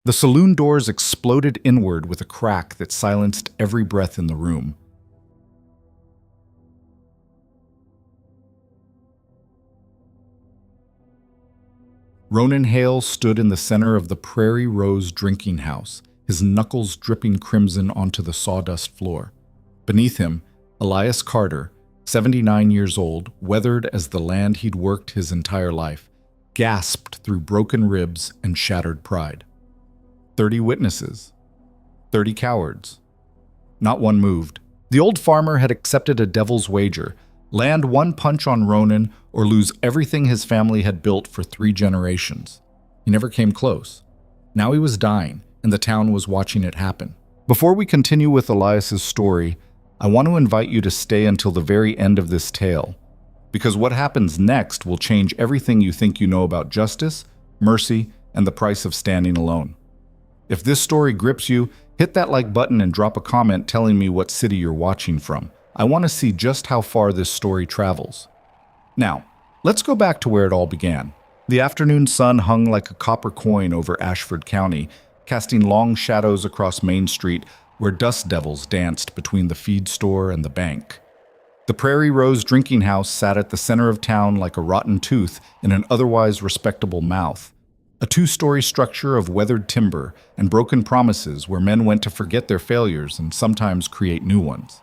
The saloon doors exploded inward with a crack that silenced every breath in the room. Ronan Hale stood in the center of the Prairie Rose drinking house, his knuckles dripping crimson onto the sawdust floor. Beneath him, Elias Carter, 79 years old, weathered as the land he'd worked his entire life, gasped through broken ribs and shattered pride. 30 witnesses. 30 cowards. Not one moved. The old farmer had accepted a devil's wager: land one punch on Ronan or lose everything his family had built for 3 generations. He never came close. Now he was dying, and the town was watching it happen. Before we continue with Elias's story, I want to invite you to stay until the very end of this tale, because what happens next will change everything you think you know about justice, mercy, and the price of standing alone. If this story grips you, hit that like button and drop a comment telling me what city you're watching from. I want to see just how far this story travels. Now, let's go back to where it all began. The afternoon sun hung like a copper coin over Ashford County, casting long shadows across Main Street where dust devils danced between the feed store and the bank. The Prairie Rose drinking house sat at the center of town like a rotten tooth in an otherwise respectable mouth. A 2-story structure of weathered timber and broken promises where men went to forget their failures and sometimes create new ones.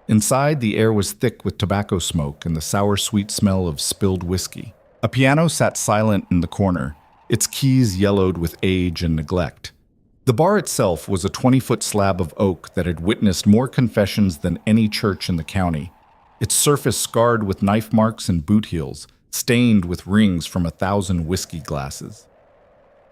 Inside, the air was thick with tobacco smoke and the sour-sweet smell of spilled whiskey. A piano sat silent in the corner, its keys yellowed with age and neglect. The bar itself was a 20-foot slab of oak that had witnessed more confessions than any church in the county, its surface scarred with knife marks and boot heels, stained with rings from 1,000 whiskey glasses.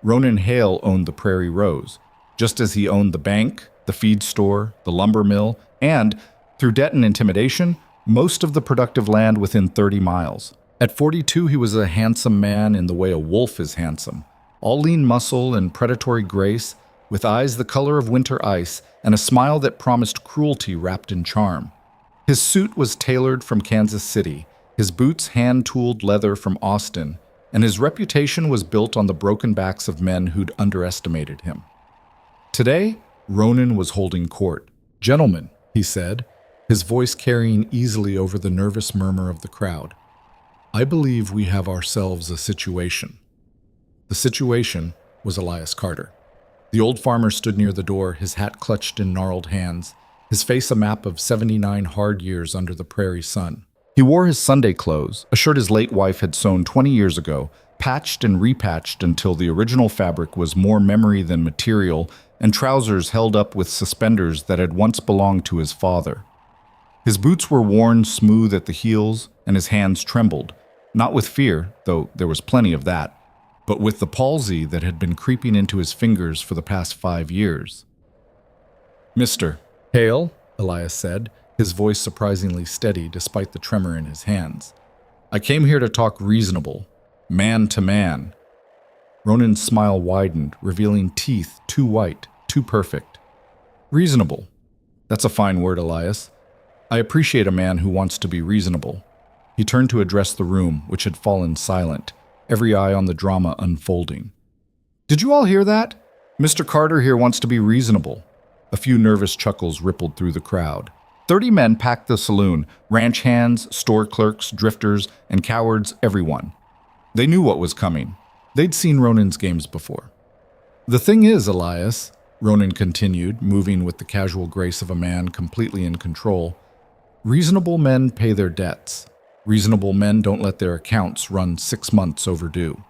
Ronan Hale owned the Prairie Rose, just as he owned the bank, the feed store, the lumber mill, and, through debt and intimidation, most of the productive land within 30 miles. At 42, he was a handsome man in the way a wolf is handsome, all lean muscle and predatory grace, with eyes the color of winter ice and a smile that promised cruelty wrapped in charm. His suit was tailored from Kansas City, his boots hand-tooled leather from Austin, and his reputation was built on the broken backs of men who'd underestimated him. Today, Ronan was holding court. "Gentlemen," he said, his voice carrying easily over the nervous murmur of the crowd, "I believe we have ourselves a situation." The situation was Elias Carter. The old farmer stood near the door, his hat clutched in gnarled hands, his face a map of 79 hard years under the prairie sun. He wore his Sunday clothes, a shirt his late wife had sewn 20 years ago, patched and repatched until the original fabric was more memory than material, and trousers held up with suspenders that had once belonged to his father. His boots were worn smooth at the heels, and his hands trembled, not with fear, though there was plenty of that, but with the palsy that had been creeping into his fingers for the past 5 years. "Mr. Hale," Elias said, his voice surprisingly steady despite the tremor in his hands, "I came here to talk reasonable, man to man." Ronan's smile widened, revealing teeth too white, too perfect. "Reasonable. That's a fine word, Elias. I appreciate a man who wants to be reasonable." He turned to address the room, which had fallen silent, every eye on the drama unfolding. "Did you all hear that? Mr. Carter here wants to be reasonable." A few nervous chuckles rippled through the crowd. 30 men packed the saloon, ranch hands, store clerks, drifters, and cowards, everyone. They knew what was coming. They'd seen Ronan's games before. "The thing is, Elias," Ronan continued, moving with the casual grace of a man completely in control, "reasonable men pay their debts. Reasonable men don't let their accounts run 6 months overdue."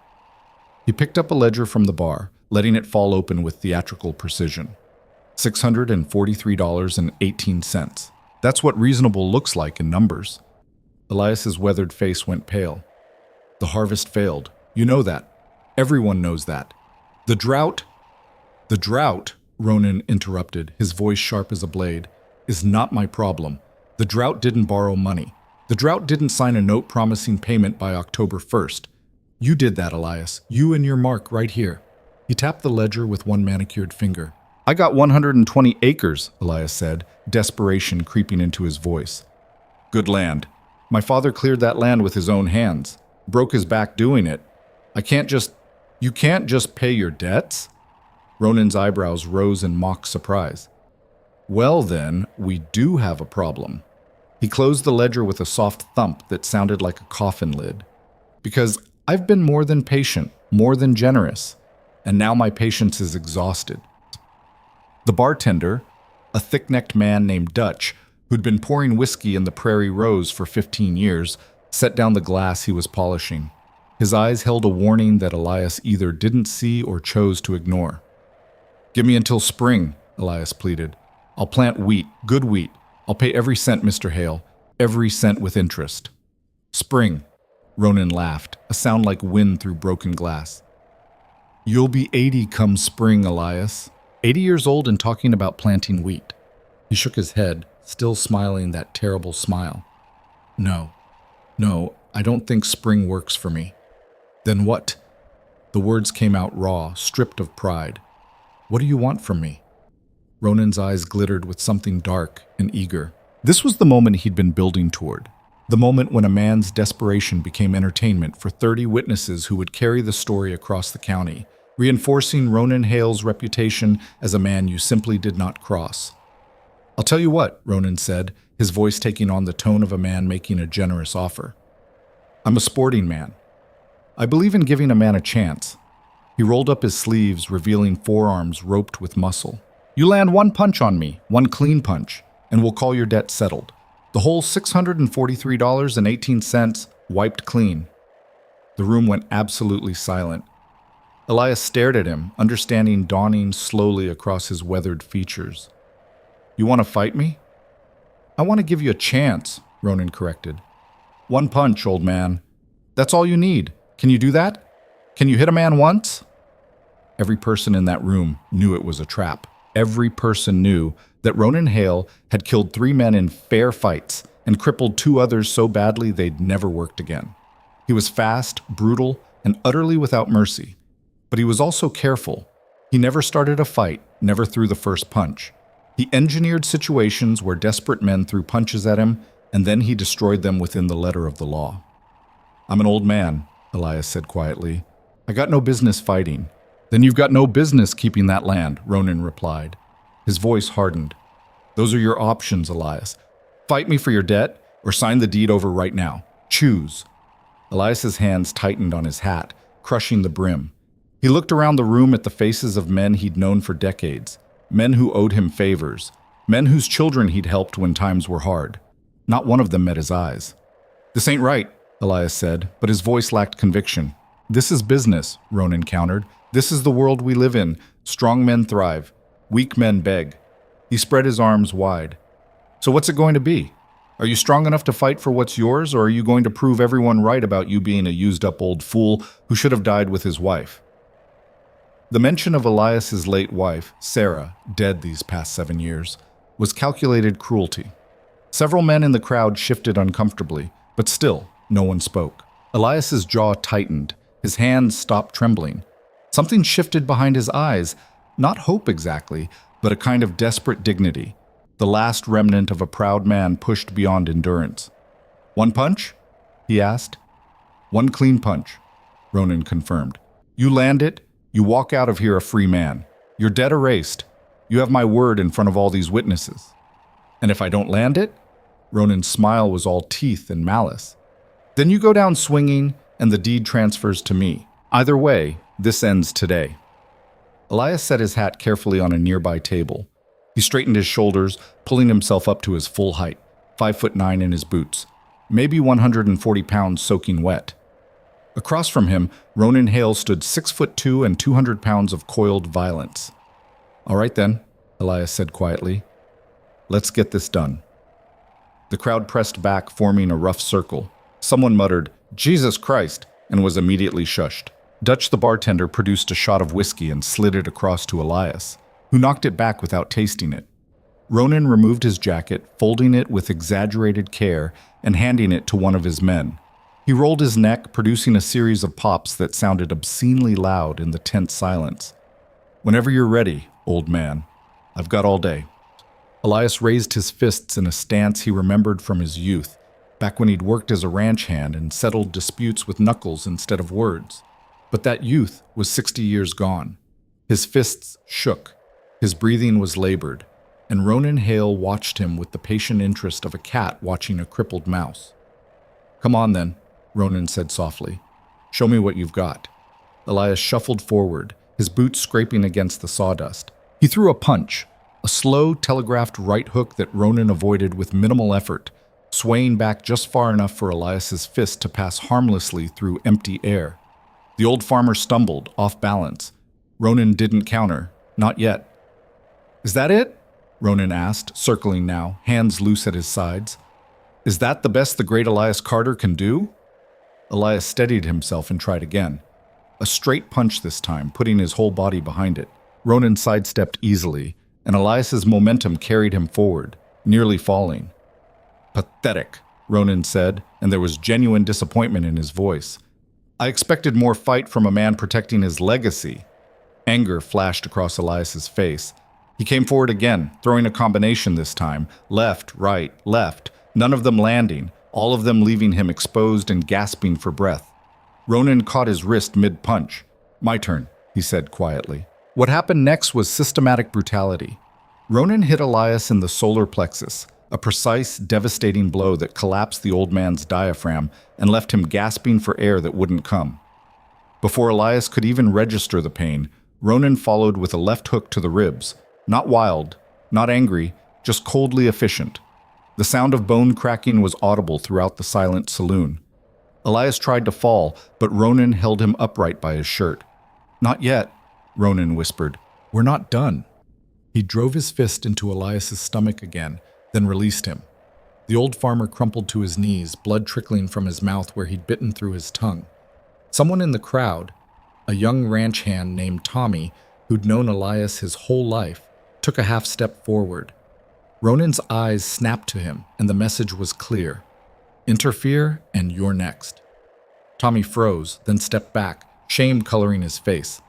He picked up a ledger from the bar, letting it fall open with theatrical precision. $643.18. That's what reasonable looks like in numbers. Elias's weathered face went pale. "The harvest failed. You know that. Everyone knows that. The drought, Ronan interrupted, his voice sharp as a blade, is not my problem. The drought didn't borrow money. The drought didn't sign a note promising payment by October 1st. You did that, Elias. You and your mark right here." He tapped the ledger with one manicured finger. "I got 120 acres, Elias said, desperation creeping into his voice. "Good land. My father cleared that land with his own hands. Broke his back doing it. You can't just pay your debts?" Ronan's eyebrows rose in mock surprise. Well then, we do have a problem. He closed the ledger with a soft thump that sounded like a coffin lid. Because I've been more than patient, more than generous, and now my patience is exhausted. The bartender, a thick-necked man named Dutch, who'd been pouring whiskey in the Prairie Rose for 15 years, set down the glass he was polishing. His eyes held a warning that Elias either didn't see or chose to ignore. Give me until spring, Elias pleaded. I'll plant wheat, good wheat. I'll pay every cent, Mr. Hale, every cent with interest. Spring, Ronan laughed, a sound like wind through broken glass. You'll be 80 come spring, Elias. 80 years old and talking about planting wheat. He shook his head, still smiling that terrible smile. No, I don't think spring works for me. Then what? The words came out raw, stripped of pride. What do you want from me? Ronan's eyes glittered with something dark and eager. This was the moment he'd been building toward. The moment when a man's desperation became entertainment for 30 witnesses who would carry the story across the county, reinforcing Ronan Hale's reputation as a man you simply did not cross. I'll tell you what, Ronan said, his voice taking on the tone of a man making a generous offer. I'm a sporting man. I believe in giving a man a chance. He rolled up his sleeves, revealing forearms roped with muscle. You land one punch on me, one clean punch, and we'll call your debt settled. The whole $643.18 wiped clean. The room went absolutely silent. Elias stared at him, understanding dawning slowly across his weathered features. You want to fight me? I want to give you a chance, Ronan corrected. One punch, old man. That's all you need. Can you do that? Can you hit a man once? Every person in that room knew it was a trap. Every person knew that Ronan Hale had killed 3 men in fair fights and crippled 2 others so badly they'd never worked again. He was fast, brutal, and utterly without mercy. But he was also careful. He never started a fight, never threw the first punch. He engineered situations where desperate men threw punches at him, and then he destroyed them within the letter of the law. I'm an old man, Elias said quietly. I got no business fighting. Then you've got no business keeping that land, Ronan replied. His voice hardened. Those are your options, Elias. Fight me for your debt, or sign the deed over right now. Choose. Elias's hands tightened on his hat, crushing the brim. He looked around the room at the faces of men he'd known for decades, men who owed him favors, men whose children he'd helped when times were hard. Not one of them met his eyes. This ain't right, Elias said, but his voice lacked conviction. This is business, Ronan countered. This is the world we live in. Strong men thrive. Weak men beg. He spread his arms wide. So what's it going to be? Are you strong enough to fight for what's yours, or are you going to prove everyone right about you being a used-up old fool who should have died with his wife? The mention of Elias's late wife, Sarah, dead these past 7 years, was calculated cruelty. Several men in the crowd shifted uncomfortably, but still, no one spoke. Elias's jaw tightened. His hands stopped trembling. Something shifted behind his eyes, not hope exactly, but a kind of desperate dignity, the last remnant of a proud man pushed beyond endurance. One punch? He asked. One clean punch, Ronan confirmed. You land it, you walk out of here a free man. Your debt erased. You have my word in front of all these witnesses. And if I don't land it? Ronan's smile was all teeth and malice. Then you go down swinging, and the deed transfers to me. Either way, this ends today. Elias set his hat carefully on a nearby table. He straightened his shoulders, pulling himself up to his full height, 5'9" in his boots, maybe 140 pounds soaking wet. Across from him, Ronan Hale stood 6'2" and 200 pounds of coiled violence. All right then, Elias said quietly. Let's get this done. The crowd pressed back, forming a rough circle. Someone muttered, Jesus Christ, and was immediately shushed. Dutch the bartender produced a shot of whiskey and slid it across to Elias, who knocked it back without tasting it. Ronan removed his jacket, folding it with exaggerated care and handing it to one of his men. He rolled his neck, producing a series of pops that sounded obscenely loud in the tense silence. Whenever you're ready, old man. I've got all day. Elias raised his fists in a stance he remembered from his youth, back when he'd worked as a ranch hand and settled disputes with knuckles instead of words. But that youth was 60 years gone. His fists shook, his breathing was labored, and Ronan Hale watched him with the patient interest of a cat watching a crippled mouse. "Come on then," Ronan said softly. "Show me what you've got." Elias shuffled forward, his boots scraping against the sawdust. He threw a punch, a slow, telegraphed right hook that Ronan avoided with minimal effort, swaying back just far enough for Elias's fist to pass harmlessly through empty air. The old farmer stumbled, off balance. Ronan didn't counter, not yet. "Is that it?" Ronan asked, circling now, hands loose at his sides. "Is that the best the great Elias Carter can do?" Elias steadied himself and tried again. A straight punch this time, putting his whole body behind it. Ronan sidestepped easily, and Elias's momentum carried him forward, nearly falling. "Pathetic," Ronan said, and there was genuine disappointment in his voice. "I expected more fight from a man protecting his legacy." Anger flashed across Elias's face. He came forward again, throwing a combination this time, left, right, left, none of them landing, all of them leaving him exposed and gasping for breath. Ronan caught his wrist mid-punch. "My turn," he said quietly. What happened next was systematic brutality. Ronan hit Elias in the solar plexus, a precise, devastating blow that collapsed the old man's diaphragm and left him gasping for air that wouldn't come. Before Elias could even register the pain, Ronan followed with a left hook to the ribs. Not wild, not angry, just coldly efficient. The sound of bone cracking was audible throughout the silent saloon. Elias tried to fall, but Ronan held him upright by his shirt. "Not yet," Ronan whispered. "We're not done." He drove his fist into Elias's stomach again, then released him. The old farmer crumpled to his knees, blood trickling from his mouth where he'd bitten through his tongue. Someone in the crowd, a young ranch hand named Tommy, who'd known Elias his whole life, took a half step forward. Ronan's eyes snapped to him, and the message was clear. "Interfere, and you're next." Tommy froze, then stepped back, shame coloring his face.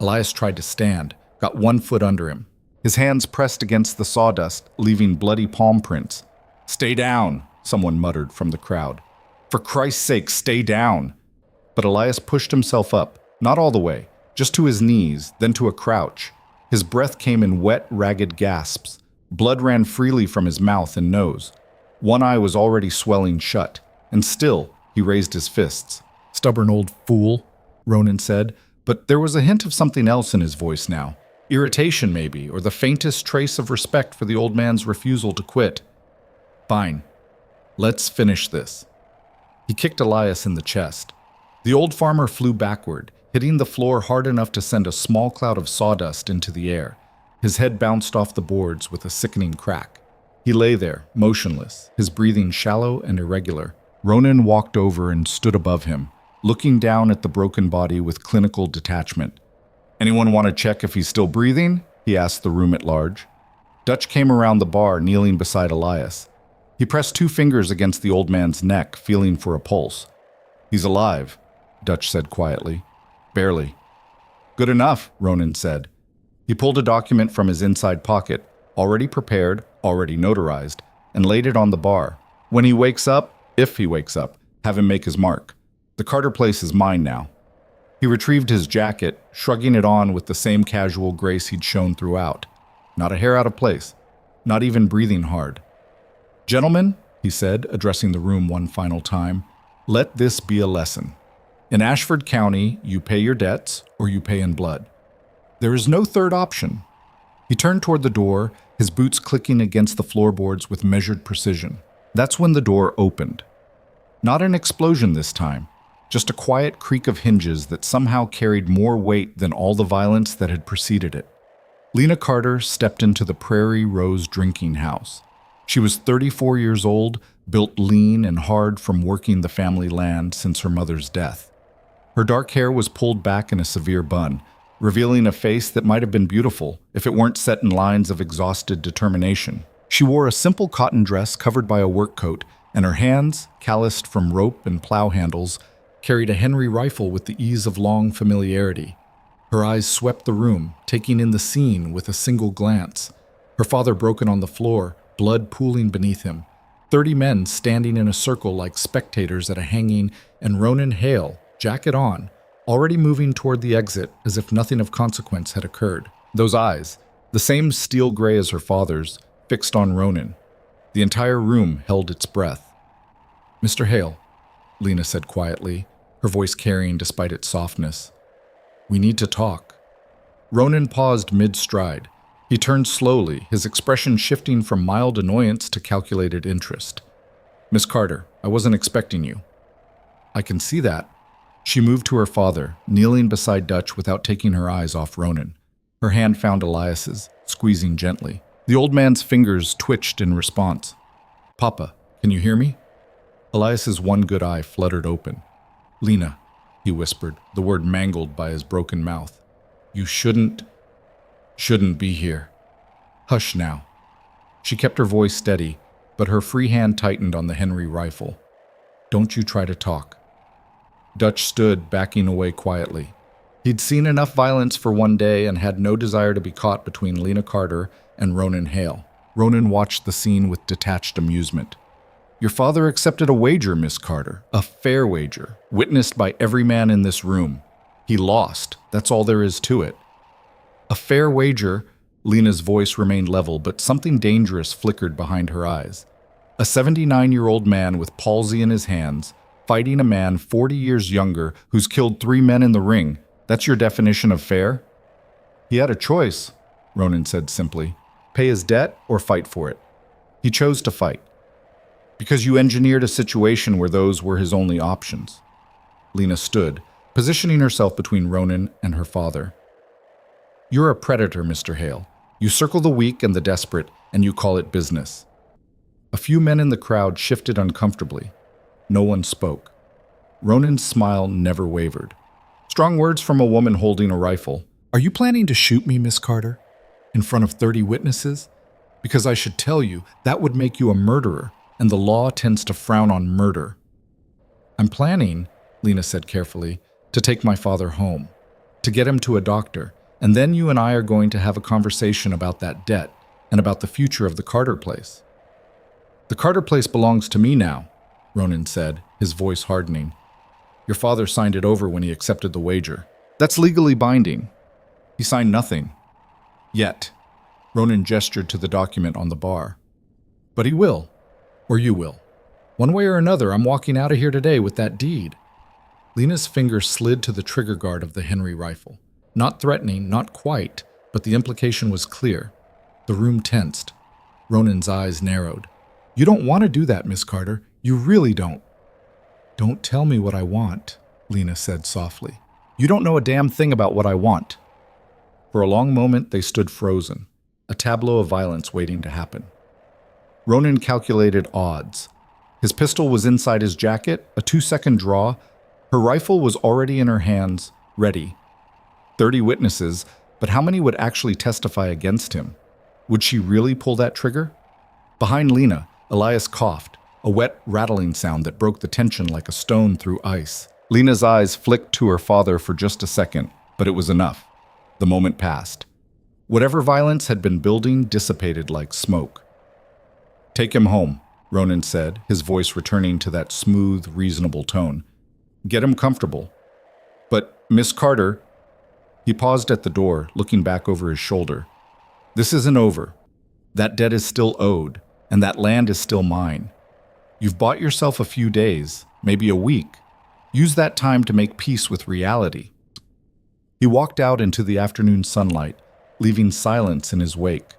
Elias tried to stand, got one foot under him. His hands pressed against the sawdust, leaving bloody palm prints. "Stay down," someone muttered from the crowd. "For Christ's sake, stay down." But Elias pushed himself up, not all the way, just to his knees, then to a crouch. His breath came in wet, ragged gasps. Blood ran freely from his mouth and nose. One eye was already swelling shut, and still he raised his fists. "Stubborn old fool," Ronan said, but there was a hint of something else in his voice now. Irritation, maybe, or the faintest trace of respect for the old man's refusal to quit. "Fine. Let's finish this." He kicked Elias in the chest. The old farmer flew backward, hitting the floor hard enough to send a small cloud of sawdust into the air. His head bounced off the boards with a sickening crack. He lay there, motionless, his breathing shallow and irregular. Ronan walked over and stood above him, looking down at the broken body with clinical detachment. "Anyone want to check if he's still breathing?" he asked the room at large. Dutch came around the bar, kneeling beside Elias. He pressed 2 fingers against the old man's neck, feeling for a pulse. "He's alive," Dutch said quietly. "Barely." "Good enough," Ronan said. He pulled a document from his inside pocket, already prepared, already notarized, and laid it on the bar. "When he wakes up, if he wakes up, have him make his mark. The Carter place is mine now." He retrieved his jacket, shrugging it on with the same casual grace he'd shown throughout. Not a hair out of place, not even breathing hard. "Gentlemen," he said, addressing the room one final time, "let this be a lesson. In Ashford County, you pay your debts or you pay in blood. There is no third option." He turned toward the door, his boots clicking against the floorboards with measured precision. That's when the door opened. Not an explosion this time, just a quiet creak of hinges that somehow carried more weight than all the violence that had preceded it. Lena Carter stepped into the Prairie Rose drinking house. She was 34 years old, built lean and hard from working the family land since her mother's death. Her dark hair was pulled back in a severe bun, revealing a face that might have been beautiful if it weren't set in lines of exhausted determination. She wore a simple cotton dress covered by a work coat, and her hands, calloused from rope and plow handles, carried a Henry rifle with the ease of long familiarity. Her eyes swept the room, taking in the scene with a single glance. Her father broken on the floor, blood pooling beneath him. 30 men standing in a circle like spectators at a hanging, and Ronan Hale, jacket on, already moving toward the exit as if nothing of consequence had occurred. Those eyes, the same steel gray as her father's, fixed on Ronan. The entire room held its breath. "Mr. Hale," Lena said quietly, her voice carrying despite its softness. "We need to talk." Ronan paused mid-stride. He turned slowly, his expression shifting from mild annoyance to calculated interest. "Miss Carter, I wasn't expecting you." "I can see that." She moved to her father, kneeling beside Dutch without taking her eyes off Ronan. Her hand found Elias's, squeezing gently. The old man's fingers twitched in response. "Papa, can you hear me?" Elias's one good eye fluttered open. "Lena," he whispered, the word mangled by his broken mouth. "You shouldn't be here." "Hush now." She kept her voice steady, but her free hand tightened on the Henry rifle. "Don't you try to talk." Dutch stood, backing away quietly. He'd seen enough violence for one day and had no desire to be caught between Lena Carter and Ronan Hale. Ronan watched the scene with detached amusement. "Your father accepted a wager, Miss Carter, a fair wager, witnessed by every man in this room. He lost, that's all there is to it." "A fair wager," Lena's voice remained level, but something dangerous flickered behind her eyes. "A 79-year-old man with palsy in his hands, fighting a man 40 years younger who's killed 3 men in the ring. That's your definition of fair?" "He had a choice," Ronan said simply. "Pay his debt or fight for it. He chose to fight. Because you engineered a situation where those were his only options." Lena stood, positioning herself between Ronan and her father. "You're a predator, Mr. Hale. You circle the weak and the desperate, and you call it business." A few men in the crowd shifted uncomfortably. No one spoke. Ronan's smile never wavered. Strong words from a woman holding a rifle. "Are you planning to shoot me, Miss Carter? In front of 30 witnesses? Because I should tell you, that would make you a murderer, and the law tends to frown on murder." "I'm planning," Lena said carefully, "to take my father home, to get him to a doctor, and then you and I are going to have a conversation about that debt and about the future of the Carter place." "The Carter place belongs to me now," Ronan said, his voice hardening. "Your father signed it over when he accepted the wager. That's legally binding. He signed nothing. Yet." Ronan gestured to the document on the bar. "But he will. Or you will. One way or another, I'm walking out of here today with that deed." Lena's finger slid to the trigger guard of the Henry rifle. Not threatening, not quite, but the implication was clear. The room tensed. Ronan's eyes narrowed. "You don't want to do that, Miss Carter. You really don't." "Don't tell me what I want," Lena said softly. "You don't know a damn thing about what I want." For a long moment, they stood frozen, a tableau of violence waiting to happen. Ronan calculated odds. His pistol was inside his jacket, a 2-second draw. Her rifle was already in her hands, ready. 30 witnesses, but how many would actually testify against him? Would she really pull that trigger? Behind Lena, Elias coughed, a wet, rattling sound that broke the tension like a stone through ice. Lena's eyes flicked to her father for just a second, but it was enough. The moment passed. Whatever violence had been building dissipated like smoke. "Take him home," Ronan said, his voice returning to that smooth, reasonable tone. "Get him comfortable." "But, Miss Carter..." He paused at the door, looking back over his shoulder. "This isn't over. That debt is still owed, and that land is still mine. You've bought yourself a few days, maybe a week. Use that time to make peace with reality." He walked out into the afternoon sunlight, leaving silence in his wake.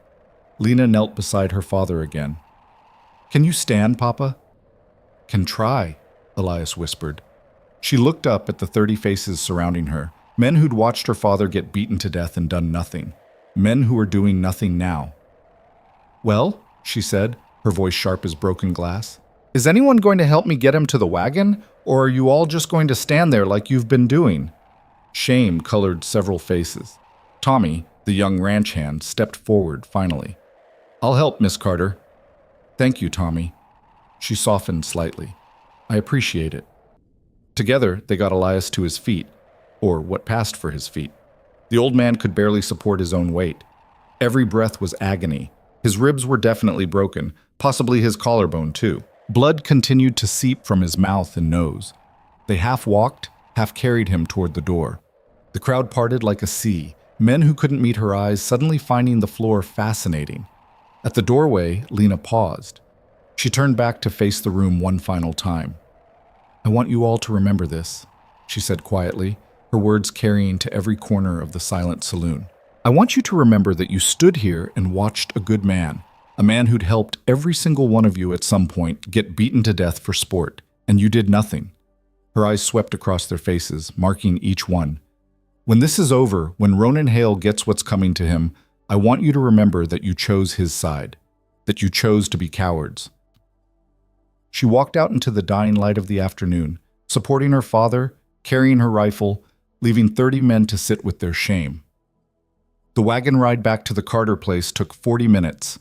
Lena knelt beside her father again. "Can you stand, Papa?" "Can try," Elias whispered. She looked up at the 30 faces surrounding her, men who'd watched her father get beaten to death and done nothing, men who were doing nothing now. "Well," she said, her voice sharp as broken glass, "is anyone going to help me get him to the wagon, or are you all just going to stand there like you've been doing?" Shame colored several faces. Tommy, the young ranch hand, stepped forward finally. "I'll help, Miss Carter." "Thank you, Tommy." She softened slightly. "I appreciate it." Together, they got Elias to his feet, or what passed for his feet. The old man could barely support his own weight. Every breath was agony. His ribs were definitely broken, possibly his collarbone too. Blood continued to seep from his mouth and nose. They half walked, half carried him toward the door. The crowd parted like a sea, men who couldn't meet her eyes suddenly finding the floor fascinating. At the doorway, Lena paused. She turned back to face the room one final time. "I want you all to remember this," she said quietly, her words carrying to every corner of the silent saloon. "I want you to remember that you stood here and watched a good man, a man who'd helped every single one of you at some point get beaten to death for sport, and you did nothing." Her eyes swept across their faces, marking each one. "When this is over, when Ronan Hale gets what's coming to him, I want you to remember that you chose his side, that you chose to be cowards." She walked out into the dying light of the afternoon, supporting her father, carrying her rifle, leaving 30 men to sit with their shame. The wagon ride back to the Carter place took 40 minutes.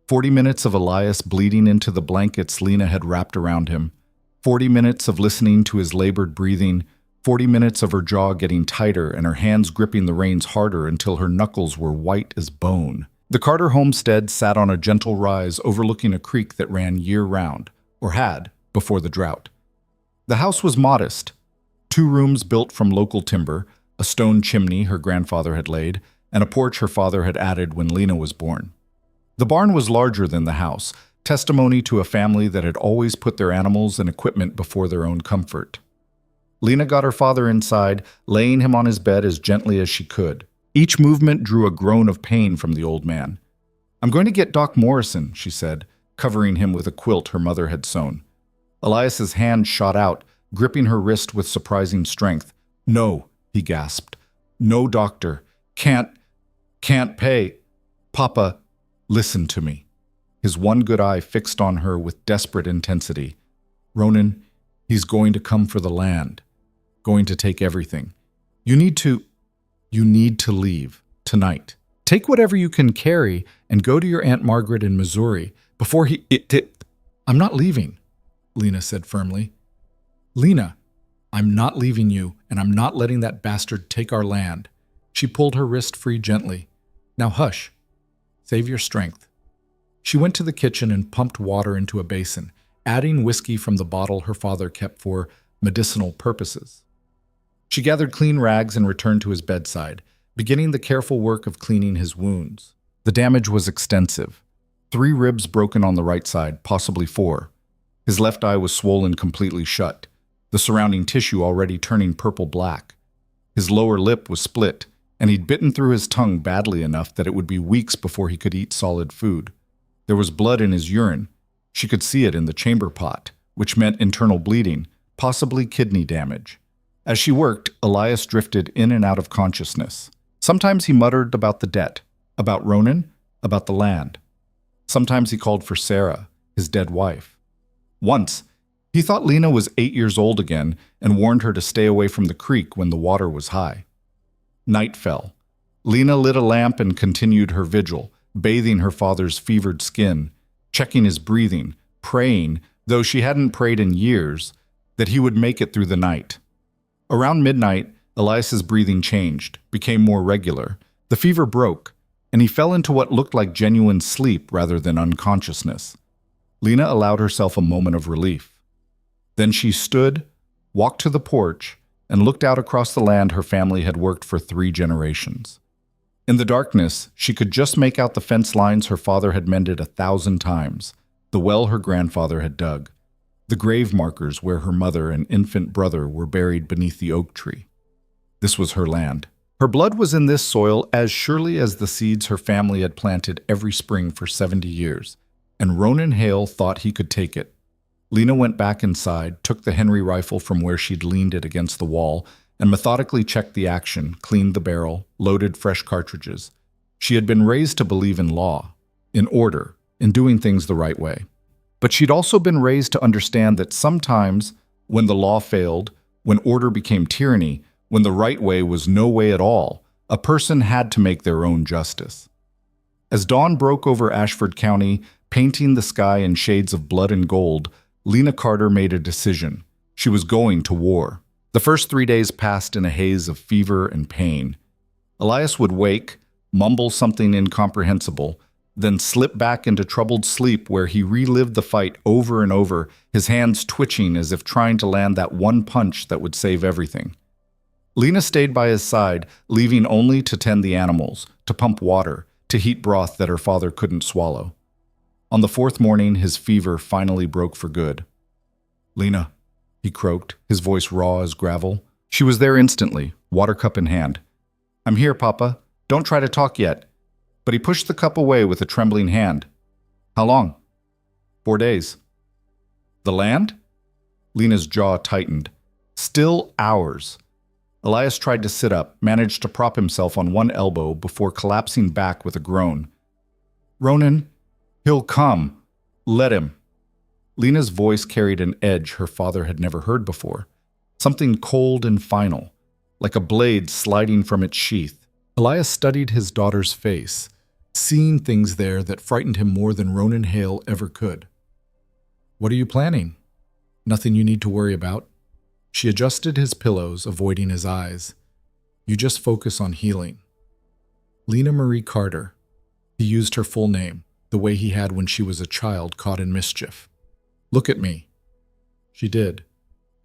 40 minutes of Elias bleeding into the blankets Lena had wrapped around him. 40 minutes of listening to his labored breathing. 40 minutes of her jaw getting tighter and her hands gripping the reins harder until her knuckles were white as bone. The Carter homestead sat on a gentle rise overlooking a creek that ran year-round, or had, before the drought. The house was modest. 2 rooms built from local timber, a stone chimney her grandfather had laid, and a porch her father had added when Lena was born. The barn was larger than the house, testimony to a family that had always put their animals and equipment before their own comfort. Lena got her father inside, laying him on his bed as gently as she could. Each movement drew a groan of pain from the old man. "I'm going to get Doc Morrison," she said, covering him with a quilt her mother had sewn. Elias's hand shot out, gripping her wrist with surprising strength. "No," he gasped. "No doctor. Can't pay. Papa, listen to me." His one good eye fixed on her with desperate intensity. "Ronan, he's going to come for the land. Going to take everything. You need to leave tonight. Take whatever you can carry and go to your Aunt Margaret in Missouri before he... I'm not leaving," Lena said firmly. "Lena, I'm not leaving you, and I'm not letting that bastard take our land." She pulled her wrist free gently. "Now hush. Save your strength." She went to the kitchen and pumped water into a basin, adding whiskey from the bottle her father kept for medicinal purposes. She gathered clean rags and returned to his bedside, beginning the careful work of cleaning his wounds. The damage was extensive. 3 ribs broken on the right side, possibly 4. His left eye was swollen completely shut, the surrounding tissue already turning purple-black. His lower lip was split, and he'd bitten through his tongue badly enough that it would be weeks before he could eat solid food. There was blood in his urine. She could see it in the chamber pot, which meant internal bleeding, possibly kidney damage. As she worked, Elias drifted in and out of consciousness. Sometimes he muttered about the debt, about Ronan, about the land. Sometimes he called for Sarah, his dead wife. Once, he thought Lena was 8 years old again and warned her to stay away from the creek when the water was high. Night fell. Lena lit a lamp and continued her vigil, bathing her father's fevered skin, checking his breathing, praying, though she hadn't prayed in years, that he would make it through the night. Around midnight, Elias's breathing changed, became more regular. The fever broke, and he fell into what looked like genuine sleep rather than unconsciousness. Lena allowed herself a moment of relief. Then she stood, walked to the porch, and looked out across the land her family had worked for 3 generations. In the darkness, she could just make out the fence lines her father had mended 1,000 times, the well her grandfather had dug, the grave markers where her mother and infant brother were buried beneath the oak tree. This was her land. Her blood was in this soil as surely as the seeds her family had planted every spring for 70 years, and Ronan Hale thought he could take it. Lena went back inside, took the Henry rifle from where she'd leaned it against the wall, and methodically checked the action, cleaned the barrel, loaded fresh cartridges. She had been raised to believe in law, in order, in doing things the right way. But she'd also been raised to understand that sometimes, when the law failed, when order became tyranny, when the right way was no way at all, a person had to make their own justice. As dawn broke over Ashford County, painting the sky in shades of blood and gold, Lena Carter made a decision. She was going to war. The first 3 days passed in a haze of fever and pain. Elias would wake, mumble something incomprehensible, then slip back into troubled sleep where he relived the fight over and over, his hands twitching as if trying to land that one punch that would save everything. Lena stayed by his side, leaving only to tend the animals, to pump water, to heat broth that her father couldn't swallow. On the fourth morning, his fever finally broke for good. "Lena," he croaked, his voice raw as gravel. She was there instantly, water cup in hand. "I'm here, Papa. Don't try to talk yet." But he pushed the cup away with a trembling hand. "How long?" "4 days." "The land?" Lena's jaw tightened. "Still hours." Elias tried to sit up, managed to prop himself on one elbow before collapsing back with a groan. "Ronan, he'll come. Let him." Lena's voice carried an edge her father had never heard before. Something cold and final, like a blade sliding from its sheath. Elias studied his daughter's face, seeing things there that frightened him more than Ronan Hale ever could. "What are you planning?" "Nothing you need to worry about." She adjusted his pillows, avoiding his eyes. "You just focus on healing." Lena Marie Carter. He used her full name, the way he had when she was a child caught in mischief. "Look at me." She did,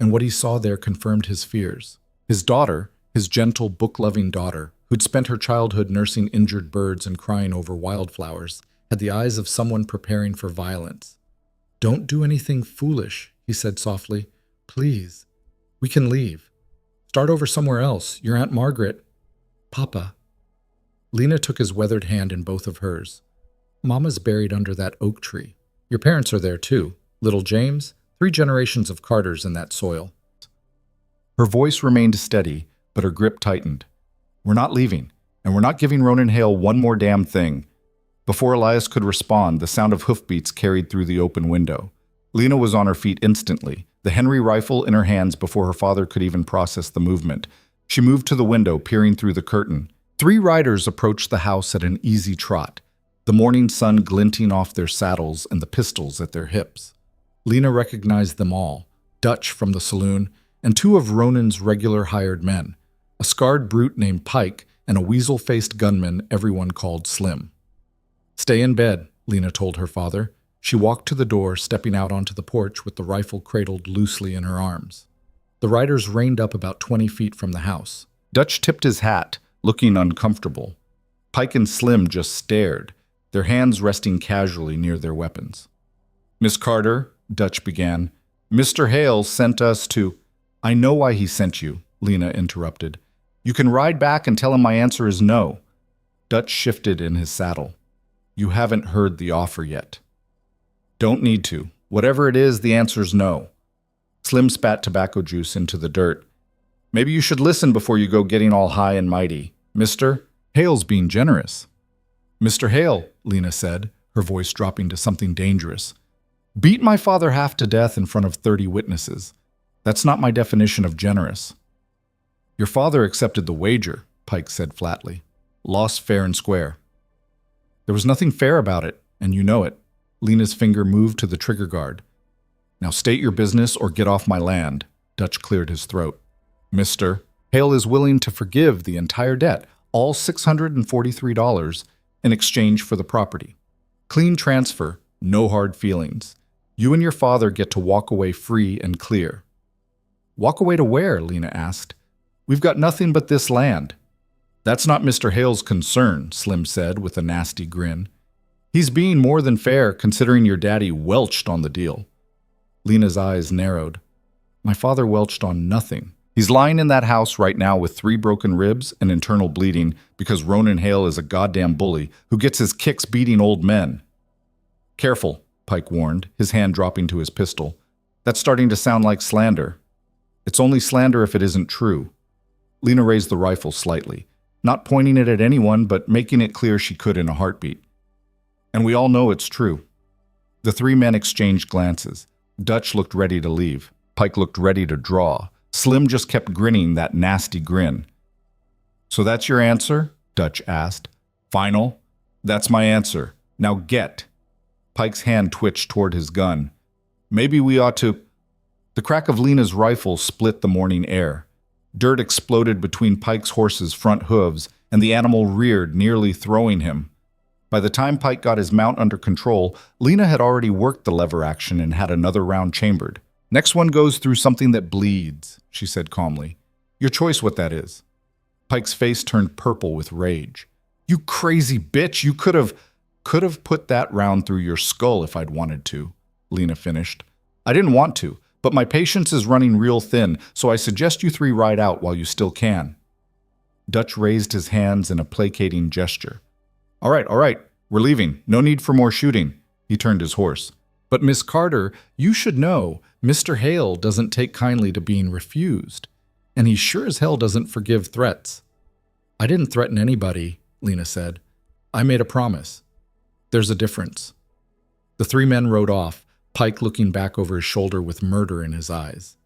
and what he saw there confirmed his fears. His daughter, his gentle, book-loving daughter, who'd spent her childhood nursing injured birds and crying over wildflowers, had the eyes of someone preparing for violence. "Don't do anything foolish," he said softly. "Please. We can leave. Start over somewhere else. Your Aunt Margaret." "Papa." Lena took his weathered hand in both of hers. "Mama's buried under that oak tree. Your parents are there too. Little James, 3 generations of Carters in that soil." Her voice remained steady, but her grip tightened. "We're not leaving, and we're not giving Ronan Hale one more damn thing." Before Elias could respond, the sound of hoofbeats carried through the open window. Lena was on her feet instantly, the Henry rifle in her hands before her father could even process the movement. She moved to the window, peering through the curtain. 3 riders approached the house at an easy trot, the morning sun glinting off their saddles and the pistols at their hips. Lena recognized them all, Dutch from the saloon, and 2 of Ronan's regular hired men, a scarred brute named Pike and a weasel-faced gunman everyone called Slim. "Stay in bed," Lena told her father. She walked to the door, stepping out onto the porch with the rifle cradled loosely in her arms. The riders reined up about 20 feet from the house. Dutch tipped his hat, looking uncomfortable. Pike and Slim just stared, their hands resting casually near their weapons. "Miss Carter," Dutch began, "Mr. Hale sent us to—" "I know why he sent you," Lena interrupted. "You can ride back and tell him my answer is no." Dutch shifted in his saddle. "You haven't heard the offer yet." "Don't need to. Whatever it is, the answer's no." Slim spat tobacco juice into the dirt. "Maybe you should listen before you go getting all high and mighty. Mr. Hale's being generous." "Mr. Hale," Lena said, her voice dropping to something dangerous, "beat my father half to death in front of 30 witnesses. That's not my definition of generous." "Your father accepted the wager," Pike said flatly. "Lost fair and square." "There was nothing fair about it, and you know it." Lena's finger moved to the trigger guard. "Now state your business or get off my land." Dutch cleared his throat. "Mr. Hale is willing to forgive the entire debt, all $643, in exchange for the property. Clean transfer, no hard feelings. You and your father get to walk away free and clear." "Walk away to where?" Lena asked. "We've got nothing but this land." "That's not Mr. Hale's concern," Slim said with a nasty grin. "He's being more than fair considering your daddy welched on the deal." Lena's eyes narrowed. "My father welched on nothing. He's lying in that house right now with 3 broken ribs and internal bleeding because Ronan Hale is a goddamn bully who gets his kicks beating old men." "Careful," Pike warned, his hand dropping to his pistol. "That's starting to sound like slander." "It's only slander if it isn't true." Lena raised the rifle slightly, not pointing it at anyone but making it clear she could in a heartbeat. "And we all know it's true." The 3 men exchanged glances. Dutch looked ready to leave. Pike looked ready to draw. Slim just kept grinning that nasty grin. "So that's your answer?" Dutch asked. "Final?" "That's my answer. Now get." Pike's hand twitched toward his gun. "Maybe we ought to—" The crack of Lena's rifle split the morning air. Dirt exploded between Pike's horse's front hooves, and the animal reared, nearly throwing him. By the time Pike got his mount under control, Lena had already worked the lever action and had another round chambered. "Next one goes through something that bleeds," she said calmly. Your choice what that is. Pike's face turned purple with rage. You crazy bitch, you could have put that round through your skull if I'd wanted to, Lena finished. I didn't want to, but my patience is running real thin, so I suggest you three ride out while you still can. Dutch raised his hands in a placating gesture. All right, we're leaving. No need for more shooting. He turned his horse. But Miss Carter, you should know, Mr. Hale doesn't take kindly to being refused, and he sure as hell doesn't forgive threats. I didn't threaten anybody, Lena said. I made a promise. There's a difference. The three men rode off, Pike looking back over his shoulder with murder in his eyes.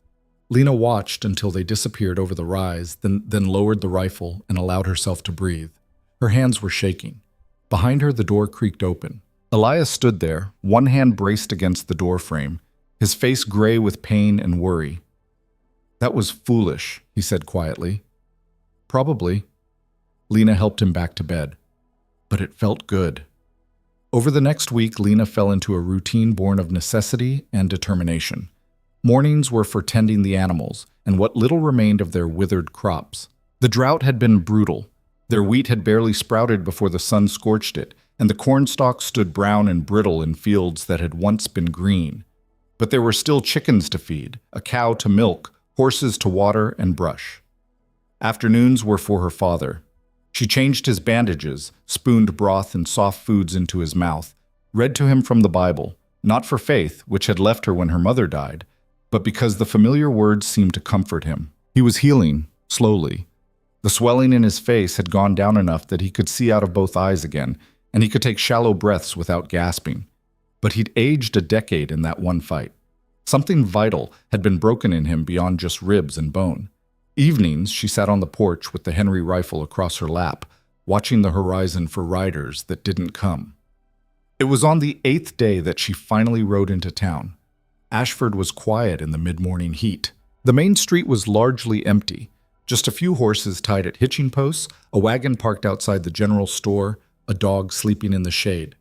Lena watched until they disappeared over the rise, then lowered the rifle and allowed herself to breathe. Her hands were shaking. Behind her, the door creaked open. Elias stood there, one hand braced against the door frame, his face gray with pain and worry. That was foolish, he said quietly. Probably. Lena helped him back to bed. But it felt good. Over the next week, Lena fell into a routine born of necessity and determination. Mornings were for tending the animals and what little remained of their withered crops. The drought had been brutal. Their wheat had barely sprouted before the sun scorched it, and the corn stalks stood brown and brittle in fields that had once been green. But there were still chickens to feed, a cow to milk, horses to water and brush. Afternoons were for her father. She changed his bandages, spooned broth and soft foods into his mouth, read to him from the Bible, not for faith, which had left her when her mother died, but because the familiar words seemed to comfort him. He was healing, slowly. The swelling in his face had gone down enough that he could see out of both eyes again, and he could take shallow breaths without gasping. But he'd aged a decade in that one fight. Something vital had been broken in him beyond just ribs and bone. Evenings, she sat on the porch with the Henry rifle across her lap, watching the horizon for riders that didn't come. It was on the 8th day that she finally rode into town. Ashford was quiet in the mid-morning heat. The main street was largely empty. Just a few horses tied at hitching posts, a wagon parked outside the general store, a dog sleeping in the shade.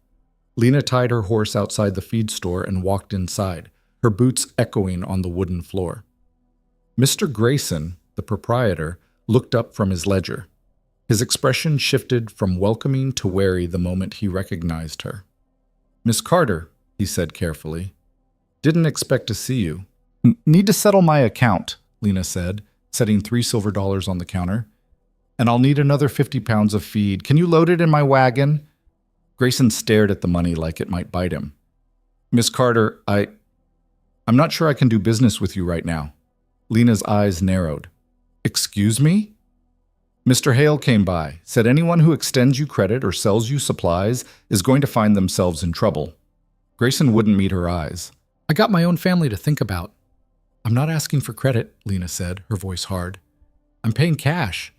Lena tied her horse outside the feed store and walked inside, her boots echoing on the wooden floor. Mr. Grayson, the proprietor, looked up from his ledger. His expression shifted from welcoming to wary the moment he recognized her. "Miss Carter," he said carefully. "Didn't expect to see you." "Need to settle my account," Lena said, setting $3 silver on the counter. "And I'll need another 50 pounds of feed. Can you load it in my wagon?" Grayson stared at the money like it might bite him. "Miss Carter, I'm not sure I can do business with you right now." Lena's eyes narrowed. "Excuse me?" "Mr. Hale came by, said anyone who extends you credit or sells you supplies is going to find themselves in trouble." Grayson wouldn't meet her eyes. "I got my own family to think about." "I'm not asking for credit," Lena said, her voice hard. "I'm paying cash.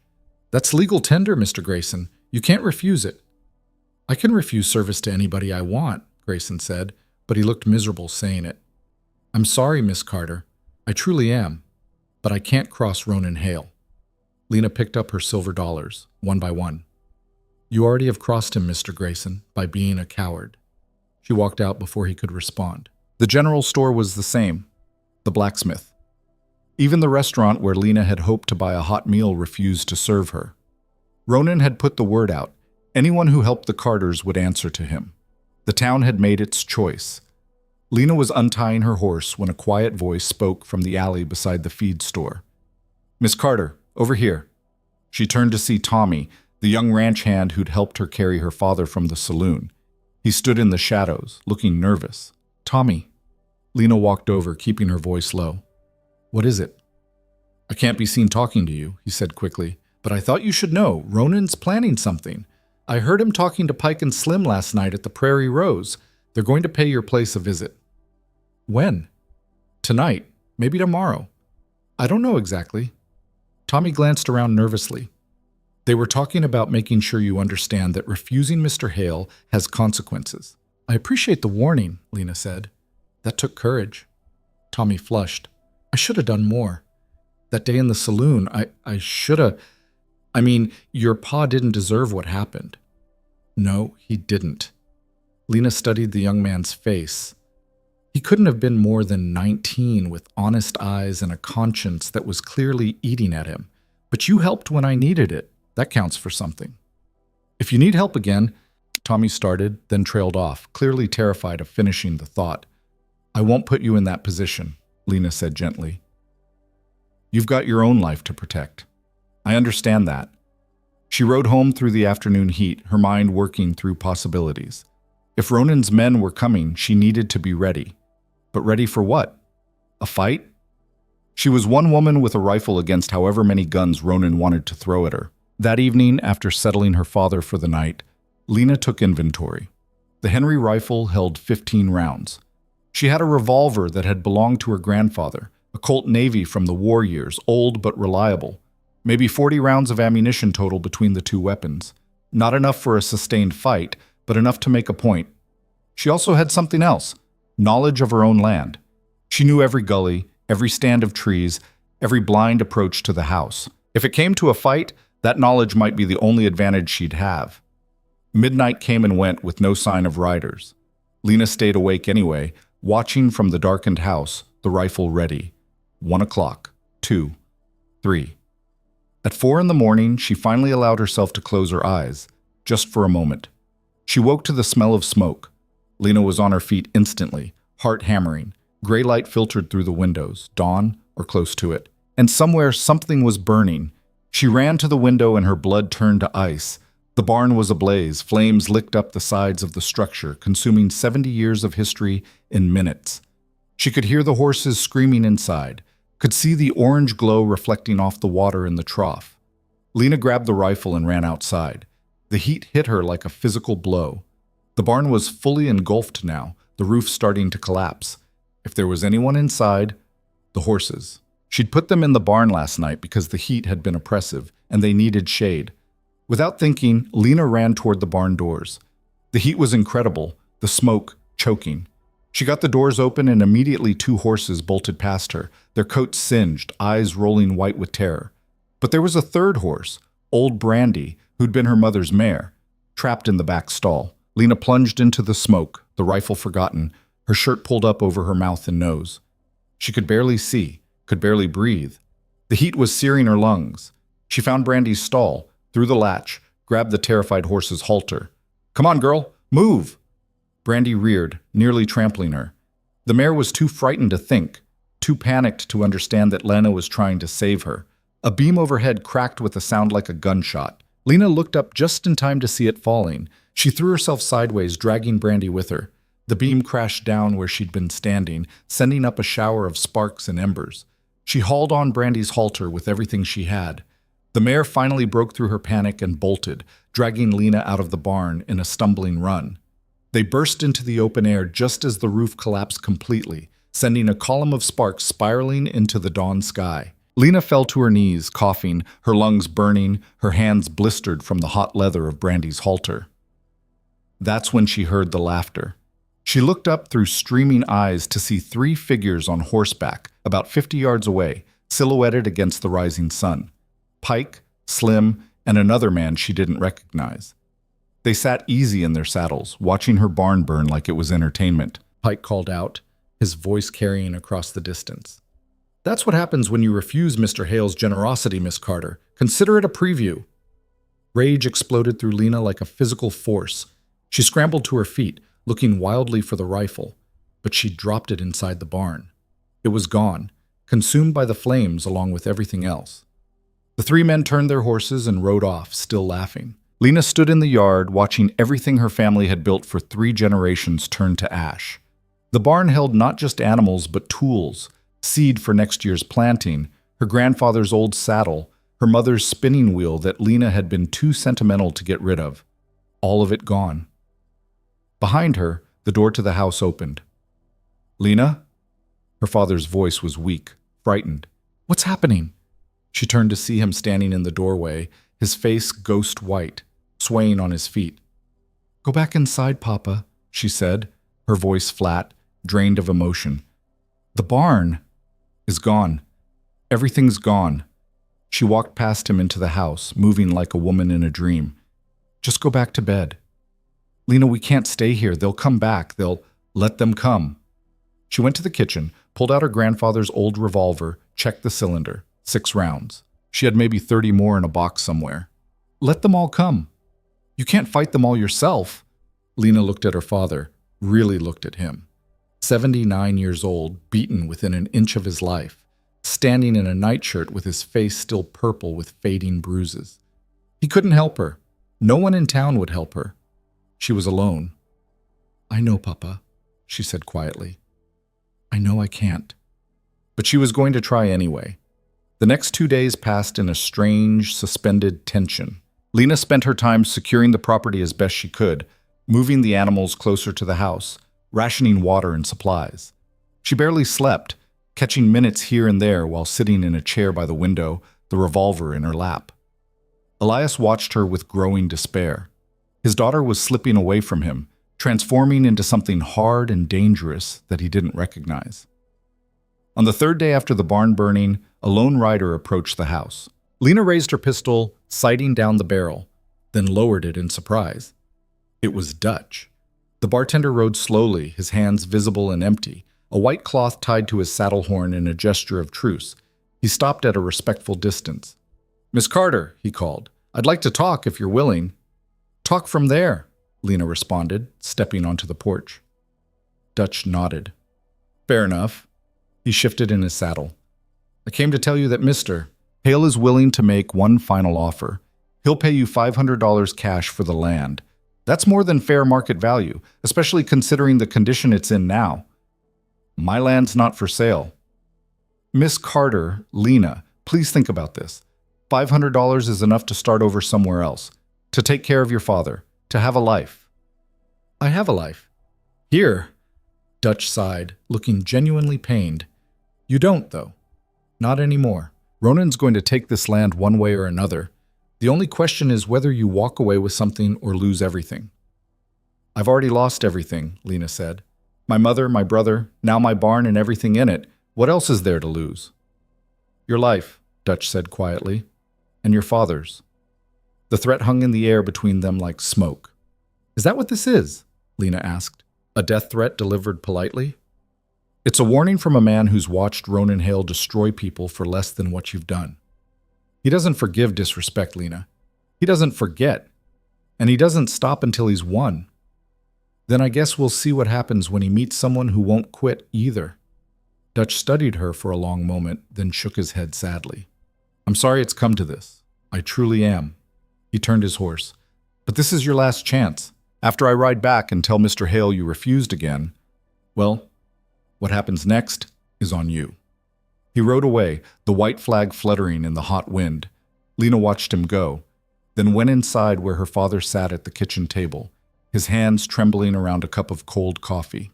That's legal tender, Mr. Grayson. You can't refuse it." "I can refuse service to anybody I want," Grayson said, but he looked miserable saying it. "I'm sorry, Miss Carter. I truly am. But I can't cross Ronan Hale." Lena picked up her silver dollars, one by one. "You already have crossed him, Mr. Grayson, by being a coward." She walked out before he could respond. The general store was the same. The blacksmith. Even the restaurant where Lena had hoped to buy a hot meal refused to serve her. Ronan had put the word out. Anyone who helped the Carters would answer to him. The town had made its choice. Lena was untying her horse when a quiet voice spoke from the alley beside the feed store. "Miss Carter, over here." She turned to see Tommy, the young ranch hand who'd helped her carry her father from the saloon. He stood in the shadows, looking nervous. "Tommy." Lena walked over, keeping her voice low. "What is it?" "I can't be seen talking to you," he said quickly, "but I thought you should know. Ronan's planning something. I heard him talking to Pike and Slim last night at the Prairie Rose. They're going to pay your place a visit." "When?" "Tonight. Maybe tomorrow." "I don't know exactly." Tommy glanced around nervously. "They were talking about making sure you understand that refusing Mr. Hale has consequences." "I appreciate the warning," Lena said. "That took courage." Tommy flushed. "I should have done more. That day in the saloon, I should have... I mean, your pa didn't deserve what happened." "No, he didn't." Lena studied the young man's face. He couldn't have been more than 19 with honest eyes and a conscience that was clearly eating at him. But you helped when I needed it. That counts for something. If you need help again, Tommy started, then trailed off, clearly terrified of finishing the thought. I won't put you in that position, Lena said gently. You've got your own life to protect. I understand that. She rode home through the afternoon heat, her mind working through possibilities. If Ronan's men were coming, she needed to be ready. But ready for what? A fight? She was one woman with a rifle against however many guns Ronan wanted to throw at her. That evening, after settling her father for the night, Lena took inventory. The Henry rifle held 15 rounds. She had a revolver that had belonged to her grandfather, a Colt Navy from the war years, old but reliable. Maybe 40 rounds of ammunition total between the two weapons. Not enough for a sustained fight, but enough to make a point. She also had something else, knowledge of her own land. She knew every gully, every stand of trees, every blind approach to the house. If it came to a fight, that knowledge might be the only advantage she'd have. Midnight came and went with no sign of riders. Lena stayed awake anyway, watching from the darkened house, the rifle ready. 1 o'clock, 2, 3. At 4 in the morning, she finally allowed herself to close her eyes, just for a moment. She woke to the smell of smoke. Lena was on her feet instantly, heart hammering. Gray light filtered through the windows, dawn or close to it. And somewhere something was burning. She ran to the window and her blood turned to ice. The barn was ablaze. Flames licked up the sides of the structure, consuming 70 years of history in minutes. She could hear the horses screaming inside, could see the orange glow reflecting off the water in the trough. Lena grabbed the rifle and ran outside. The heat hit her like a physical blow. The barn was fully engulfed now, the roof starting to collapse. If there was anyone inside, the horses. She'd put them in the barn last night because the heat had been oppressive and they needed shade. Without thinking, Lena ran toward the barn doors. The heat was incredible, the smoke choking. She got the doors open and immediately 2 horses bolted past her, their coats singed, eyes rolling white with terror. But there was a third horse, old Brandy, who'd been her mother's mare, trapped in the back stall. Lena plunged into the smoke, the rifle forgotten, her shirt pulled up over her mouth and nose. She could barely see, could barely breathe. The heat was searing her lungs. She found Brandy's stall, threw the latch, grabbed the terrified horse's halter. "Come on, girl, move!" Brandy reared, nearly trampling her. The mare was too frightened to think, too panicked to understand that Lena was trying to save her. A beam overhead cracked with a sound like a gunshot. Lena looked up just in time to see it falling. She threw herself sideways, dragging Brandy with her. The beam crashed down where she'd been standing, sending up a shower of sparks and embers. She hauled on Brandy's halter with everything she had. The mare finally broke through her panic and bolted, dragging Lena out of the barn in a stumbling run. They burst into the open air just as the roof collapsed completely, sending a column of sparks spiraling into the dawn sky. Lena fell to her knees, coughing, her lungs burning, her hands blistered from the hot leather of Brandy's halter. That's when she heard the laughter. She looked up through streaming eyes to see 3 figures on horseback, about 50 yards away, silhouetted against the rising sun. Pike, Slim, and another man she didn't recognize. They sat easy in their saddles, watching her barn burn like it was entertainment. Pike called out, his voice carrying across the distance. "That's what happens when you refuse Mr. Hale's generosity, Miss Carter. Consider it a preview." Rage exploded through Lena like a physical force. She scrambled to her feet, looking wildly for the rifle, but she dropped it inside the barn. It was gone, consumed by the flames along with everything else. The 3 men turned their horses and rode off, still laughing. Lena stood in the yard, watching everything her family had built for 3 generations turn to ash. The barn held not just animals, but tools, seed for next year's planting, her grandfather's old saddle, her mother's spinning wheel that Lena had been too sentimental to get rid of. All of it gone. Behind her, the door to the house opened. "Lena?" Her father's voice was weak, frightened. "What's happening?" She turned to see him standing in the doorway, his face ghost white, swaying on his feet. "Go back inside, Papa," she said, her voice flat, drained of emotion. "The barn is gone. Everything's gone." She walked past him into the house, moving like a woman in a dream. "Just go back to bed." "Lena, we can't stay here. They'll come back. Let them come." She went to the kitchen, pulled out her grandfather's old revolver, checked the cylinder. 6 rounds. She had maybe 30 more in a box somewhere. Let them all come. You can't fight them all yourself. Lena looked at her father, really looked at him. 79 years old, beaten within an inch of his life, standing in a nightshirt with his face still purple with fading bruises. He couldn't help her. No one in town would help her. She was alone. I know, Papa, she said quietly. I know I can't. But she was going to try anyway. The next 2 days passed in a strange, suspended tension. Lena spent her time securing the property as best she could, moving the animals closer to the house, rationing water and supplies. She barely slept, catching minutes here and there while sitting in a chair by the window, the revolver in her lap. Elias watched her with growing despair. His daughter was slipping away from him, transforming into something hard and dangerous that he didn't recognize. On the third day after the barn burning, a lone rider approached the house. Lena raised her pistol, sighting down the barrel, then lowered it in surprise. It was Dutch. The bartender rode slowly, his hands visible and empty, a white cloth tied to his saddle horn in a gesture of truce. He stopped at a respectful distance. Miss Carter, he called, I'd like to talk if you're willing. Talk from there, Lena responded, stepping onto the porch. Dutch nodded. Fair enough. He shifted in his saddle. I came to tell you that Mr. Hale is willing to make one final offer. He'll pay you $500 cash for the land. That's more than fair market value, especially considering the condition it's in now. My land's not for sale. Miss Carter, Lena, please think about this. $500 is enough to start over somewhere else, to take care of your father, to have a life. I have a life. Here, Dutch sighed, looking genuinely pained. You don't, though. Not anymore. Ronan's going to take this land one way or another. The only question is whether you walk away with something or lose everything. I've already lost everything, Lena said. My mother, my brother, now my barn and everything in it. What else is there to lose? Your life, Dutch said quietly, and your father's. The threat hung in the air between them like smoke. Is that what this is? Lena asked. A death threat delivered politely? It's a warning from a man who's watched Ronan Hale destroy people for less than what you've done. He doesn't forgive disrespect, Lena. He doesn't forget. And he doesn't stop until he's won. Then I guess we'll see what happens when he meets someone who won't quit either. Dutch studied her for a long moment, then shook his head sadly. I'm sorry it's come to this. I truly am. He turned his horse. But this is your last chance. After I ride back and tell Mr. Hale you refused again, well, what happens next is on you. He rode away, the white flag fluttering in the hot wind. Lena watched him go, then went inside where her father sat at the kitchen table, his hands trembling around a cup of cold coffee.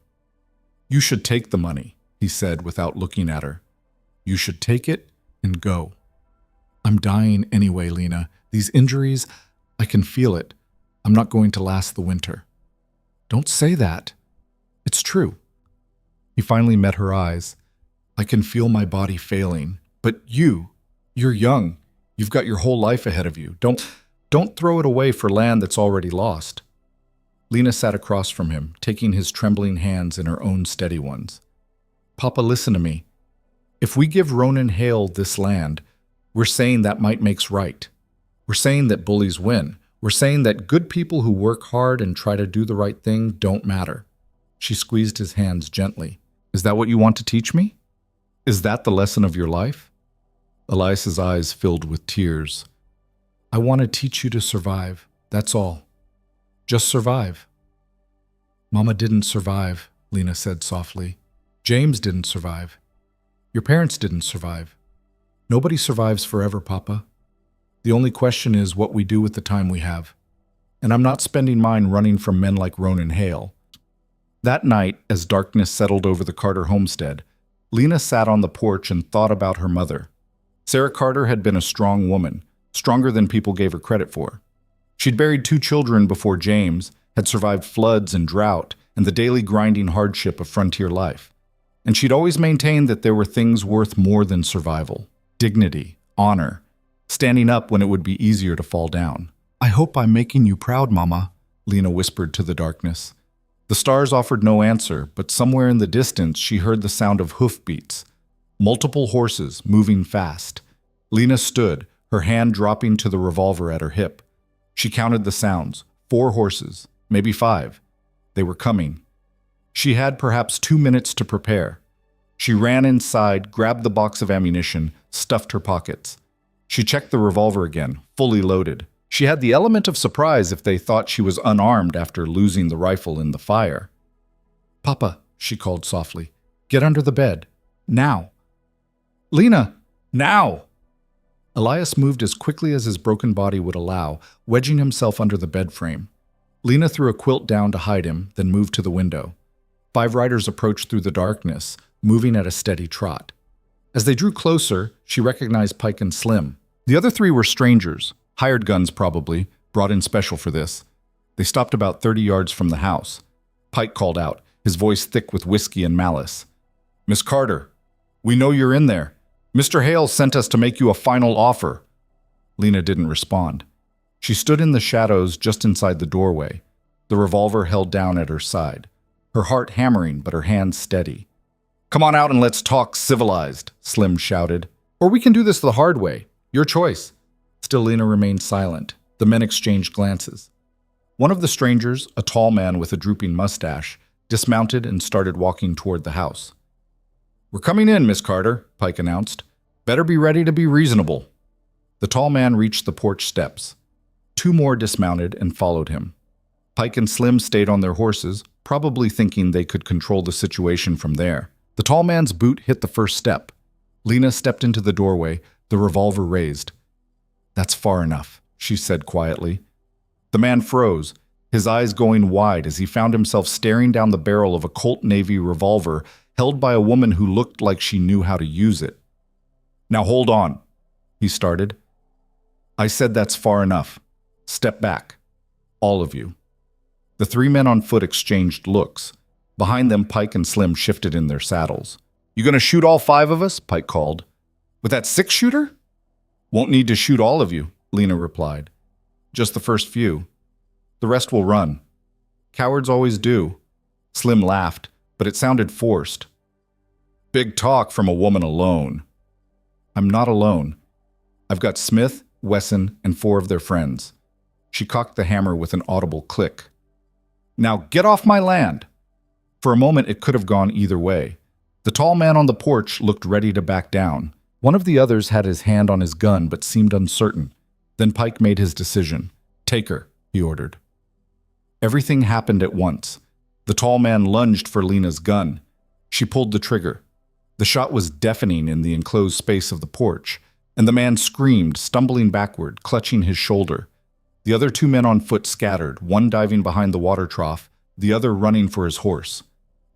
You should take the money, he said without looking at her. You should take it and go. I'm dying anyway, Lena. These injuries, I can feel it. I'm not going to last the winter. Don't say that. It's true. He finally met her eyes. I can feel my body failing. But you're young. You've got your whole life ahead of you. Don't throw it away for land that's already lost. Lena sat across from him, taking his trembling hands in her own steady ones. Papa, listen to me. If we give Ronan Hale this land, we're saying that might makes right. We're saying that bullies win. We're saying that good people who work hard and try to do the right thing don't matter. She squeezed his hands gently. Is that what you want to teach me? Is that the lesson of your life? Elias's eyes filled with tears. I want to teach you to survive. That's all. Just survive. Mama didn't survive, Lena said softly. James didn't survive. Your parents didn't survive. Nobody survives forever, Papa. The only question is what we do with the time we have. And I'm not spending mine running from men like Ronan Hale. That night, as darkness settled over the Carter homestead, Lena sat on the porch and thought about her mother. Sarah Carter had been a strong woman, stronger than people gave her credit for. She'd buried 2 children before James, had survived floods and drought and the daily grinding hardship of frontier life. And she'd always maintained that there were things worth more than survival: dignity, honor, standing up when it would be easier to fall down. I hope I'm making you proud, Mama, Lena whispered to the darkness. The stars offered no answer, but somewhere in the distance she heard the sound of hoofbeats. Multiple horses moving fast. Lena stood, her hand dropping to the revolver at her hip. She counted the sounds. 4 horses, maybe 5. They were coming. She had perhaps 2 minutes to prepare. She ran inside, grabbed the box of ammunition, stuffed her pockets. She checked the revolver again, fully loaded. She had the element of surprise if they thought she was unarmed after losing the rifle in the fire. "Papa," she called softly, "get under the bed. Now." "Lena, now!" Elias moved as quickly as his broken body would allow, wedging himself under the bed frame. Lena threw a quilt down to hide him, then moved to the window. 5 riders approached through the darkness, moving at a steady trot. As they drew closer, she recognized Pike and Slim. The other 3 were strangers, hired guns probably, brought in special for this. They stopped about 30 yards from the house. Pike called out, his voice thick with whiskey and malice. "Miss Carter, we know you're in there. Mr. Hale sent us to make you a final offer." Lena didn't respond. She stood in the shadows just inside the doorway, the revolver held down at her side, her heart hammering but her hands steady. "Come on out and let's talk civilized," Slim shouted. "Or we can do this the hard way. Your choice." Still Lena remained silent. The men exchanged glances. One of the strangers, a tall man with a drooping mustache, dismounted and started walking toward the house. "We're coming in, Miss Carter," Pike announced. "Better be ready to be reasonable." The tall man reached the porch steps. 2 more dismounted and followed him. Pike and Slim stayed on their horses, probably thinking they could control the situation from there. The tall man's boot hit the first step. Lena stepped into the doorway, the revolver raised. "That's far enough," she said quietly. The man froze, his eyes going wide as he found himself staring down the barrel of a Colt Navy revolver held by a woman who looked like she knew how to use it. "Now hold on," he started. "I said that's far enough. Step back. All of you." The 3 men on foot exchanged looks. Behind them, Pike and Slim shifted in their saddles. "You gonna shoot all 5 of us?" Pike called. "With that 6-shooter? "Won't need to shoot all of you," Lena replied. "Just the first few. The rest will run. Cowards always do." Slim laughed, but it sounded forced. "Big talk from a woman alone." "I'm not alone. I've got Smith, Wesson, and 4 of their friends." She cocked the hammer with an audible click. "Now get off my land!" For a moment it could have gone either way. The tall man on the porch looked ready to back down. One of the others had his hand on his gun but seemed uncertain. Then Pike made his decision. "Take her," he ordered. Everything happened at once. The tall man lunged for Lena's gun. She pulled the trigger. The shot was deafening in the enclosed space of the porch, and the man screamed, stumbling backward, clutching his shoulder. The other 2 men on foot scattered, one diving behind the water trough, the other running for his horse.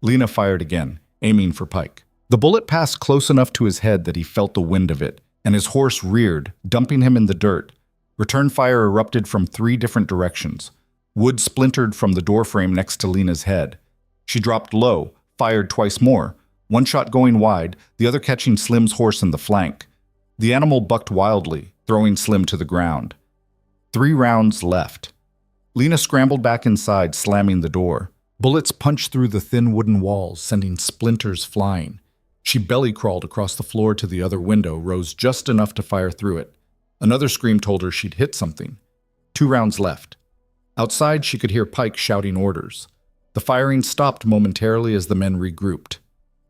Lena fired again, aiming for Pike. The bullet passed close enough to his head that he felt the wind of it, and his horse reared, dumping him in the dirt. Return fire erupted from 3 different directions. Wood splintered from the doorframe next to Lena's head. She dropped low, fired twice more, one shot going wide, the other catching Slim's horse in the flank. The animal bucked wildly, throwing Slim to the ground. 3 rounds left. Lena scrambled back inside, slamming the door. Bullets punched through the thin wooden walls, sending splinters flying. She belly-crawled across the floor to the other window, rose just enough to fire through it. Another scream told her she'd hit something. 2 rounds left. Outside, she could hear Pike shouting orders. The firing stopped momentarily as the men regrouped.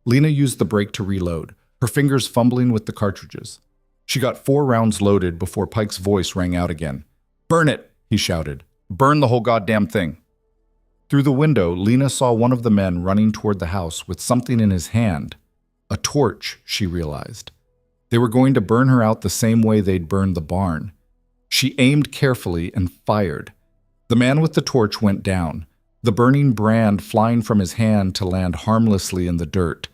Lena used the brake to reload, her fingers fumbling with the cartridges. She got 4 rounds loaded before Pike's voice rang out again. "Burn it!" he shouted. "Burn the whole goddamn thing!" Through the window, Lena saw one of the men running toward the house with something in his hand. A torch, she realized. They were going to burn her out the same way they'd burned the barn. She aimed carefully and fired. The man with the torch went down, the burning brand flying from his hand to land harmlessly in the dirt.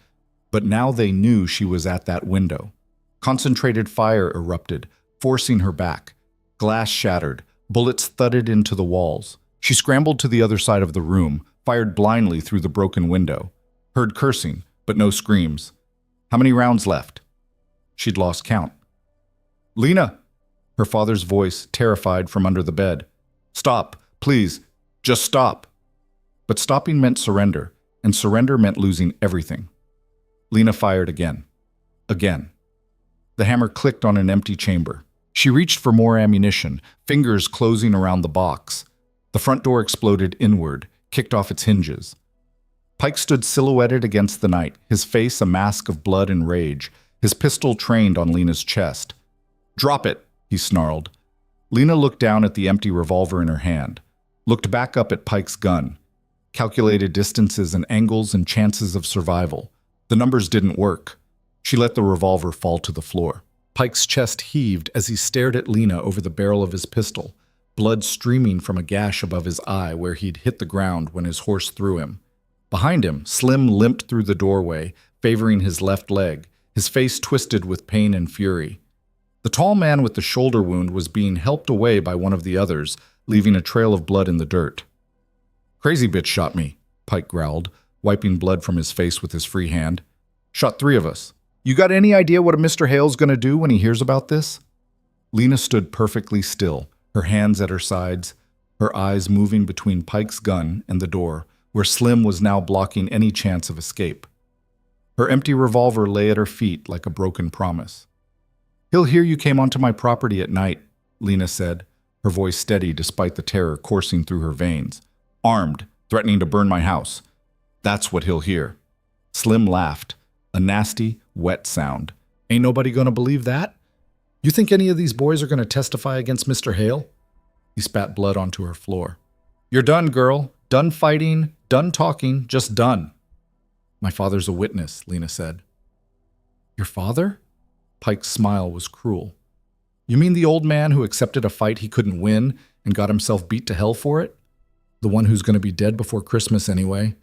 But now they knew she was at that window. Concentrated fire erupted, forcing her back. Glass shattered, bullets thudded into the walls. She scrambled to the other side of the room, fired blindly through the broken window. Heard cursing, but no screams. How many rounds left? She'd lost count. "Lena!" Her father's voice, terrified from under the bed. "Stop, please, just stop." But stopping meant surrender, and surrender meant losing everything. Lena fired again. Again. The hammer clicked on an empty chamber. She reached for more ammunition, fingers closing around the box. The front door exploded inward, kicked off its hinges. Pike stood silhouetted against the night, his face a mask of blood and rage, his pistol trained on Lena's chest. "Drop it," he snarled. Lena looked down at the empty revolver in her hand, looked back up at Pike's gun, calculated distances and angles and chances of survival. The numbers didn't work. She let the revolver fall to the floor. Pike's chest heaved as he stared at Lena over the barrel of his pistol, blood streaming from a gash above his eye where he'd hit the ground when his horse threw him. Behind him, Slim limped through the doorway, favoring his left leg, his face twisted with pain and fury. The tall man with the shoulder wound was being helped away by one of the others, leaving a trail of blood in the dirt. "Crazy bitch shot me," Pike growled, wiping blood from his face with his free hand. "Shot 3 of us. You got any idea what Mr. Hale's gonna do when he hears about this?" Lena stood perfectly still, her hands at her sides, her eyes moving between Pike's gun and the door, where Slim was now blocking any chance of escape. Her empty revolver lay at her feet like a broken promise. "He'll hear you came onto my property at night," Lena said, her voice steady despite the terror coursing through her veins. "Armed, threatening to burn my house. That's what he'll hear." Slim laughed, a nasty, wet sound. "Ain't nobody gonna believe that? You think any of these boys are gonna testify against Mr. Hale?" He spat blood onto her floor. "You're done, girl. Done fighting, done talking, just done." "My father's a witness," Lena said. "Your father?" Pike's smile was cruel. "You mean the old man who accepted a fight he couldn't win and got himself beat to hell for it? The one who's going to be dead before Christmas anyway?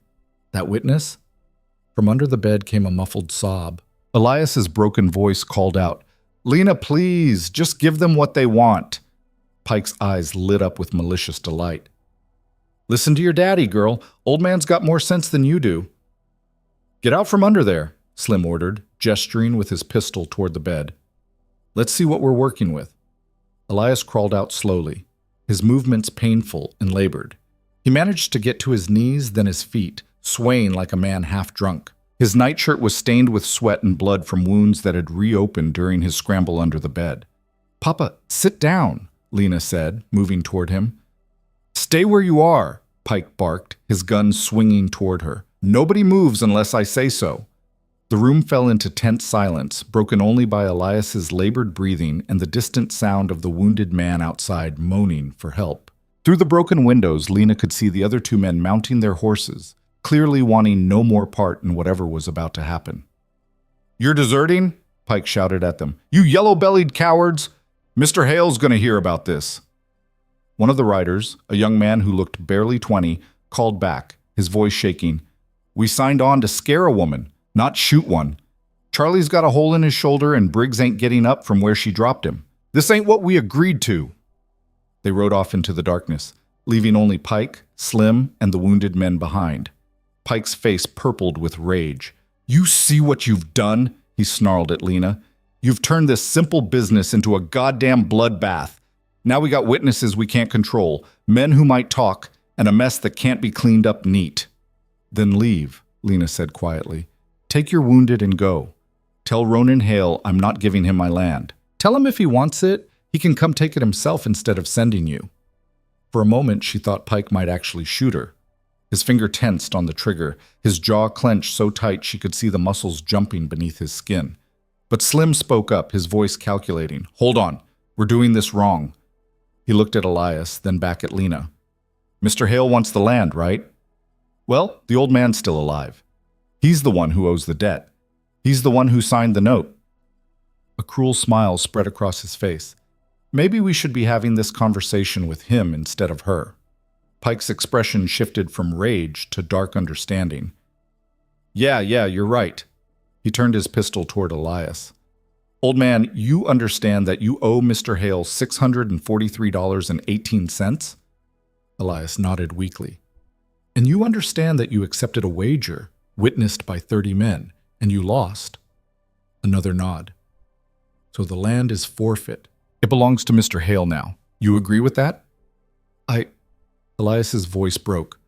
That witness?" From under the bed came a muffled sob. Elias's broken voice called out, "Lena, please, just give them what they want." Pike's eyes lit up with malicious delight. "Listen to your daddy, girl. Old man's got more sense than you do." "Get out from under there," Slim ordered, gesturing with his pistol toward the bed. "Let's see what we're working with." Elias crawled out slowly, his movements painful and labored. He managed to get to his knees, then his feet, swaying like a man half drunk. His nightshirt was stained with sweat and blood from wounds that had reopened during his scramble under the bed. "Papa, sit down," Lena said, moving toward him. "Stay where you are," Pike barked, his gun swinging toward her. "Nobody moves unless I say so." The room fell into tense silence, broken only by Elias's labored breathing and the distant sound of the wounded man outside moaning for help. Through the broken windows, Lena could see the other 2 men mounting their horses, clearly wanting no more part in whatever was about to happen. "You're deserting?" Pike shouted at them. "You yellow-bellied cowards! Mr. Hale's going to hear about this." One of the riders, a young man who looked barely 20, called back, his voice shaking. "We signed on to scare a woman, not shoot one. Charlie's got a hole in his shoulder and Briggs ain't getting up from where she dropped him. This ain't what we agreed to." They rode off into the darkness, leaving only Pike, Slim, and the wounded men behind. Pike's face purpled with rage. "You see what you've done?" he snarled at Lena. "You've turned this simple business into a goddamn bloodbath. Now we got witnesses we can't control, men who might talk, and a mess that can't be cleaned up neat." "Then leave," Lena said quietly. "Take your wounded and go. Tell Ronan Hale I'm not giving him my land. Tell him if he wants it, he can come take it himself instead of sending you." For a moment, she thought Pike might actually shoot her. His finger tensed on the trigger, his jaw clenched so tight she could see the muscles jumping beneath his skin. But Slim spoke up, his voice calculating. "Hold on, we're doing this wrong." He looked at Elias, then back at Lena. "Mr. Hale wants the land, right? Well, the old man's still alive. He's the one who owes the debt. He's the one who signed the note." A cruel smile spread across his face. Maybe we should be having this conversation with him instead of her. Pike's expression shifted from rage to dark understanding. Yeah, you're right." He turned his pistol toward Elias. "Old man, you understand that you owe Mr. Hale $643.18? Elias nodded weakly. "And you understand that you accepted a wager, witnessed by 30 men, and you lost?" Another nod. "So the land is forfeit. It belongs to Mr. Hale now. You agree with that?" Elias's voice broke.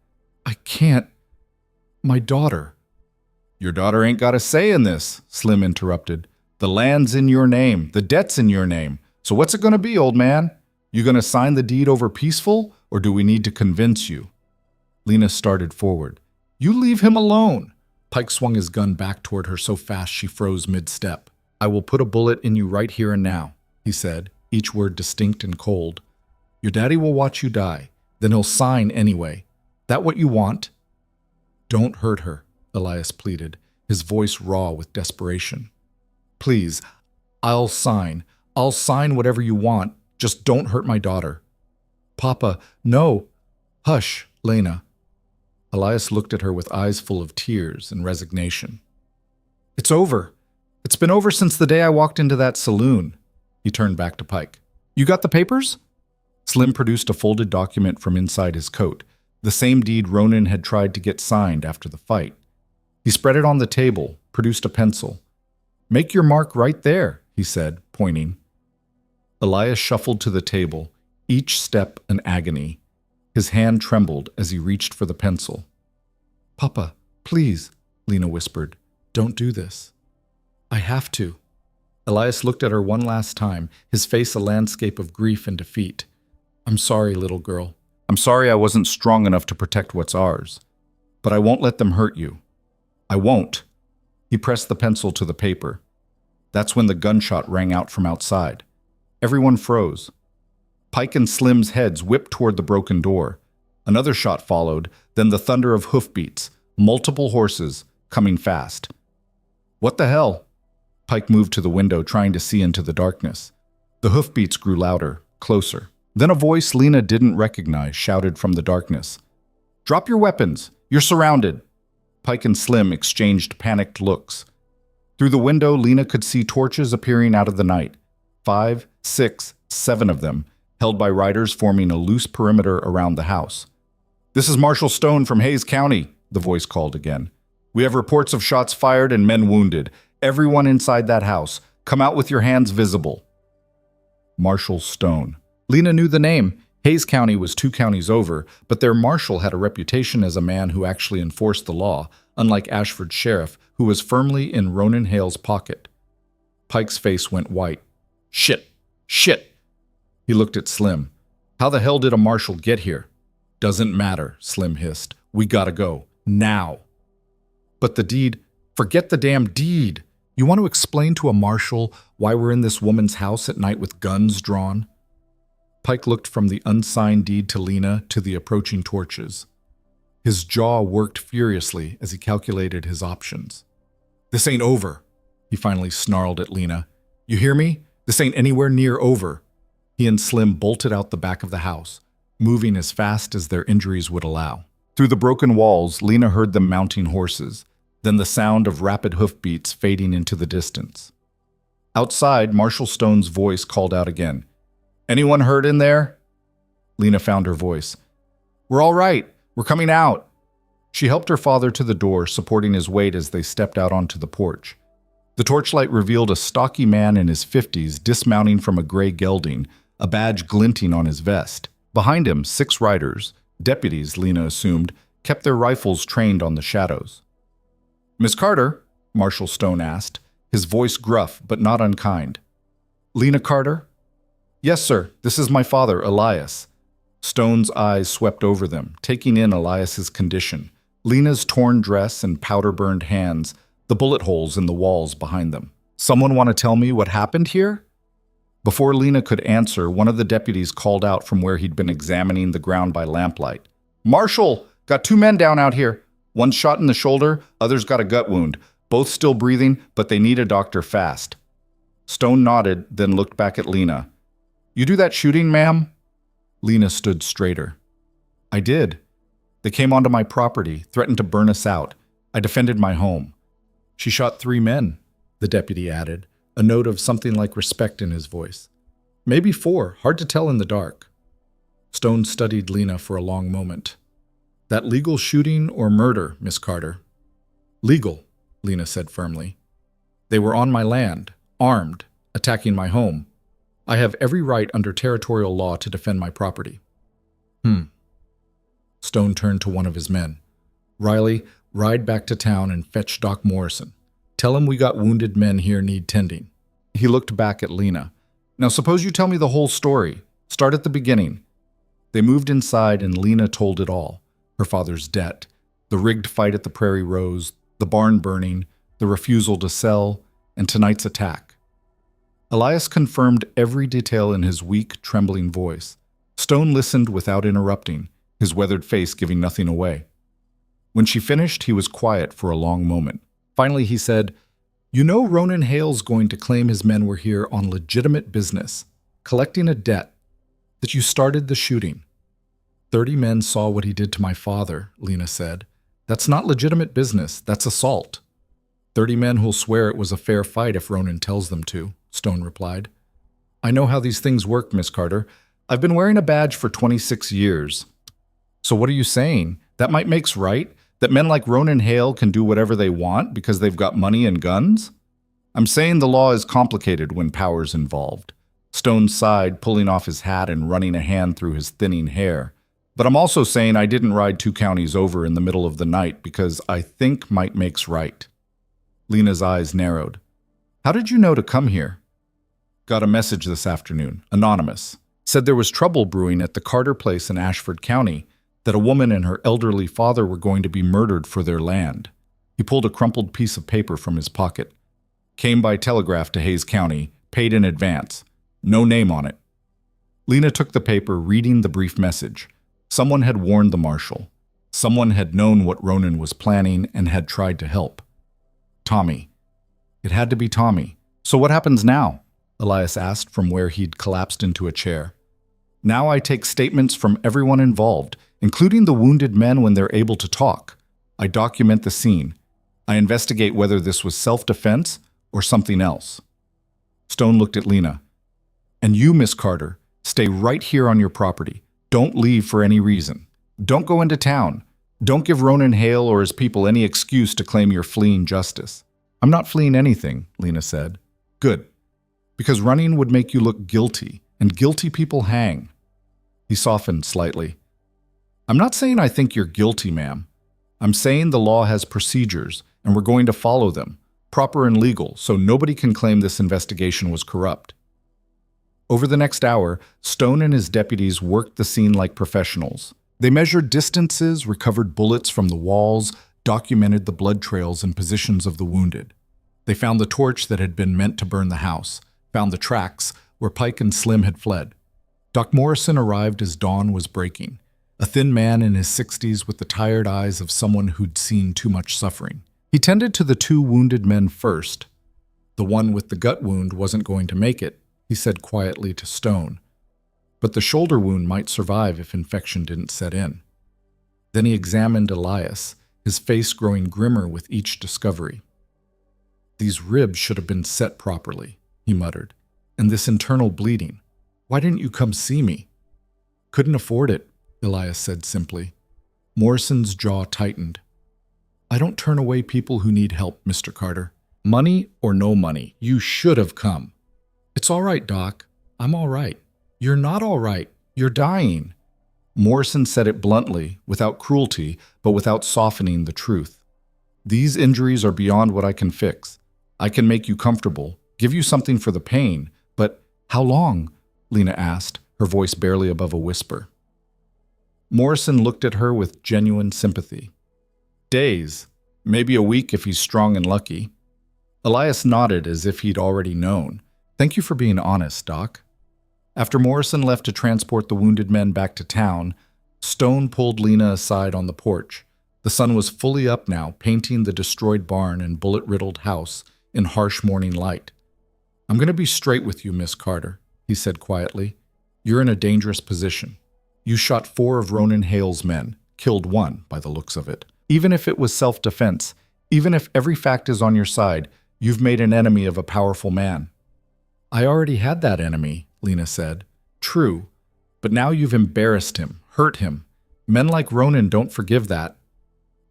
"I can't. My daughter." "Your daughter ain't got a say in this," Slim interrupted. "The land's in your name. The debt's in your name. So what's it going to be, old man? You going to sign the deed over peaceful, or do we need to convince you? Lena started forward. You leave him alone. Pike swung his gun back toward her so fast she froze mid-step. I will put a bullet in you right here and now, he said, each word distinct and cold. Your daddy will watch you die. Then he'll sign anyway. That what you want? Don't hurt her, Elias pleaded, his voice raw with desperation. Please, I'll sign. I'll sign whatever you want. Just don't hurt my daughter. Papa, no. Hush, Lena. Elias looked at her with eyes full of tears and resignation. It's over. It's been over since the day I walked into that saloon. He turned back to Pike. You got the papers? Slim produced a folded document from inside his coat, the same deed Ronan had tried to get signed after the fight. He spread it on the table, produced a pencil. Make your mark right there, he said, pointing. Elias shuffled to the table, each step an agony. His hand trembled as he reached for the pencil. Papa, please, Lena whispered, don't do this. I have to. Elias looked at her one last time, his face a landscape of grief and defeat. I'm sorry, little girl. I'm sorry I wasn't strong enough to protect what's ours. But I won't let them hurt you. I won't. He pressed the pencil to the paper. That's when the gunshot rang out from outside. Everyone froze. Pike and Slim's heads whipped toward the broken door. Another shot followed, then the thunder of hoofbeats, multiple horses, coming fast. What the hell? Pike moved to the window, trying to see into the darkness. The hoofbeats grew louder, closer. Then a voice Lena didn't recognize shouted from the darkness. Drop your weapons! You're surrounded! Pike and Slim exchanged panicked looks. Through the window, Lena could see torches appearing out of the night. 5, 6, 7 of them, held by riders forming a loose perimeter around the house. This is Marshal Stone from Hayes County, the voice called again. We have reports of shots fired and men wounded. Everyone inside that house, come out with your hands visible. Marshal Stone. Lena knew the name. Hayes County was 2 counties over, but their marshal had a reputation as a man who actually enforced the law, unlike Ashford's sheriff, who was firmly in Ronan Hale's pocket. Pike's face went white. Shit! Shit! He looked at Slim. How the hell did a marshal get here? Doesn't matter, Slim hissed. We gotta go. Now. But the deed... Forget the damn deed. You want to explain to a marshal why we're in this woman's house at night with guns drawn? Pike looked from the unsigned deed to Lena to the approaching torches. His jaw worked furiously as he calculated his options. This ain't over, he finally snarled at Lena. You hear me? This ain't anywhere near over. He and Slim bolted out the back of the house, moving as fast as their injuries would allow. Through the broken walls, Lena heard them mounting horses, then the sound of rapid hoofbeats fading into the distance. Outside, Marshal Stone's voice called out again. Anyone hurt in there? Lena found her voice. We're all right. We're coming out. She helped her father to the door, supporting his weight as they stepped out onto the porch. The torchlight revealed a stocky man in his 50s dismounting from a gray gelding, a badge glinting on his vest. Behind him, 6 riders, deputies, Lena assumed, kept their rifles trained on the shadows. Miss Carter? Marshal Stone asked, his voice gruff but not unkind. Lena Carter? Yes, sir. This is my father, Elias. Stone's eyes swept over them, taking in Elias's condition, Lena's torn dress and powder-burned hands, the bullet holes in the walls behind them. Someone want to tell me what happened here? Before Lena could answer, one of the deputies called out from where he'd been examining the ground by lamplight. Marshal! Got 2 men down out here. One shot in the shoulder, other's got a gut wound. Both still breathing, but they need a doctor fast. Stone nodded, then looked back at Lena. You do that shooting, ma'am? Lena stood straighter. I did. They came onto my property, threatened to burn us out. I defended my home. She shot 3 men, the deputy added, a note of something like respect in his voice. Maybe 4, hard to tell in the dark. Stone studied Lena for a long moment. That legal shooting or murder, Miss Carter? Legal, Lena said firmly. They were on my land, armed, attacking my home. I have every right under territorial law to defend my property. Stone turned to one of his men. Riley, ride back to town and fetch Doc Morrison. Tell him we got wounded men here need tending. He looked back at Lena. Now suppose you tell me the whole story. Start at the beginning." They moved inside and Lena told it all. Her father's debt, the rigged fight at the Prairie Rose, the barn burning, the refusal to sell, and tonight's attack. Elias confirmed every detail in his weak, trembling voice. Stone listened without interrupting, his weathered face giving nothing away. When she finished, he was quiet for a long moment. Finally, he said, "You know Ronan Hale's going to claim his men were here on legitimate business, collecting a debt, that you started the shooting." 30 men saw what he did to my father," Lena said. "That's not legitimate business, that's assault." 30 men who'll swear it was a fair fight if Ronan tells them to, Stone replied. "I know how these things work, Miss Carter. I've been wearing a badge for 26 years. So what are you saying? That might makes right? That men like Ronan Hale can do whatever they want because they've got money and guns? I'm saying the law is complicated when power's involved." Stone sighed, pulling off his hat and running a hand through his thinning hair. "But I'm also saying I didn't ride 2 counties over in the middle of the night because I think might makes right." Lena's eyes narrowed. "How did you know to come here?" "Got a message this afternoon, anonymous. Said there was trouble brewing at the Carter place in Ashford County, that a woman and her elderly father were going to be murdered for their land." He pulled a crumpled piece of paper from his pocket. "Came by telegraph to Hayes County, paid in advance. No name on it." Lena took the paper, reading the brief message. Someone had warned the marshal. Someone had known what Ronan was planning and had tried to help. Tommy. It had to be Tommy. "So what happens now?" Elias asked from where he'd collapsed into a chair. "Now I take statements from everyone involved, including the wounded men when they're able to talk. I document the scene. I investigate whether this was self-defense or something else." Stone looked at Lena. "And you, Miss Carter, stay right here on your property. Don't leave for any reason. Don't go into town. Don't give Ronan Hale or his people any excuse to claim you're fleeing justice." "I'm not fleeing anything," Lena said. "Good. Because running would make you look guilty, and guilty people hang." He softened slightly. "I'm not saying I think you're guilty, ma'am. I'm saying the law has procedures, and we're going to follow them, proper and legal, so nobody can claim this investigation was corrupt." Over the next hour, Stone and his deputies worked the scene like professionals. They measured distances, recovered bullets from the walls, documented the blood trails and positions of the wounded. They found the torch that had been meant to burn the house, found the tracks where Pike and Slim had fled. Doc Morrison arrived as dawn was breaking, a thin man in his 60s with the tired eyes of someone who'd seen too much suffering. He tended to the 2 wounded men first. The one with the gut wound wasn't going to make it, he said quietly to Stone. But the shoulder wound might survive if infection didn't set in. Then he examined Elias, his face growing grimmer with each discovery. "These ribs should have been set properly," he muttered. "And this internal bleeding. Why didn't you come see me?" "Couldn't afford it," Elias said simply. Morrison's jaw tightened. "I don't turn away people who need help, Mr. Carter. Money or no money, you should have come." "It's all right, Doc. I'm all right." "You're not all right. You're dying." Morrison said it bluntly, without cruelty, but without softening the truth. "These injuries are beyond what I can fix. I can make you comfortable, give you something for the pain, but how long?" Lena asked, her voice barely above a whisper. Morrison looked at her with genuine sympathy. "Days, maybe a week if he's strong and lucky." Elias nodded as if he'd already known. "Thank you for being honest, Doc." After Morrison left to transport the wounded men back to town, Stone pulled Lena aside on the porch. The sun was fully up now, painting the destroyed barn and bullet-riddled house in harsh morning light. "I'm going to be straight with you, Miss Carter," he said quietly. "You're in a dangerous position. You shot 4 of Ronan Hale's men, killed 1 by the looks of it. Even if it was self-defense, even if every fact is on your side, you've made an enemy of a powerful man." "I already had that enemy," Lena said. "True, but now you've embarrassed him, hurt him. Men like Ronan don't forgive that."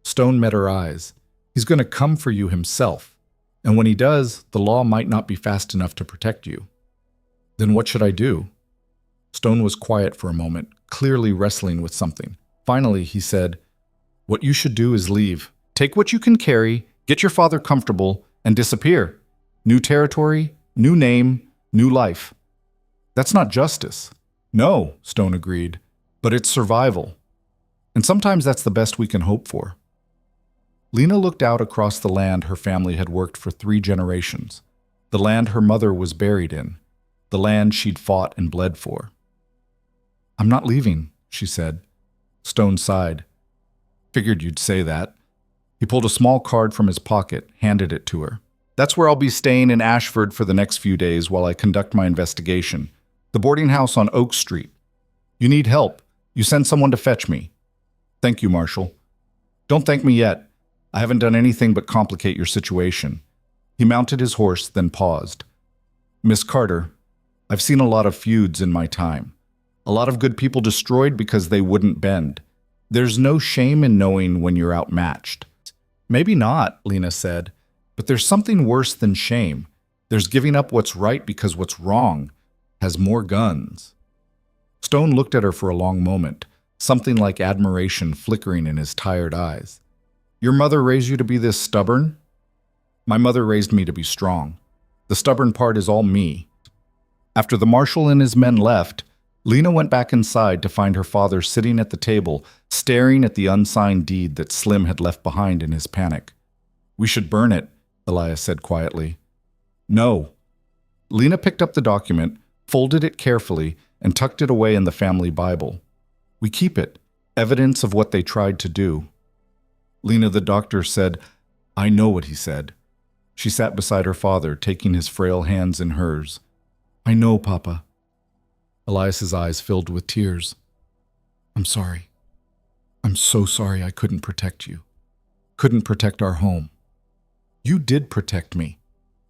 Stone met her eyes. "He's going to come for you himself. And when he does, the law might not be fast enough to protect you." "Then what should I do?" Stone was quiet for a moment, clearly wrestling with something. Finally, he said, "What you should do is leave. Take what you can carry, get your father comfortable, and disappear. New territory, new name, new life." That's not justice. No, Stone agreed, but it's survival. And sometimes that's the best we can hope for. Lena looked out across the land her family had worked for 3 generations, the land her mother was buried in, the land she'd fought and bled for. I'm not leaving, she said. Stone sighed. Figured you'd say that. He pulled a small card from his pocket, handed it to her. That's where I'll be staying in Ashford for the next few days while I conduct my investigation. The boarding house on Oak Street. You need help. You send someone to fetch me. Thank you, Marshal. Don't thank me yet. I haven't done anything but complicate your situation. He mounted his horse, then paused. Miss Carter, I've seen a lot of feuds in my time. A lot of good people destroyed because they wouldn't bend. There's no shame in knowing when you're outmatched. Maybe not, Lena said, but there's something worse than shame. There's giving up what's right because what's wrong has more guns. Stone looked at her for a long moment, something like admiration flickering in his tired eyes. Your mother raised you to be this stubborn? My mother raised me to be strong. The stubborn part is all me. After the marshal and his men left, Lena went back inside to find her father sitting at the table, staring at the unsigned deed that Slim had left behind in his panic. We should burn it, Elias said quietly. No. Lena picked up the document, folded it carefully, and tucked it away in the family Bible. We keep it, evidence of what they tried to do. Lena, the doctor, said, I know what he said. She sat beside her father, taking his frail hands in hers. I know, Papa. Elias's eyes filled with tears. I'm sorry. I'm so sorry I couldn't protect you. Couldn't protect our home. You did protect me.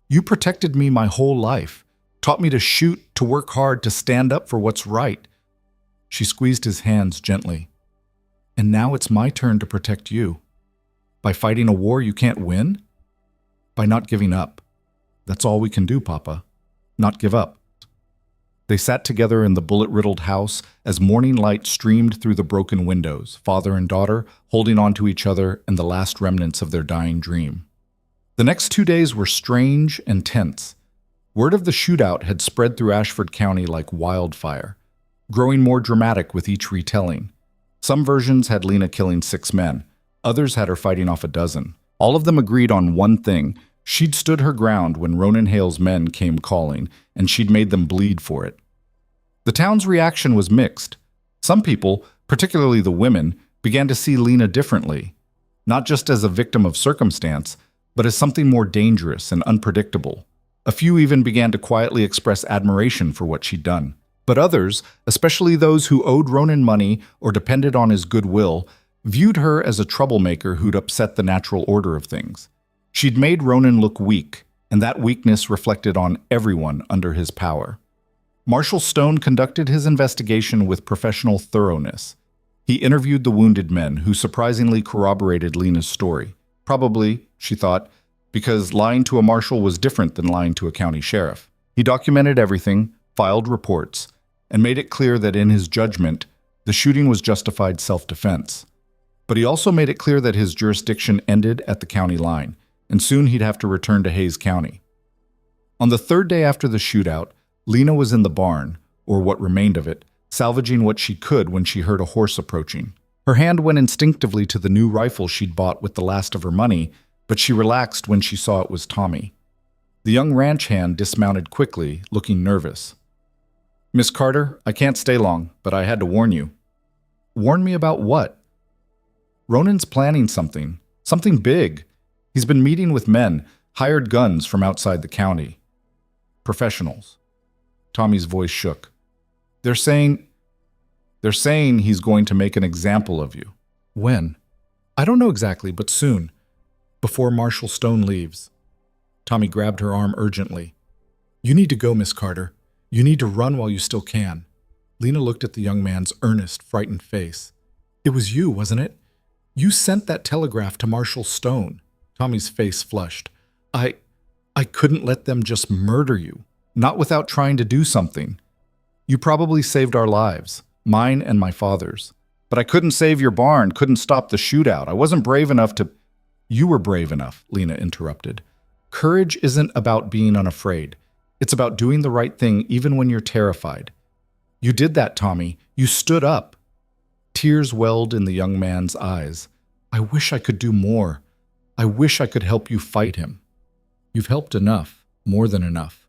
You protected me my whole life, taught me to shoot, to work hard, to stand up for what's right. She squeezed his hands gently. And now it's my turn to protect you. By fighting a war you can't win? By not giving up. That's all we can do, Papa. Not give up. They sat together in the bullet-riddled house as morning light streamed through the broken windows, father and daughter holding on to each other and the last remnants of their dying dream. The next 2 days were strange and tense. Word of the shootout had spread through Ashford County like wildfire, growing more dramatic with each retelling. Some versions had Lena killing 6 men. Others had her fighting off a dozen. All of them agreed on one thing. She'd stood her ground when Ronan Hale's men came calling, and she'd made them bleed for it. The town's reaction was mixed. Some people, particularly the women, began to see Lena differently, not just as a victim of circumstance, but as something more dangerous and unpredictable. A few even began to quietly express admiration for what she'd done. But others, especially those who owed Ronan money or depended on his goodwill, viewed her as a troublemaker who'd upset the natural order of things. She'd made Ronan look weak, and that weakness reflected on everyone under his power. Marshal Stone conducted his investigation with professional thoroughness. He interviewed the wounded men, who surprisingly corroborated Lena's story. Probably, she thought, because lying to a marshal was different than lying to a county sheriff. He documented everything, filed reports, and made it clear that in his judgment, the shooting was justified self-defense. But he also made it clear that his jurisdiction ended at the county line, and soon he'd have to return to Hayes County. On the 3rd day after the shootout, Lena was in the barn, or what remained of it, salvaging what she could when she heard a horse approaching. Her hand went instinctively to the new rifle she'd bought with the last of her money, but she relaxed when she saw it was Tommy. The young ranch hand dismounted quickly, looking nervous. Miss Carter, I can't stay long, but I had to warn you. Warn me about what? Ronan's planning something big. He's been meeting with men, hired guns from outside the county. Professionals. Tommy's voice shook. They're saying he's going to make an example of you. When? I don't know exactly, but soon. Before Marshal Stone leaves. Tommy grabbed her arm urgently. You need to go, Miss Carter. You need to run while you still can. Lena looked at the young man's earnest, frightened face. It was you, wasn't it? You sent that telegraph to Marshal Stone. Tommy's face flushed. I couldn't let them just murder you. Not without trying to do something. You probably saved our lives, mine and my father's. But I couldn't save your barn, couldn't stop the shootout. I wasn't brave enough to... You were brave enough, Lena interrupted. Courage isn't about being unafraid. It's about doing the right thing even when you're terrified. You did that, Tommy. You stood up. Tears welled in the young man's eyes. I wish I could do more. I wish I could help you fight him. You've helped enough, more than enough.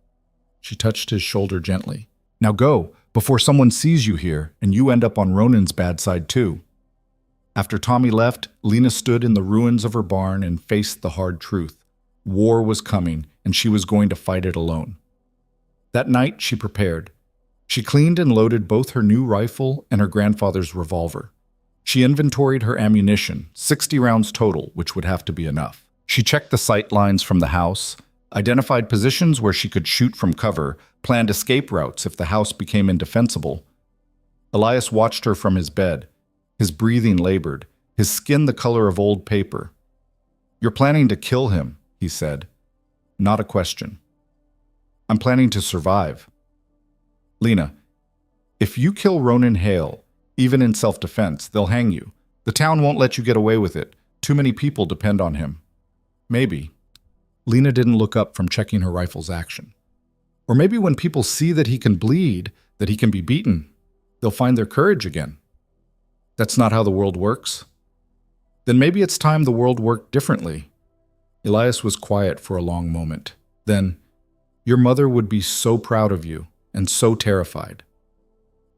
She touched his shoulder gently. Now go, before someone sees you here and you end up on Ronan's bad side too. After Tommy left, Lena stood in the ruins of her barn and faced the hard truth. War was coming, and she was going to fight it alone. That night, she prepared. She cleaned and loaded both her new rifle and her grandfather's revolver. She inventoried her ammunition, 60 rounds total, which would have to be enough. She checked the sight lines from the house, identified positions where she could shoot from cover, planned escape routes if the house became indefensible. Elias watched her from his bed. His breathing labored, his skin the color of old paper. You're planning to kill him, he said. Not a question. I'm planning to survive. Lena, if you kill Ronan Hale, even in self-defense, they'll hang you. The town won't let you get away with it. Too many people depend on him. Maybe. Lena didn't look up from checking her rifle's action. Or maybe when people see that he can bleed, that he can be beaten, they'll find their courage again. That's not how the world works. Then maybe it's time the world worked differently. Elias was quiet for a long moment. Then, your mother would be so proud of you and so terrified.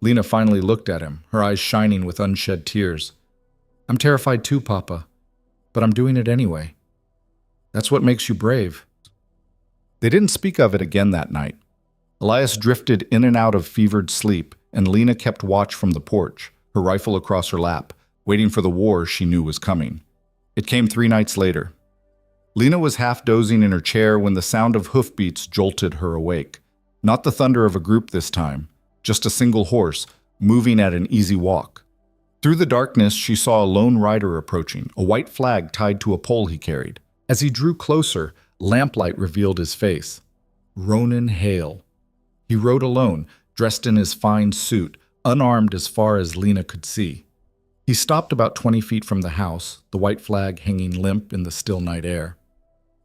Lena finally looked at him, her eyes shining with unshed tears. I'm terrified too, Papa, but I'm doing it anyway. That's what makes you brave. They didn't speak of it again that night. Elias drifted in and out of fevered sleep, and Lena kept watch from the porch, her rifle across her lap, waiting for the war she knew was coming. It came 3 nights later. Lena was half dozing in her chair when the sound of hoofbeats jolted her awake. Not the thunder of a group this time, just a single horse, moving at an easy walk. Through the darkness, she saw a lone rider approaching, a white flag tied to a pole he carried. As he drew closer, lamplight revealed his face. Ronan Hale. He rode alone, dressed in his fine suit, unarmed as far as Lena could see. He stopped about 20 feet from the house, the white flag hanging limp in the still night air.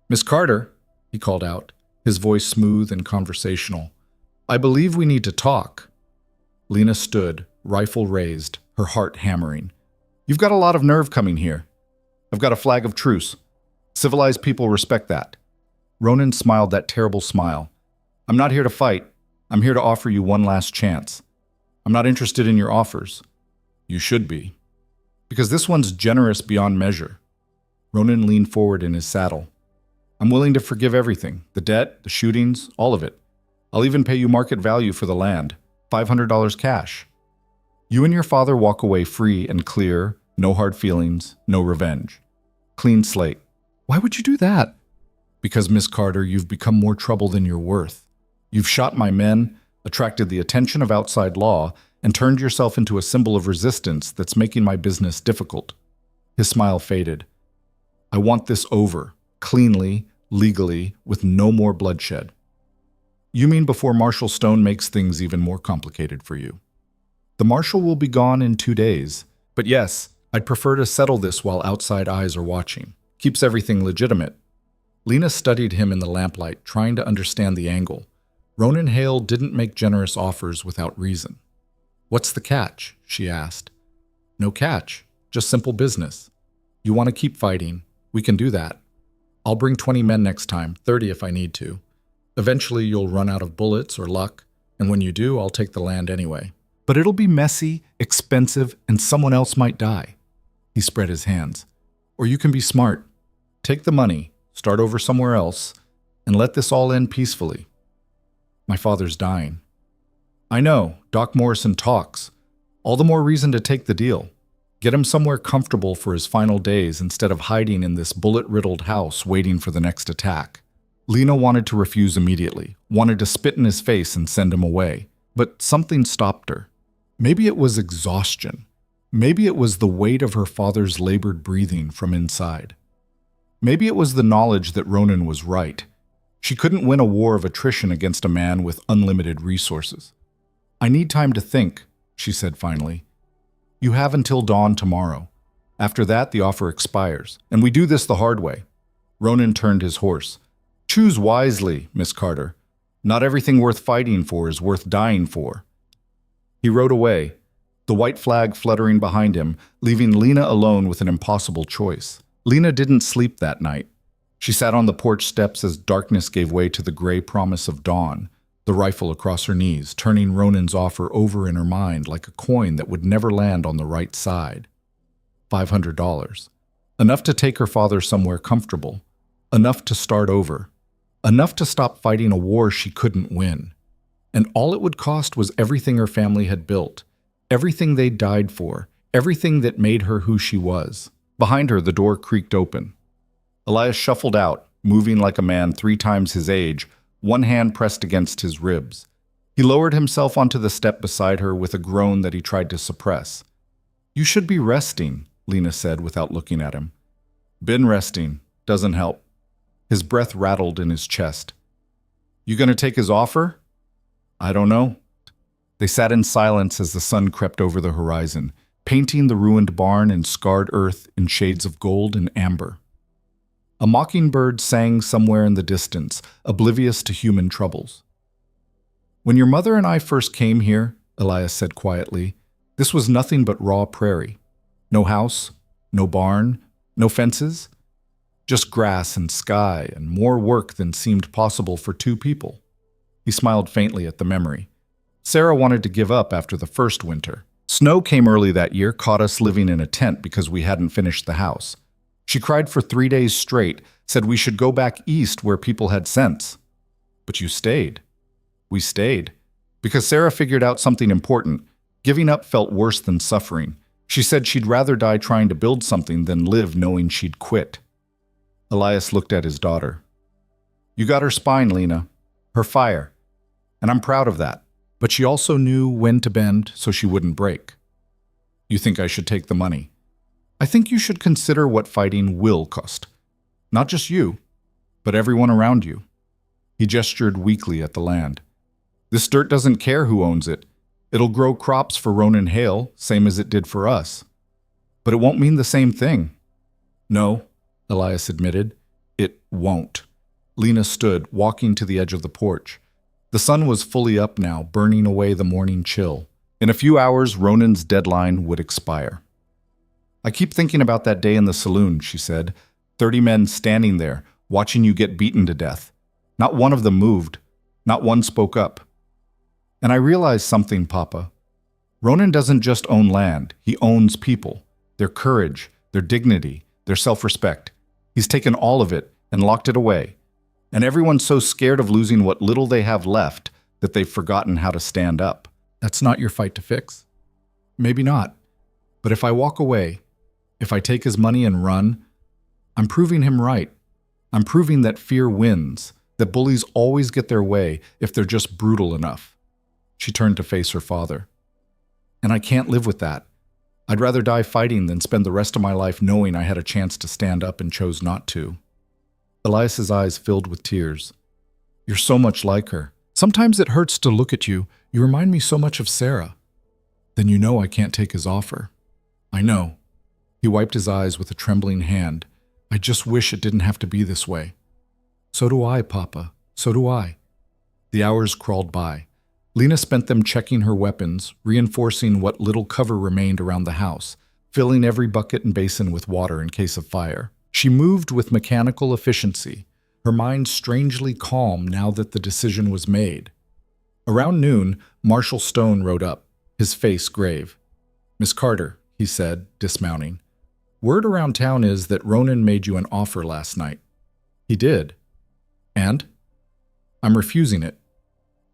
Miss Carter, he called out, his voice smooth and conversational. I believe we need to talk. Lena stood, rifle raised, her heart hammering. You've got a lot of nerve coming here. I've got a flag of truce. Civilized people respect that. Ronan smiled that terrible smile. I'm not here to fight. I'm here to offer you one last chance. I'm not interested in your offers. You should be. Because this one's generous beyond measure. Ronan leaned forward in his saddle. I'm willing to forgive everything. The debt, the shootings, all of it. I'll even pay you market value for the land. $500 cash. You and your father walk away free and clear, no hard feelings, no revenge. Clean slate. Why would you do that? Because, Miss Carter, you've become more trouble than you're worth. You've shot my men, attracted the attention of outside law, and turned yourself into a symbol of resistance that's making my business difficult. His smile faded. I want this over, cleanly, legally, with no more bloodshed. You mean before Marshal Stone makes things even more complicated for you? The Marshal will be gone in 2 days. But yes, I'd prefer to settle this while outside eyes are watching. Keeps everything legitimate. Lena studied him in the lamplight, trying to understand the angle. Ronan Hale didn't make generous offers without reason. What's the catch? She asked. No catch, just simple business. You want to keep fighting? We can do that. I'll bring 20 men next time, 30 if I need to. Eventually you'll run out of bullets or luck, and when you do, I'll take the land anyway. But it'll be messy, expensive, and someone else might die. He spread his hands. Or you can be smart. Take the money, start over somewhere else, and let this all end peacefully. My father's dying. I know, Doc Morrison talks. All the more reason to take the deal. Get him somewhere comfortable for his final days instead of hiding in this bullet-riddled house waiting for the next attack. Lena wanted to refuse immediately, wanted to spit in his face and send him away. But something stopped her. Maybe it was exhaustion. Maybe it was the weight of her father's labored breathing from inside. Maybe it was the knowledge that Ronan was right. She couldn't win a war of attrition against a man with unlimited resources. I need time to think, she said finally. You have until dawn tomorrow. After that, the offer expires, and we do this the hard way. Ronan turned his horse. Choose wisely, Miss Carter. Not everything worth fighting for is worth dying for. He rode away, the white flag fluttering behind him, leaving Lena alone with an impossible choice. Lena didn't sleep that night. She sat on the porch steps as darkness gave way to the gray promise of dawn, the rifle across her knees, turning Ronan's offer over in her mind like a coin that would never land on the right side. $500. Enough to take her father somewhere comfortable. Enough to start over. Enough to stop fighting a war she couldn't win. And all it would cost was everything her family had built, everything they died for, everything that made her who she was. Behind her, the door creaked open. Elias shuffled out, moving like a man 3 times his age, one hand pressed against his ribs. He lowered himself onto the step beside her with a groan that he tried to suppress. "You should be resting," Lena said without looking at him. "Been resting. Doesn't help." His breath rattled in his chest. "You gonna take his offer?" "I don't know." They sat in silence as the sun crept over the horizon, painting the ruined barn and scarred earth in shades of gold and amber. A mockingbird sang somewhere in the distance, oblivious to human troubles. "When your mother and I first came here," Elias said quietly, "this was nothing but raw prairie. No house, no barn, no fences. Just grass and sky and more work than seemed possible for 2 people." He smiled faintly at the memory. Sarah wanted to give up after the first winter. Snow came early that year, caught us living in a tent because we hadn't finished the house. She cried for 3 days straight, said we should go back east where people had sense. But you stayed. We stayed. Because Sarah figured out something important. Giving up felt worse than suffering. She said she'd rather die trying to build something than live knowing she'd quit. Elias looked at his daughter. "You got her spine, Lena. Her fire. And I'm proud of that. But she also knew when to bend so she wouldn't break. You think I should take the money? I think you should consider what fighting will cost. Not just you, but everyone around you." He gestured weakly at the land. "This dirt doesn't care who owns it. It'll grow crops for Ronan Hale, same as it did for us. But it won't mean the same thing." "No," Elias admitted. "It won't." Lena stood, walking to the edge of the porch. The sun was fully up now, burning away the morning chill. In a few hours, Ronan's deadline would expire. "I keep thinking about that day in the saloon," she said. 30 men standing there, watching you get beaten to death. Not one of them moved. Not one spoke up. And I realized something, Papa. Ronan doesn't just own land. He owns people. Their courage, their dignity, their self-respect. He's taken all of it and locked it away. And everyone's so scared of losing what little they have left that they've forgotten how to stand up. That's not your fight to fix. Maybe not. But if I walk away, if I take his money and run, I'm proving him right. I'm proving that fear wins, that bullies always get their way if they're just brutal enough. She turned to face her father. And I can't live with that. I'd rather die fighting than spend the rest of my life knowing I had a chance to stand up and chose not to. Elias's eyes filled with tears. You're so much like her. Sometimes it hurts to look at you. You remind me so much of Sarah. Then you know I can't take his offer. I know. He wiped his eyes with a trembling hand. I just wish it didn't have to be this way. So do I, Papa. So do I. The hours crawled by. Lena spent them checking her weapons, reinforcing what little cover remained around the house, filling every bucket and basin with water in case of fire. She moved with mechanical efficiency, her mind strangely calm now that the decision was made. Around noon, Marshal Stone rode up, his face grave. Miss Carter, he said, dismounting. Word around town is that Ronan made you an offer last night. He did. And? I'm refusing it.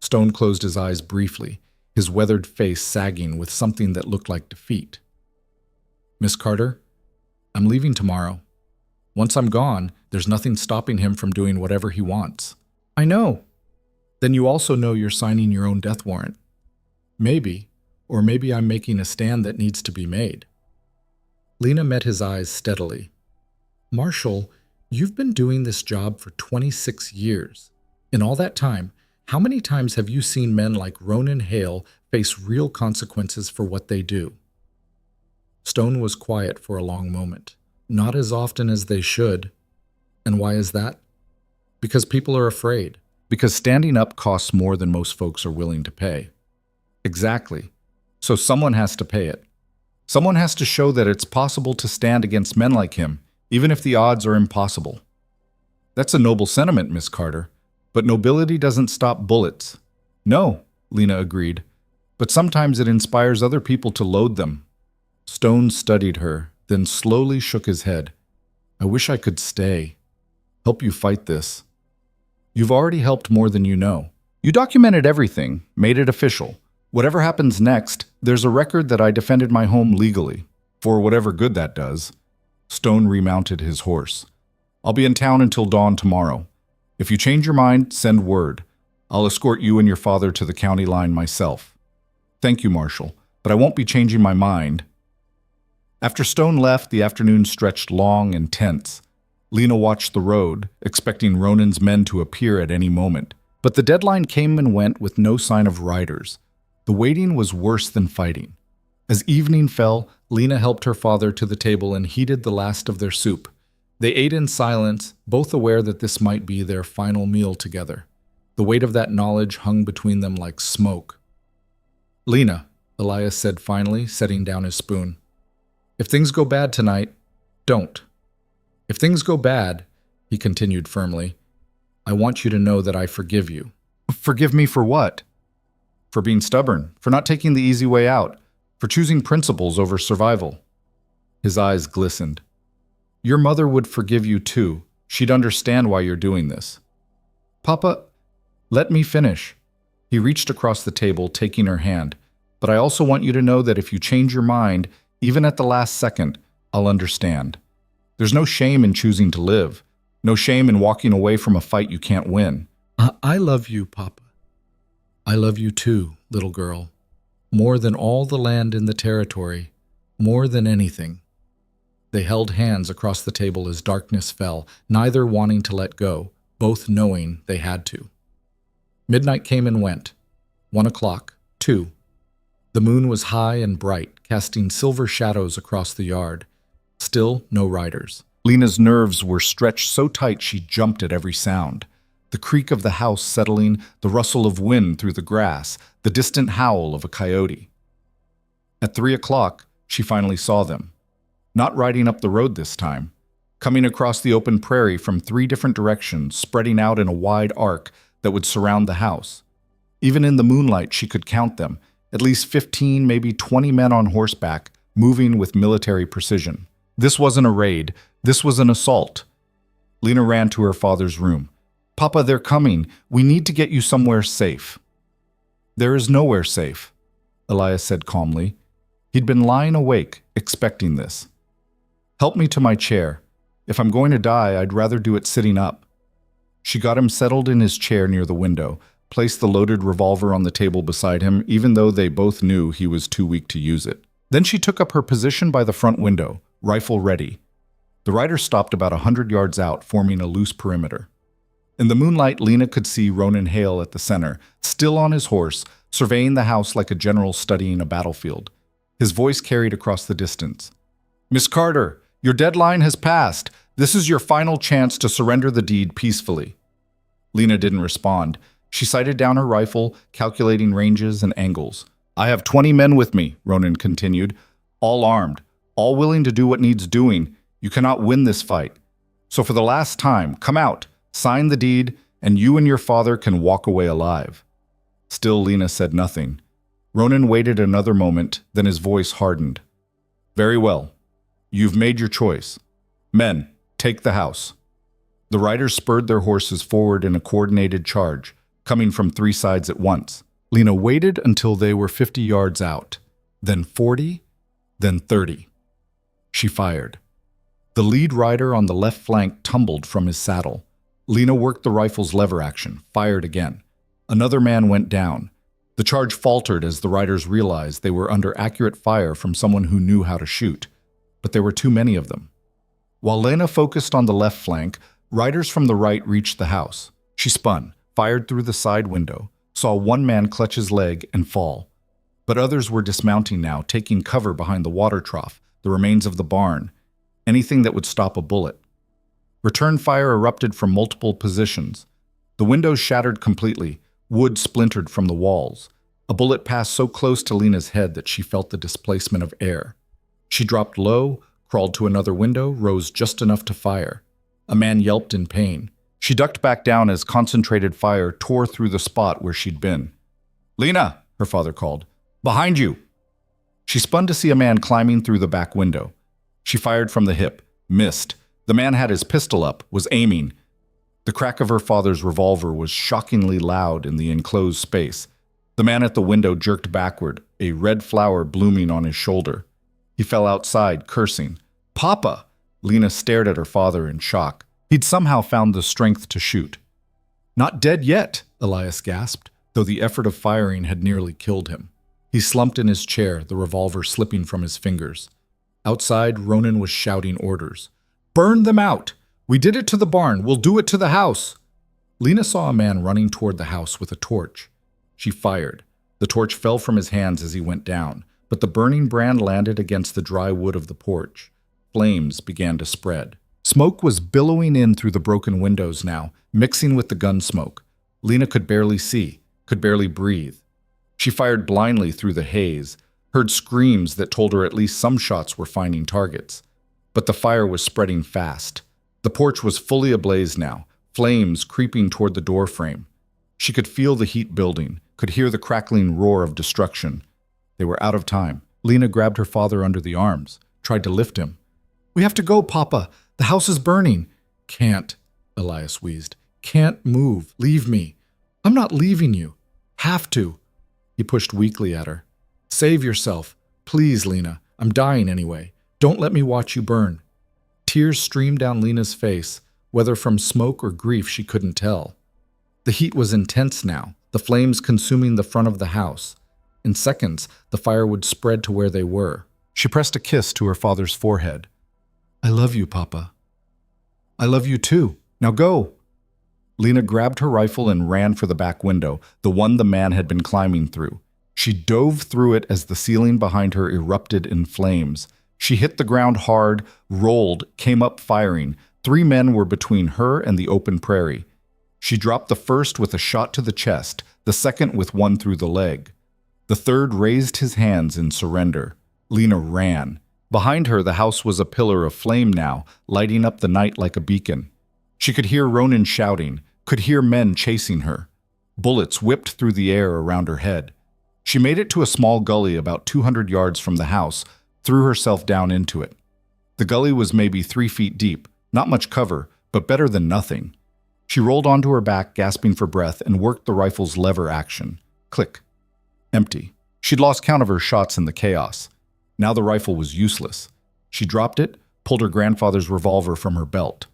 Stone closed his eyes briefly, his weathered face sagging with something that looked like defeat. Miss Carter, I'm leaving tomorrow. Once I'm gone, there's nothing stopping him from doing whatever he wants. I know. Then you also know you're signing your own death warrant. Maybe, or maybe I'm making a stand that needs to be made. Lena met his eyes steadily. Marshal, you've been doing this job for 26 years. In all that time, how many times have you seen men like Ronan Hale face real consequences for what they do? Stone was quiet for a long moment. Not as often as they should. And why is that? Because people are afraid. Because standing up costs more than most folks are willing to pay. Exactly. So someone has to pay it. Someone has to show that it's possible to stand against men like him, even if the odds are impossible. That's a noble sentiment, Miss Carter. But nobility doesn't stop bullets. No, Lena agreed. But sometimes it inspires other people to load them. Stone studied her, then slowly shook his head. I wish I could stay. Help you fight this. You've already helped more than you know. You documented everything, made it official. Whatever happens next, there's a record that I defended my home legally. For whatever good that does. Stone remounted his horse. I'll be in town until dawn tomorrow. If you change your mind, send word. I'll escort you and your father to the county line myself. Thank you, Marshal, but I won't be changing my mind. After Stone left, the afternoon stretched long and tense. Lena watched the road, expecting Ronan's men to appear at any moment. But the deadline came and went with no sign of riders. The waiting was worse than fighting. As evening fell, Lena helped her father to the table and heated the last of their soup. They ate in silence, both aware that this might be their final meal together. The weight of that knowledge hung between them like smoke. Lena, Elias said finally, setting down his spoon. If things go bad tonight, don't. If things go bad, he continued firmly, I want you to know that I forgive you. Forgive me for what? For being stubborn, for not taking the easy way out, for choosing principles over survival. His eyes glistened. Your mother would forgive you too. She'd understand why you're doing this. Papa, let me finish. He reached across the table, taking her hand. But I also want you to know that if you change your mind, even at the last second, I'll understand. There's no shame in choosing to live. No shame in walking away from a fight you can't win. I love you, Papa. I love you too, little girl. More than all the land in the territory. More than anything. They held hands across the table as darkness fell, neither wanting to let go, both knowing they had to. Midnight came and went. 1 o'clock, 2. The moon was high and bright, casting silver shadows across the yard. Still no riders. Lena's nerves were stretched so tight she jumped at every sound. The creak of the house settling, the rustle of wind through the grass, the distant howl of a coyote. At 3 o'clock, she finally saw them. Not riding up the road this time. Coming across the open prairie from 3 different directions, spreading out in a wide arc that would surround the house. Even in the moonlight, she could count them, at least 15, maybe 20 men on horseback, moving with military precision. This wasn't a raid. This was an assault. Lena ran to her father's room. Papa, they're coming. We need to get you somewhere safe. There is nowhere safe, Elias said calmly. He'd been lying awake, expecting this. Help me to my chair. If I'm going to die, I'd rather do it sitting up. She got him settled in his chair near the window, placed the loaded revolver on the table beside him, even though they both knew he was too weak to use it. Then she took up her position by the front window, rifle ready. The riders stopped about 100 yards out, forming a loose perimeter. In the moonlight, Lena could see Ronan Hale at the center, still on his horse, surveying the house like a general studying a battlefield. His voice carried across the distance. Miss Carter, your deadline has passed. This is your final chance to surrender the deed peacefully. Lena didn't respond. She sighted down her rifle, calculating ranges and angles. I have 20 men with me, Ronan continued, all armed, all willing to do what needs doing. You cannot win this fight. So for the last time, come out, sign the deed, and you and your father can walk away alive. Still, Lena said nothing. Ronan waited another moment, then his voice hardened. Very well. You've made your choice. Men, take the house. The riders spurred their horses forward in a coordinated charge, coming from 3 sides at once. Lena waited until they were 50 yards out, then 40, then 30. She fired. The lead rider on the left flank tumbled from his saddle. Lena worked the rifle's lever action, fired again. Another man went down. The charge faltered as the riders realized they were under accurate fire from someone who knew how to shoot. But there were too many of them. While Lena focused on the left flank, riders from the right reached the house. She spun, fired through the side window, saw one man clutch his leg and fall. But others were dismounting now, taking cover behind the water trough, the remains of the barn, anything that would stop a bullet. Return fire erupted from multiple positions. The windows shattered completely, wood splintered from the walls. A bullet passed so close to Lena's head that she felt the displacement of air. She dropped low, crawled to another window, rose just enough to fire. A man yelped in pain. She ducked back down as concentrated fire tore through the spot where she'd been. "Lena," her father called. "Behind you!" She spun to see a man climbing through the back window. She fired from the hip, missed. The man had his pistol up, was aiming. The crack of her father's revolver was shockingly loud in the enclosed space. The man at the window jerked backward, a red flower blooming on his shoulder. He fell outside, cursing. "Papa!" Lena stared at her father in shock. He'd somehow found the strength to shoot. "Not dead yet," Elias gasped, though the effort of firing had nearly killed him. He slumped in his chair, the revolver slipping from his fingers. Outside, Ronan was shouting orders. "Burn them out! We did it to the barn. We'll do it to the house!" Lena saw a man running toward the house with a torch. She fired. The torch fell from his hands as he went down, but the burning brand landed against the dry wood of the porch. Flames began to spread. Smoke was billowing in through the broken windows now, mixing with the gun smoke. Lena could barely see, could barely breathe. She fired blindly through the haze, heard screams that told her at least some shots were finding targets. But the fire was spreading fast. The porch was fully ablaze now, flames creeping toward the doorframe. She could feel the heat building, could hear the crackling roar of destruction. They were out of time. Lena grabbed her father under the arms, tried to lift him. "We have to go, Papa. The house is burning." "Can't," Elias wheezed. "Can't move. Leave me." "I'm not leaving you." "Have to." He pushed weakly at her. "Save yourself. Please, Lena. I'm dying anyway. Don't let me watch you burn." Tears streamed down Lena's face, whether from smoke or grief she couldn't tell. The heat was intense now, the flames consuming the front of the house. In seconds, the fire would spread to where they were. She pressed a kiss to her father's forehead. "I love you, Papa." "I love you too. Now go." Lena grabbed her rifle and ran for the back window, the one the man had been climbing through. She dove through it as the ceiling behind her erupted in flames. She hit the ground hard, rolled, came up firing. 3 men were between her and the open prairie. She dropped the first with a shot to the chest, the second with one through the leg. The third raised his hands in surrender. Lena ran. Behind her, the house was a pillar of flame now, lighting up the night like a beacon. She could hear Ronan shouting, could hear men chasing her. Bullets whipped through the air around her head. She made it to a small gully about 200 yards from the house, threw herself down into it. The gully was maybe 3 feet deep, not much cover, but better than nothing. She rolled onto her back, gasping for breath, and worked the rifle's lever action. Click. Empty. She'd lost count of her shots in the chaos. Now the rifle was useless. She dropped it, pulled her grandfather's revolver from her belt.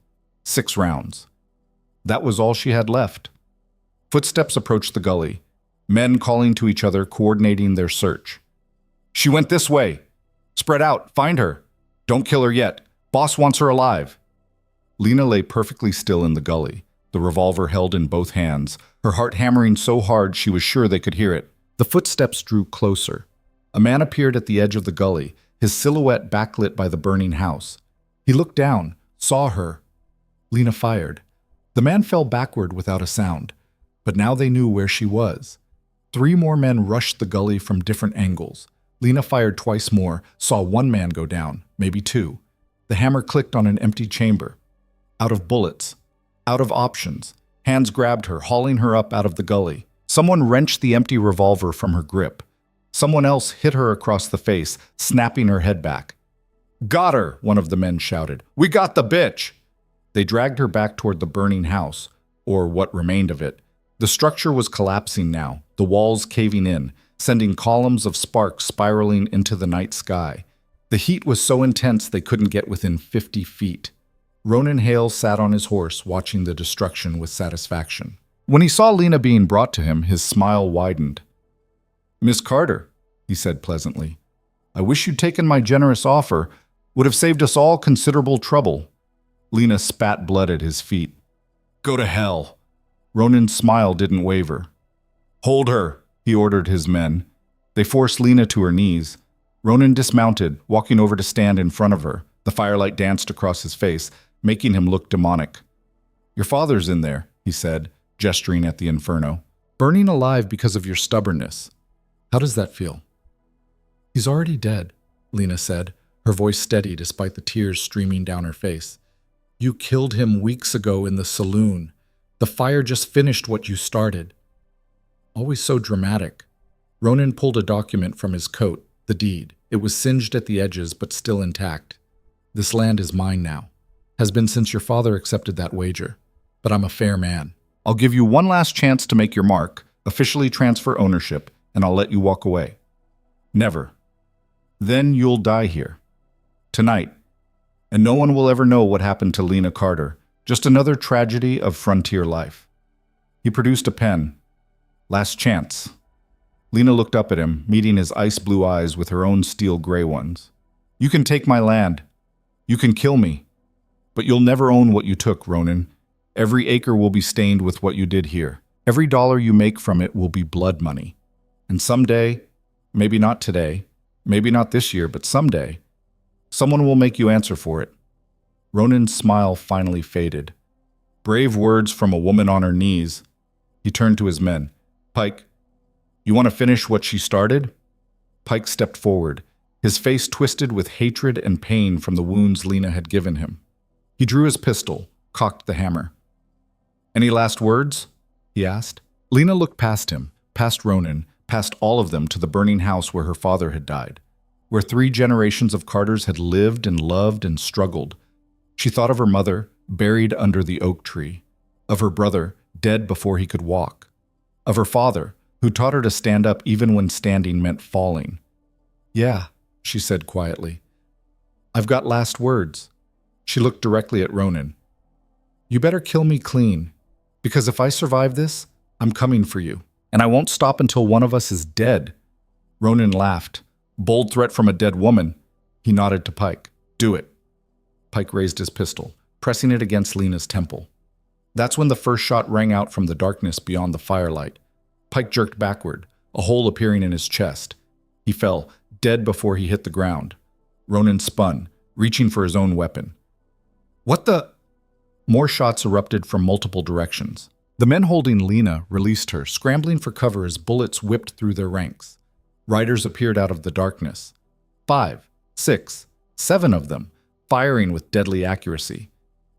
6 rounds. That was all she had left. Footsteps approached the gully. Men calling to each other, coordinating their search. "She went this way. Spread out. Find her. Don't kill her yet. Boss wants her alive." Lena lay perfectly still in the gully, the revolver held in both hands, her heart hammering so hard she was sure they could hear it. The footsteps drew closer. A man appeared at the edge of the gully, his silhouette backlit by the burning house. He looked down, saw her. Lena fired. The man fell backward without a sound, but now they knew where she was. 3 more men rushed the gully from different angles. Lena fired twice more, saw 1 man go down, maybe 2. The hammer clicked on an empty chamber. Out of bullets. Out of options. Hands grabbed her, hauling her up out of the gully. Someone wrenched the empty revolver from her grip. Someone else hit her across the face, snapping her head back. "Got her!" one of the men shouted. "We got the bitch!" They dragged her back toward the burning house, or what remained of it. The structure was collapsing now, the walls caving in, sending columns of sparks spiraling into the night sky. The heat was so intense they couldn't get within 50 feet. Ronan Hale sat on his horse, watching the destruction with satisfaction. When he saw Lena being brought to him, his smile widened. "Miss Carter," he said pleasantly, "I wish you'd taken my generous offer. Would have saved us all considerable trouble." Lena spat blood at his feet. "Go to hell." Ronan's smile didn't waver. "Hold her," he ordered his men. They forced Lena to her knees. Ronan dismounted, walking over to stand in front of her. The firelight danced across his face, making him look demonic. "Your father's in there," he said, gesturing at the inferno. "Burning alive because of your stubbornness. How does that feel?" "He's already dead," Lena said, her voice steady despite the tears streaming down her face. "You killed him weeks ago in the saloon. The fire just finished what you started." Always so dramatic. Ronan pulled a document from his coat, the deed. It was singed at the edges, but still intact. "This land is mine now. Has been since your father accepted that wager. But I'm a fair man. I'll give you one last chance to make your mark, officially transfer ownership, and I'll let you walk away." "Never. Then you'll die here. Tonight. And no one will ever know what happened to Lena Carter. Just another tragedy of frontier life." He produced a pen. "Last chance." Lena looked up at him, meeting his ice-blue eyes with her own steel-gray ones. "You can take my land. You can kill me. But you'll never own what you took, Ronan. Every acre will be stained with what you did here. Every dollar you make from it will be blood money. And someday, maybe not today, maybe not this year, but someday, someone will make you answer for it." Ronan's smile finally faded. Brave words from a woman on her knees. He turned to his men. "Pike, you want to finish what she started?" Pike stepped forward, his face twisted with hatred and pain from the wounds Lena had given him. He drew his pistol, cocked the hammer. "Any last words?" he asked. Lena looked past him, past Ronan, past all of them to the burning house where her father had died, where 3 generations of Carters had lived and loved and struggled. She thought of her mother, buried under the oak tree, of her brother, dead before he could walk, of her father, who taught her to stand up even when standing meant falling. "Yeah," she said quietly. "I've got last words." She looked directly at Ronan. "You better kill me clean, because if I survive this, I'm coming for you, and I won't stop until one of us is dead." Ronan laughed. "Bold threat from a dead woman." He nodded to Pike. "Do it." Pike raised his pistol, pressing it against Lena's temple. That's when the first shot rang out from the darkness beyond the firelight. Pike jerked backward, a hole appearing in his chest. He fell, dead before he hit the ground. Ronan spun, reaching for his own weapon. "What the—" More shots erupted from multiple directions. The men holding Lena released her, scrambling for cover as bullets whipped through their ranks. Riders appeared out of the darkness. 5, 6, 7 of them, firing with deadly accuracy.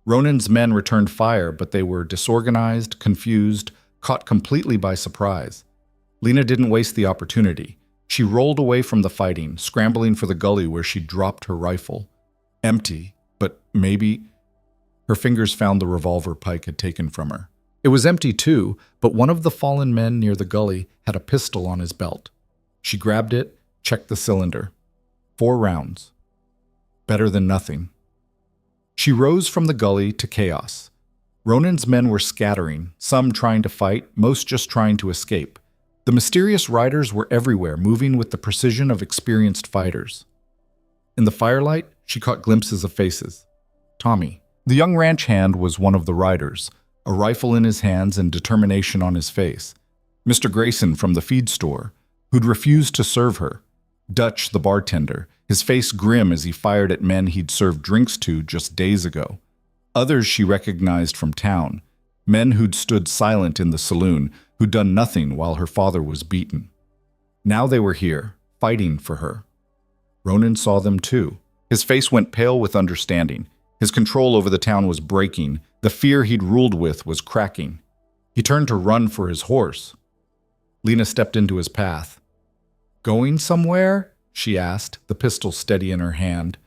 Ronan's men returned fire, but they were disorganized, confused, caught completely by surprise. Lena didn't waste the opportunity. She rolled away from the fighting, scrambling for the gully where she dropped her rifle. Empty, but maybe... Her fingers found the revolver Pike had taken from her. It was empty too, but one of the fallen men near the gully had a pistol on his belt. She grabbed it, checked the cylinder. 4 rounds. Better than nothing. She rose from the gully to chaos. Ronan's men were scattering, some trying to fight, most just trying to escape. The mysterious riders were everywhere, moving with the precision of experienced fighters. In the firelight, she caught glimpses of faces. Tommy. The young ranch hand was one of the riders, a rifle in his hands and determination on his face. Mr. Grayson from the feed store, who'd refused to serve her. Dutch, the bartender, his face grim as he fired at men he'd served drinks to just days ago. Others she recognized from town, men who'd stood silent in the saloon, who'd done nothing while her father was beaten. Now they were here, fighting for her. Ronan saw them too. His face went pale with understanding. His control over the town was breaking. The fear he'd ruled with was cracking. He turned to run for his horse. Lena stepped into his path. "Going somewhere?" she asked, the pistol steady in her hand.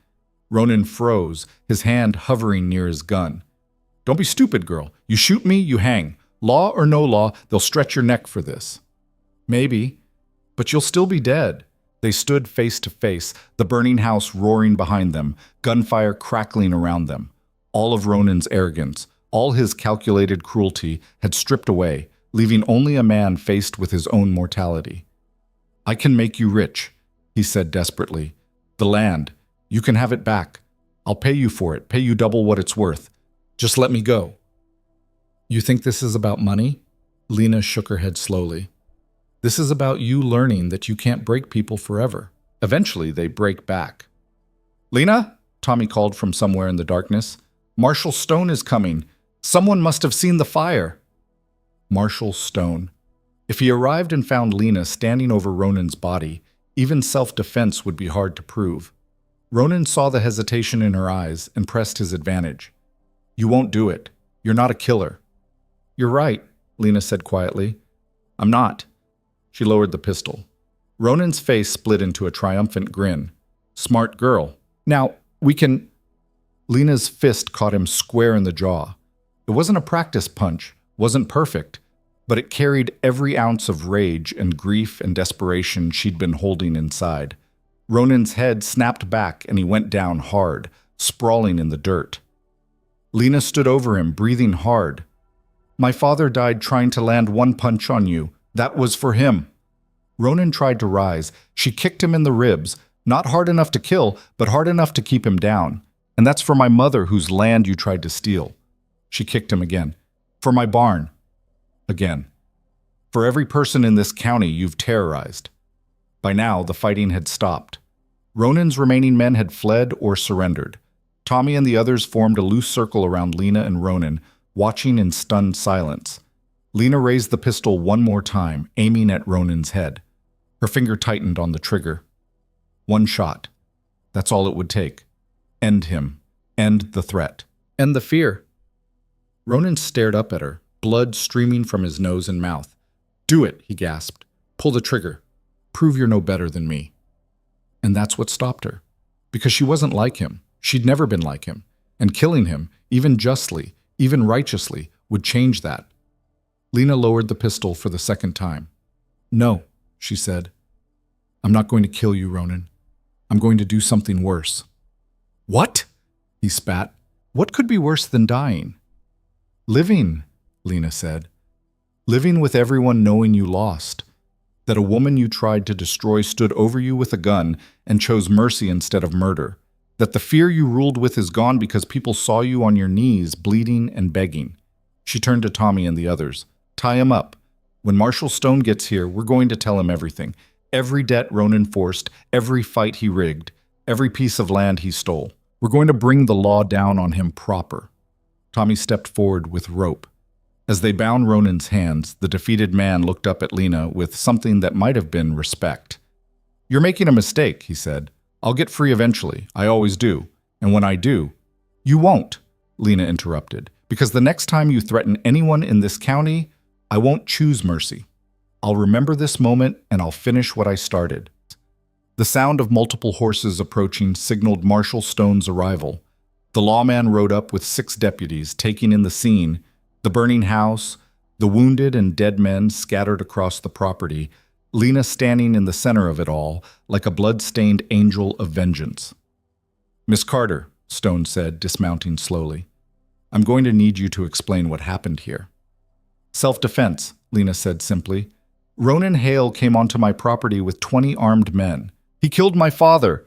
Ronan froze, his hand hovering near his gun. "Don't be stupid, girl. You shoot me, you hang. Law or no law, they'll stretch your neck for this." "Maybe, but you'll still be dead." They stood face to face, the burning house roaring behind them, gunfire crackling around them. All of Ronan's arrogance, all his calculated cruelty had stripped away, leaving only a man faced with his own mortality. "I can make you rich," he said desperately. "The land. You can have it back. I'll pay you for it, pay you double what it's worth. Just let me go." "You think this is about money?" Lena shook her head slowly. "This is about you learning that you can't break people forever. Eventually, they break back." "Lena?" Tommy called from somewhere in the darkness. "Marshal Stone is coming. Someone must have seen the fire." Marshall Stone. If he arrived and found Lena standing over Ronan's body, even self-defense would be hard to prove. Ronan saw the hesitation in her eyes and pressed his advantage. "You won't do it. You're not a killer." "You're right," Lena said quietly. "I'm not." She lowered the pistol. Ronan's face split into a triumphant grin. "Smart girl. Now, we can—" Lena's fist caught him square in the jaw. It wasn't a practice punch, wasn't perfect, but it carried every ounce of rage and grief and desperation she'd been holding inside. Ronan's head snapped back and he went down hard, sprawling in the dirt. Lena stood over him, breathing hard. "My father died trying to land one punch on you. That was for him." Ronan tried to rise. She kicked him in the ribs, not hard enough to kill, but hard enough to keep him down. "And that's for my mother whose land you tried to steal." She kicked him again. "For my barn." Again. "For every person in this county you've terrorized." By now, the fighting had stopped. Ronan's remaining men had fled or surrendered. Tommy and the others formed a loose circle around Lena and Ronan, watching in stunned silence. Lena raised the pistol one more time, aiming at Ronan's head. Her finger tightened on the trigger. One shot. That's all it would take. End him. End the threat. End the fear. Ronan stared up at her, blood streaming from his nose and mouth. "Do it," he gasped. "Pull the trigger. Prove you're no better than me." And that's what stopped her. Because she wasn't like him. She'd never been like him. And killing him, even justly, even righteously, would change that. Lena lowered the pistol for the second time. "No," she said. "I'm not going to kill you, Ronan. I'm going to do something worse." "What?" he spat. "What could be worse than dying?" "Living," Lena said. "Living with everyone knowing you lost. That a woman you tried to destroy stood over you with a gun and chose mercy instead of murder. That the fear you ruled with is gone because people saw you on your knees, bleeding and begging." She turned to Tommy and the others. "Tie him up. When Marshall Stone gets here, we're going to tell him everything. Every debt Ronan forced, every fight he rigged, every piece of land he stole. We're going to bring the law down on him proper." Tommy stepped forward with rope. As they bound Ronan's hands, the defeated man looked up at Lena with something that might have been respect. "You're making a mistake," he said. "I'll get free eventually. I always do. And when I do—" "You won't," Lena interrupted, "because the next time you threaten anyone in this county, I won't choose mercy. I'll remember this moment and I'll finish what I started." The sound of multiple horses approaching signaled Marshall Stone's arrival. The lawman rode up with 6 deputies, taking in the scene, the burning house, the wounded and dead men scattered across the property, Lena standing in the center of it all, like a blood-stained angel of vengeance. "Miss Carter," Stone said, dismounting slowly, "I'm going to need you to explain what happened here." "Self-defense," Lena said simply. "Ronan Hale came onto my property with 20 armed men. He killed my father,"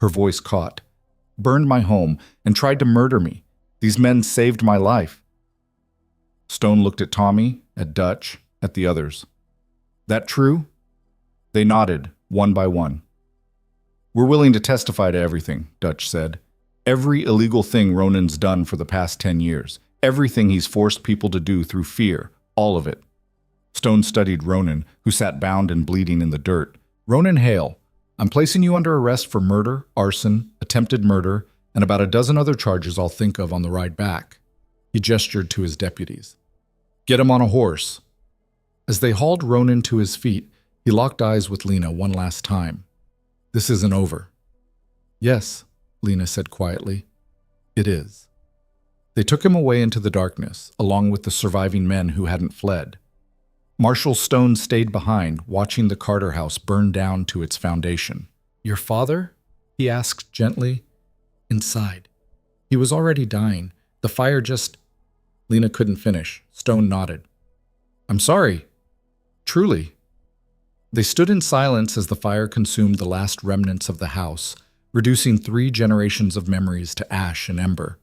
her voice caught, "burned my home, and tried to murder me. These men saved my life." Stone looked at Tommy, at Dutch, at the others. "That true?" They nodded, one by one. "We're willing to testify to everything," Dutch said. "Every illegal thing Ronan's done for the past 10 years. Everything he's forced people to do through fear. All of it." Stone studied Ronan, who sat bound and bleeding in the dirt. "Ronan Hale, I'm placing you under arrest for murder, arson, attempted murder, and about a dozen other charges I'll think of on the ride back." He gestured to his deputies. "Get him on a horse." As they hauled Ronan to his feet, he locked eyes with Lena one last time. "This isn't over." "Yes," Lena said quietly. "It is." They took him away into the darkness, along with the surviving men who hadn't fled. Marshall Stone stayed behind, watching the Carter house burn down to its foundation. "Your father?" he asked gently. "Inside. He was already dying. The fire just—" Lena couldn't finish. Stone nodded. "I'm sorry. Truly." They stood in silence as the fire consumed the last remnants of the house, reducing 3 generations of memories to ash and ember.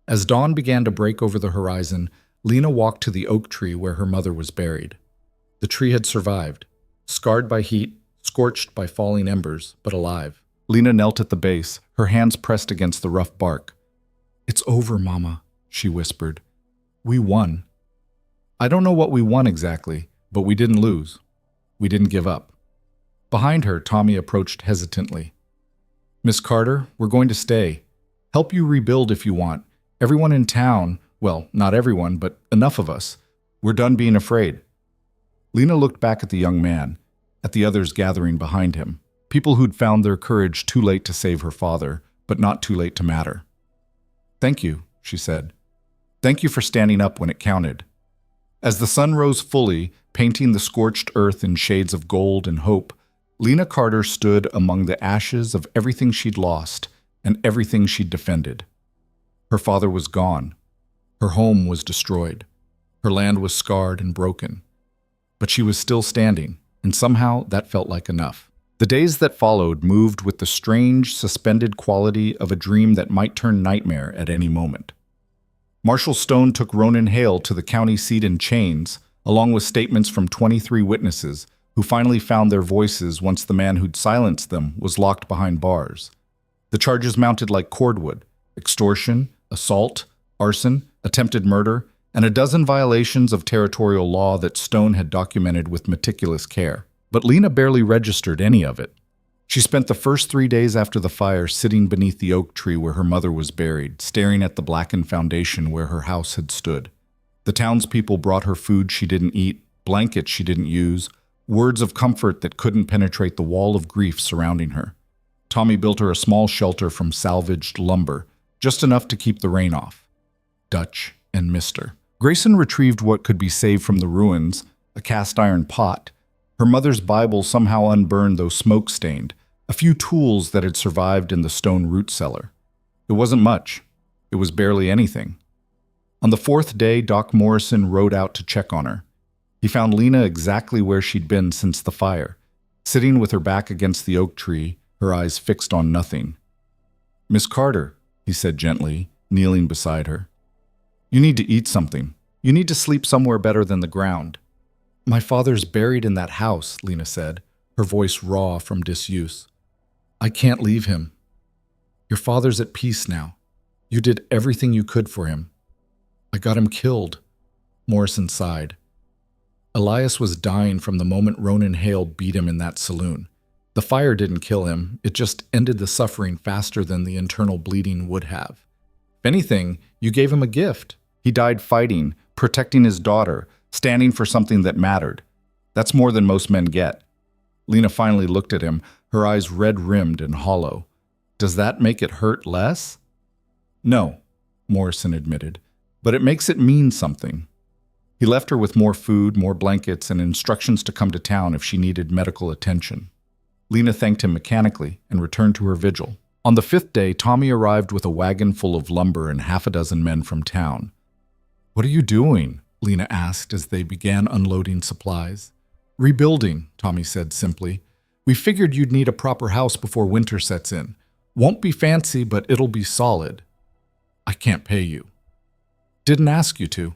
As dawn began to break over the horizon, Lena walked to the oak tree where her mother was buried. The tree had survived, scarred by heat, scorched by falling embers, but alive. Lena knelt at the base, her hands pressed against the rough bark. "It's over, Mama," she whispered. "We won." I don't know what we won exactly, but we didn't lose. We didn't give up. Behind her, Tommy approached hesitantly. Miss Carter, we're going to stay. Help you rebuild if you want. Everyone in town, well, not everyone, but enough of us. We're done being afraid. Lena looked back at the young man, at the others gathering behind him, people who'd found their courage too late to save her father, but not too late to matter. Thank you, she said. Thank you for standing up when it counted. As the sun rose fully, painting the scorched earth in shades of gold and hope, Lena Carter stood among the ashes of everything she'd lost and everything she'd defended. Her father was gone. Her home was destroyed. Her land was scarred and broken. But she was still standing, and somehow that felt like enough. The days that followed moved with the strange, suspended quality of a dream that might turn nightmare at any moment. Marshal Stone took Ronan Hale to the county seat in chains, along with statements from 23 witnesses, who finally found their voices once the man who'd silenced them was locked behind bars. The charges mounted like cordwood: extortion, assault, arson, attempted murder, and a dozen violations of territorial law that Stone had documented with meticulous care. But Lena barely registered any of it. She spent the first 3 days after the fire sitting beneath the oak tree where her mother was buried, staring at the blackened foundation where her house had stood. The townspeople brought her food she didn't eat, blankets she didn't use, words of comfort that couldn't penetrate the wall of grief surrounding her. Tommy built her a small shelter from salvaged lumber, just enough to keep the rain off. Dutch and Mr. Grayson retrieved what could be saved from the ruins, a cast-iron pot. Her mother's Bible somehow unburned though smoke-stained, a few tools that had survived in the stone root cellar. It wasn't much. It was barely anything. On the 4th day, Doc Morrison rode out to check on her. He found Lena exactly where she'd been since the fire, sitting with her back against the oak tree, her eyes fixed on nothing. Miss Carter, he said gently, kneeling beside her. You need to eat something. You need to sleep somewhere better than the ground. My father's buried in that house, Lena said, her voice raw from disuse. I can't leave him. Your father's at peace now. You did everything you could for him. I got him killed. Morrison sighed. Elias was dying from the moment Ronan Hale beat him in that saloon. The fire didn't kill him, it just ended the suffering faster than the internal bleeding would have. If anything, you gave him a gift. He died fighting, protecting his daughter, standing for something that mattered. That's more than most men get. Lena finally looked at him, her eyes red-rimmed and hollow. Does that make it hurt less? No, Morrison admitted, but it makes it mean something. He left her with more food, more blankets, and instructions to come to town if she needed medical attention. Lena thanked him mechanically and returned to her vigil. On the 5th day, Tommy arrived with a wagon full of lumber and half a dozen men from town. What are you doing? Lena asked as they began unloading supplies. Rebuilding, Tommy said simply. We figured you'd need a proper house before winter sets in. Won't be fancy, but it'll be solid. I can't pay you. Didn't ask you to.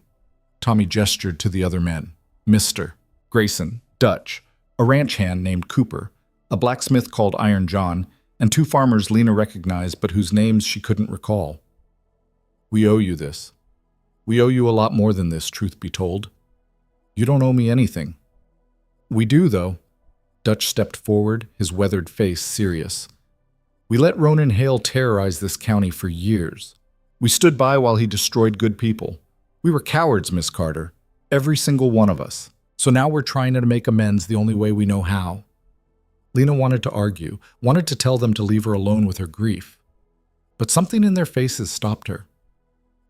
Tommy gestured to the other men. Mr. Grayson, Dutch, a ranch hand named Cooper, a blacksmith called Iron John, and 2 farmers Lena recognized but whose names she couldn't recall. We owe you this. We owe you a lot more than this, truth be told. You don't owe me anything. We do, though. Dutch stepped forward, his weathered face serious. We let Ronan Hale terrorize this county for years. We stood by while he destroyed good people. We were cowards, Miss Carter. Every single one of us. So now we're trying to make amends the only way we know how. Lena wanted to argue, wanted to tell them to leave her alone with her grief. But something in their faces stopped her.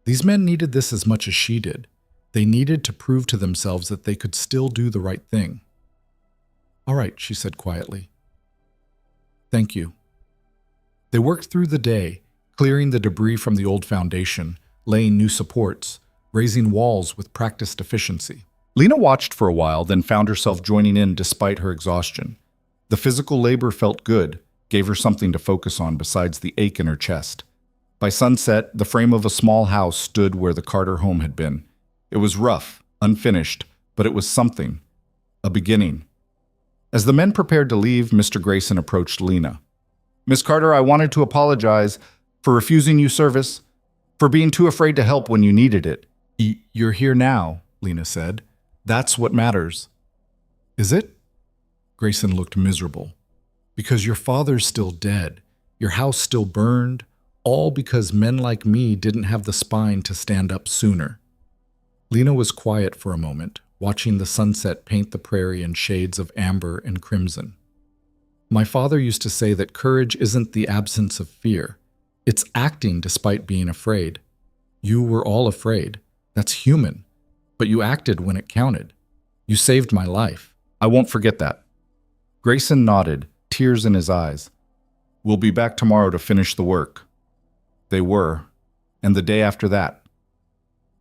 These men needed this as much as she did. They needed to prove to themselves that they could still do the right thing. All right, she said quietly. Thank you. They worked through the day, clearing the debris from the old foundation, laying new supports, raising walls with practiced efficiency. Lena watched for a while, then found herself joining in despite her exhaustion. The physical labor felt good, gave her something to focus on besides the ache in her chest. By sunset, the frame of a small house stood where the Carter home had been. It was rough, unfinished, but it was something. A beginning. As the men prepared to leave, Mr. Grayson approached Lena. Miss Carter, I wanted to apologize for refusing you service, for being too afraid to help when you needed it. You're here now, Lena said. That's what matters. Is it? Grayson looked miserable. Because your father's still dead, your house still burned, all because men like me didn't have the spine to stand up sooner. Lena was quiet for a moment, watching the sunset paint the prairie in shades of amber and crimson. My father used to say that courage isn't the absence of fear. It's acting despite being afraid. You were all afraid. That's human. But you acted when it counted. You saved my life. I won't forget that. Grayson nodded, tears in his eyes. We'll be back tomorrow to finish the work. They were, and the day after that.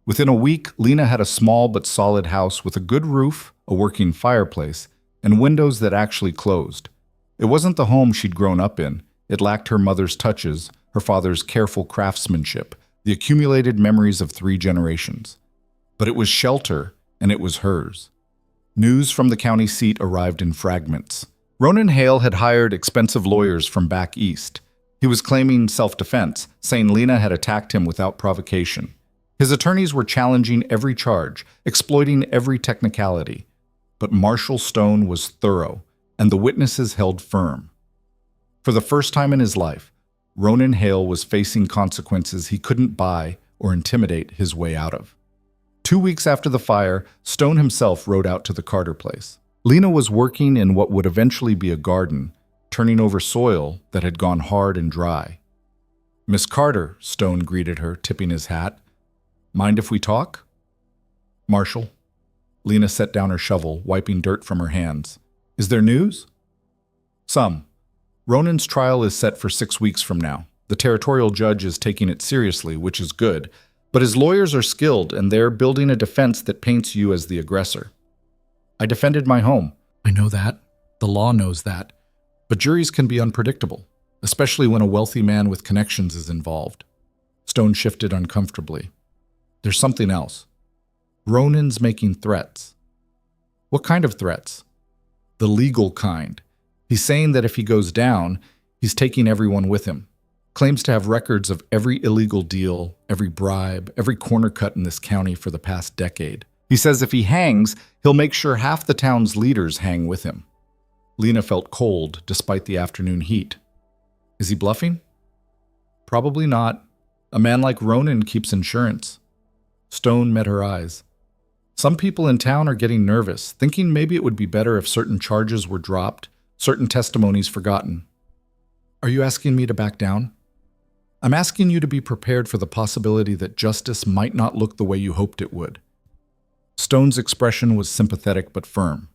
Within a week, Lena had a small but solid house with a good roof, a working fireplace, and windows that actually closed. It wasn't the home she'd grown up in. It lacked her mother's touches, her father's careful craftsmanship, the accumulated memories of 3 generations. But it was shelter, and it was hers. News from the county seat arrived in fragments. Ronan Hale had hired expensive lawyers from back east. He was claiming self-defense, saying Lena had attacked him without provocation. His attorneys were challenging every charge, exploiting every technicality. But Marshall Stone was thorough, and the witnesses held firm. For the first time in his life, Ronan Hale was facing consequences he couldn't buy or intimidate his way out of. 2 weeks after the fire, Stone himself rode out to the Carter place. Lena was working in what would eventually be a garden, turning over soil that had gone hard and dry. "Miss Carter," Stone greeted her, tipping his hat. "Mind if we talk?" "Marshall." Lena set down her shovel, wiping dirt from her hands. "Is there news?" "Some. Ronan's trial is set for 6 weeks from now. The territorial judge is taking it seriously, which is good, but his lawyers are skilled and they're building a defense that paints you as the aggressor. I defended my home." "I know that. The law knows that. But juries can be unpredictable, especially when a wealthy man with connections is involved." Stone shifted uncomfortably. "There's something else. Ronan's making threats." "What kind of threats?" "The legal kind. He's saying that if he goes down, he's taking everyone with him. Claims to have records of every illegal deal, every bribe, every corner cut in this county for the past decade. He says if he hangs, he'll make sure half the town's leaders hang with him." Lena felt cold despite the afternoon heat. "Is he bluffing?" "Probably not. A man like Ronan keeps insurance." Stone met her eyes. "Some people in town are getting nervous, thinking maybe it would be better if certain charges were dropped, certain testimonies forgotten." "Are you asking me to back down?" "I'm asking you to be prepared for the possibility that justice might not look the way you hoped it would." Stone's expression was sympathetic but firm.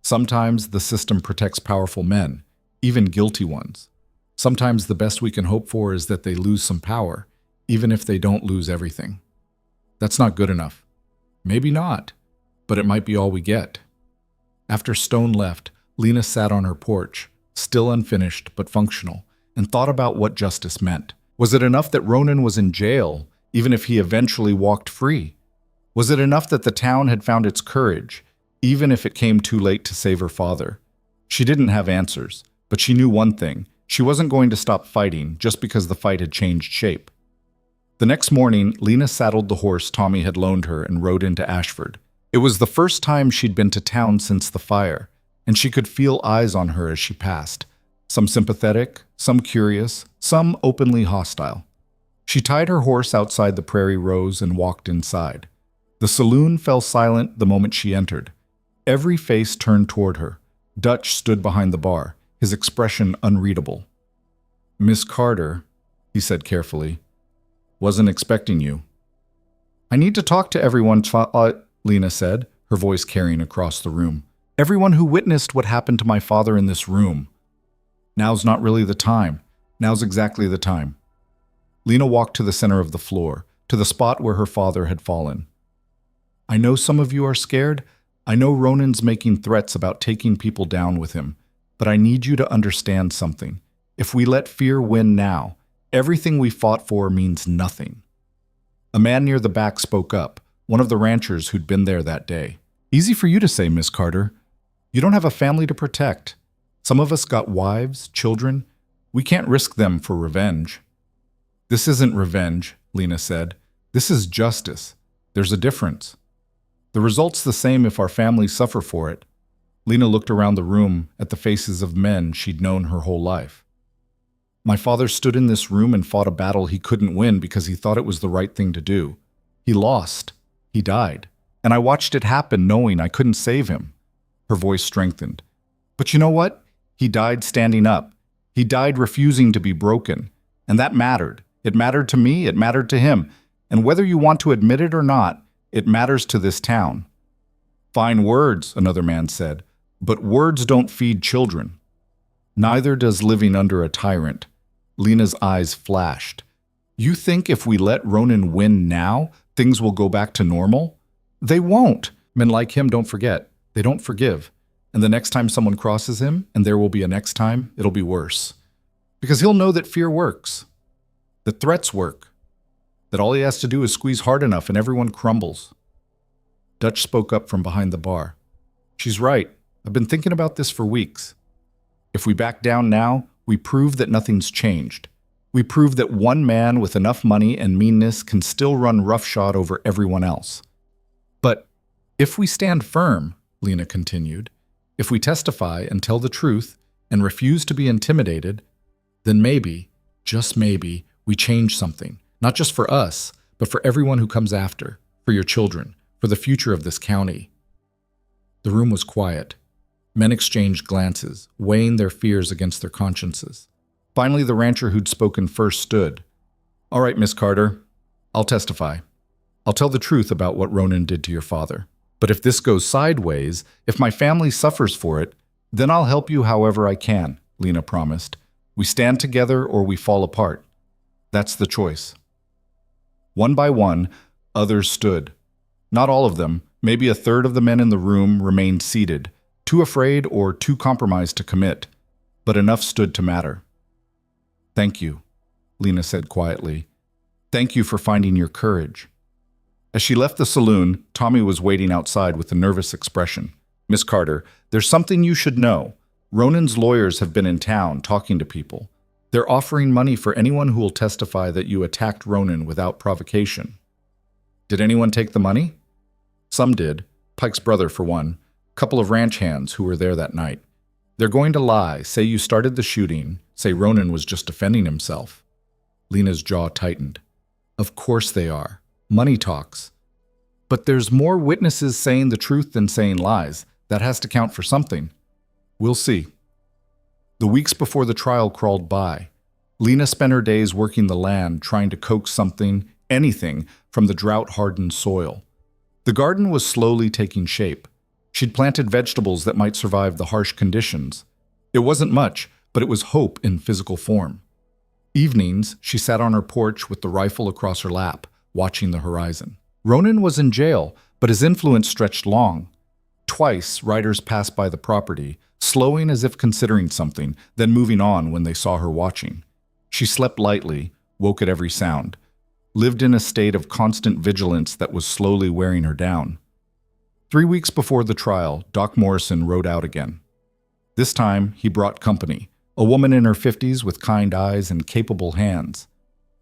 "Sometimes the system protects powerful men, even guilty ones. Sometimes the best we can hope for is that they lose some power, even if they don't lose everything. That's not good enough." "Maybe not, but it might be all we get." After Stone left, Lena sat on her porch, still unfinished but functional, and thought about what justice meant. Was it enough that Ronan was in jail, even if he eventually walked free? Was it enough that the town had found its courage, even if it came too late to save her father? She didn't have answers, but she knew one thing. She wasn't going to stop fighting just because the fight had changed shape. The next morning, Lena saddled the horse Tommy had loaned her and rode into Ashford. It was the first time she'd been to town since the fire, and she could feel eyes on her as she passed, some sympathetic, some curious, some openly hostile. She tied her horse outside the Prairie Rose and walked inside. The saloon fell silent the moment she entered. Every face turned toward her. Dutch stood behind the bar, his expression unreadable. "Miss Carter," he said carefully, "wasn't expecting you." "I need to talk to everyone," Lena said, her voice carrying across the room. "Everyone who witnessed what happened to my father in this room. Now's not really the time. Now's exactly the time." Lena walked to the center of the floor, to the spot where her father had fallen. "I know some of you are scared. I know Ronan's making threats about taking people down with him. But I need you to understand something. If we let fear win now, everything we fought for means nothing." A man near the back spoke up, one of the ranchers who'd been there that day. "Easy for you to say, Miss Carter. You don't have a family to protect. Some of us got wives, children. We can't risk them for revenge." "This isn't revenge," Lena said. "This is justice. There's a difference." The result's the same if our families suffer for it. Lena looked around the room at the faces of men she'd known her whole life. My father stood in this room and fought a battle he couldn't win because he thought it was the right thing to do. He lost. He died. And I watched it happen knowing I couldn't save him. Her voice strengthened. But you know what? He died standing up. He died refusing to be broken. And that mattered. It mattered to me, it mattered to him. And whether you want to admit it or not, it matters to this town. Fine words, another man said, but words don't feed children. Neither does living under a tyrant. Lena's eyes flashed. You think if we let Ronan win now, things will go back to normal? They won't. Men like him don't forget. They don't forgive. And the next time someone crosses him, and there will be a next time, it'll be worse. Because he'll know that fear works. That threats work. That all he has to do is squeeze hard enough and everyone crumbles. Dutch spoke up from behind the bar. She's right. I've been thinking about this for weeks. If we back down now, we prove that nothing's changed. We prove that one man with enough money and meanness can still run roughshod over everyone else. But if we stand firm, Lena continued, if we testify and tell the truth and refuse to be intimidated, then maybe, just maybe, we change something. Not just for us, but for everyone who comes after, for your children, for the future of this county. The room was quiet. Men exchanged glances, weighing their fears against their consciences. Finally, the rancher who'd spoken first stood. All right, Miss Carter, I'll testify. I'll tell the truth about what Ronan did to your father. But if this goes sideways, if my family suffers for it, then I'll help you however I can, Lena promised. We stand together or we fall apart. That's the choice. One by one, others stood. Not all of them, maybe a third of the men in the room remained seated, too afraid or too compromised to commit, but enough stood to matter. Thank you, Lena said quietly. Thank you for finding your courage. As she left the saloon, Tommy was waiting outside with a nervous expression. Miss Carter, there's something you should know. Ronan's lawyers have been in town talking to people. They're offering money for anyone who will testify that you attacked Ronan without provocation. Did anyone take the money? Some did. Pike's brother, for one. Couple of ranch hands who were there that night. They're going to lie, say you started the shooting, say Ronan was just defending himself. Lena's jaw tightened. Of course they are. Money talks. But there's more witnesses saying the truth than saying lies. That has to count for something. We'll see. The weeks before the trial crawled by. Lena spent her days working the land, trying to coax something, anything, from the drought-hardened soil. The garden was slowly taking shape. She'd planted vegetables that might survive the harsh conditions. It wasn't much, but it was hope in physical form. Evenings, she sat on her porch with the rifle across her lap, watching the horizon. Ronan was in jail, but his influence stretched long. Twice, riders passed by the property, slowing as if considering something, then moving on when they saw her watching. She slept lightly, woke at every sound, lived in a state of constant vigilance that was slowly wearing her down. 3 weeks before the trial, Doc Morrison rode out again. This time, he brought company, a woman in her 50s with kind eyes and capable hands.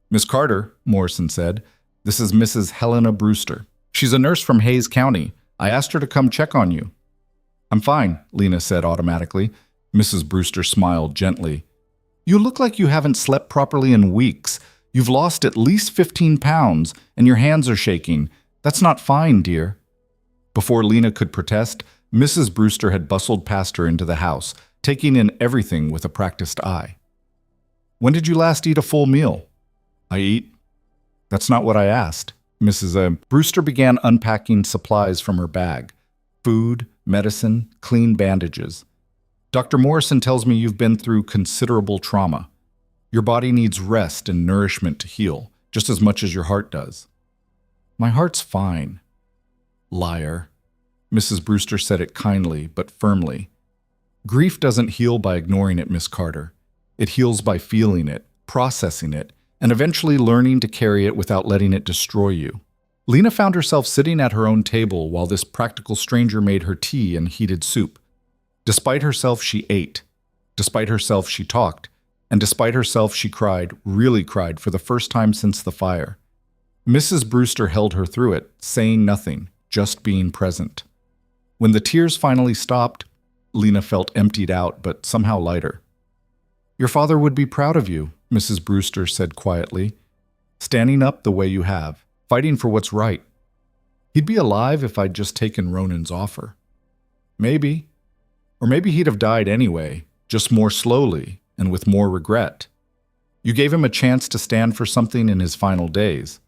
Miss Carter, Morrison said, this is Mrs. Helena Brewster. She's a nurse from Hayes County. I asked her to come check on you. I'm fine, Lena said automatically. Mrs. Brewster smiled gently. You look like you haven't slept properly in weeks. You've lost at least 15 pounds, and your hands are shaking. That's not fine, dear. Before Lena could protest, Mrs. Brewster had bustled past her into the house, taking in everything with a practiced eye. When did you last eat a full meal? I eat. That's not what I asked. Mrs. Brewster began unpacking supplies from her bag. Food, medicine, clean bandages. Dr. Morrison tells me you've been through considerable trauma. Your body needs rest and nourishment to heal, just as much as your heart does. My heart's fine. Liar. Mrs. Brewster said it kindly, but firmly. Grief doesn't heal by ignoring it, Miss Carter. It heals by feeling it, processing it, and eventually learning to carry it without letting it destroy you. Lena found herself sitting at her own table while this practical stranger made her tea and heated soup. Despite herself, she ate. Despite herself, she talked. And despite herself, she cried, really cried, for the first time since the fire. Mrs. Brewster held her through it, saying nothing, just being present. When the tears finally stopped, Lena felt emptied out, but somehow lighter. "Your father would be proud of you," Mrs. Brewster said quietly. "Standing up the way you have, fighting for what's right. He'd be alive if I'd just taken Ronan's offer. Maybe. Or maybe he'd have died anyway, just more slowly and with more regret. You gave him a chance to stand for something in his final days.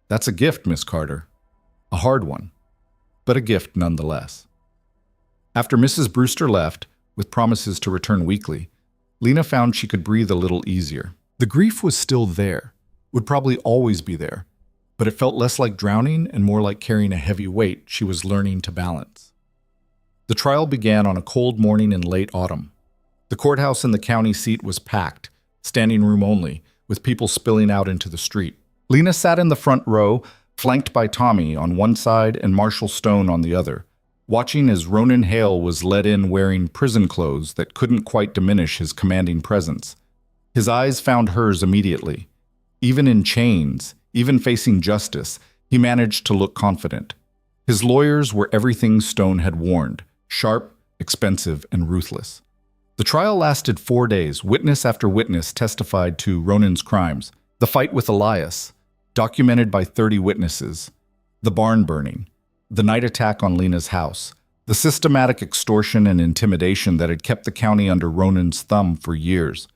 That's a gift, Miss Carter. A hard one, but a gift nonetheless." After Mrs. Brewster left, with promises to return weekly, Lena found she could breathe a little easier. The grief was still there, would probably always be there, but it felt less like drowning and more like carrying a heavy weight she was learning to balance. The trial began on a cold morning in late autumn. The courthouse in the county seat was packed, standing room only, with people spilling out into the street. Lena sat in the front row, flanked by Tommy on one side and Marshall Stone on the other, watching as Ronan Hale was led in wearing prison clothes that couldn't quite diminish his commanding presence. His eyes found hers immediately. Even in chains, even facing justice, he managed to look confident. His lawyers were everything Stone had warned: sharp, expensive, and ruthless. The trial lasted 4 days. Witness after witness testified to Ronan's crimes. The fight with Elias, documented by 30 witnesses. The barn burning. The night attack on Lena's house. The systematic extortion and intimidation that had kept the county under Ronan's thumb for years.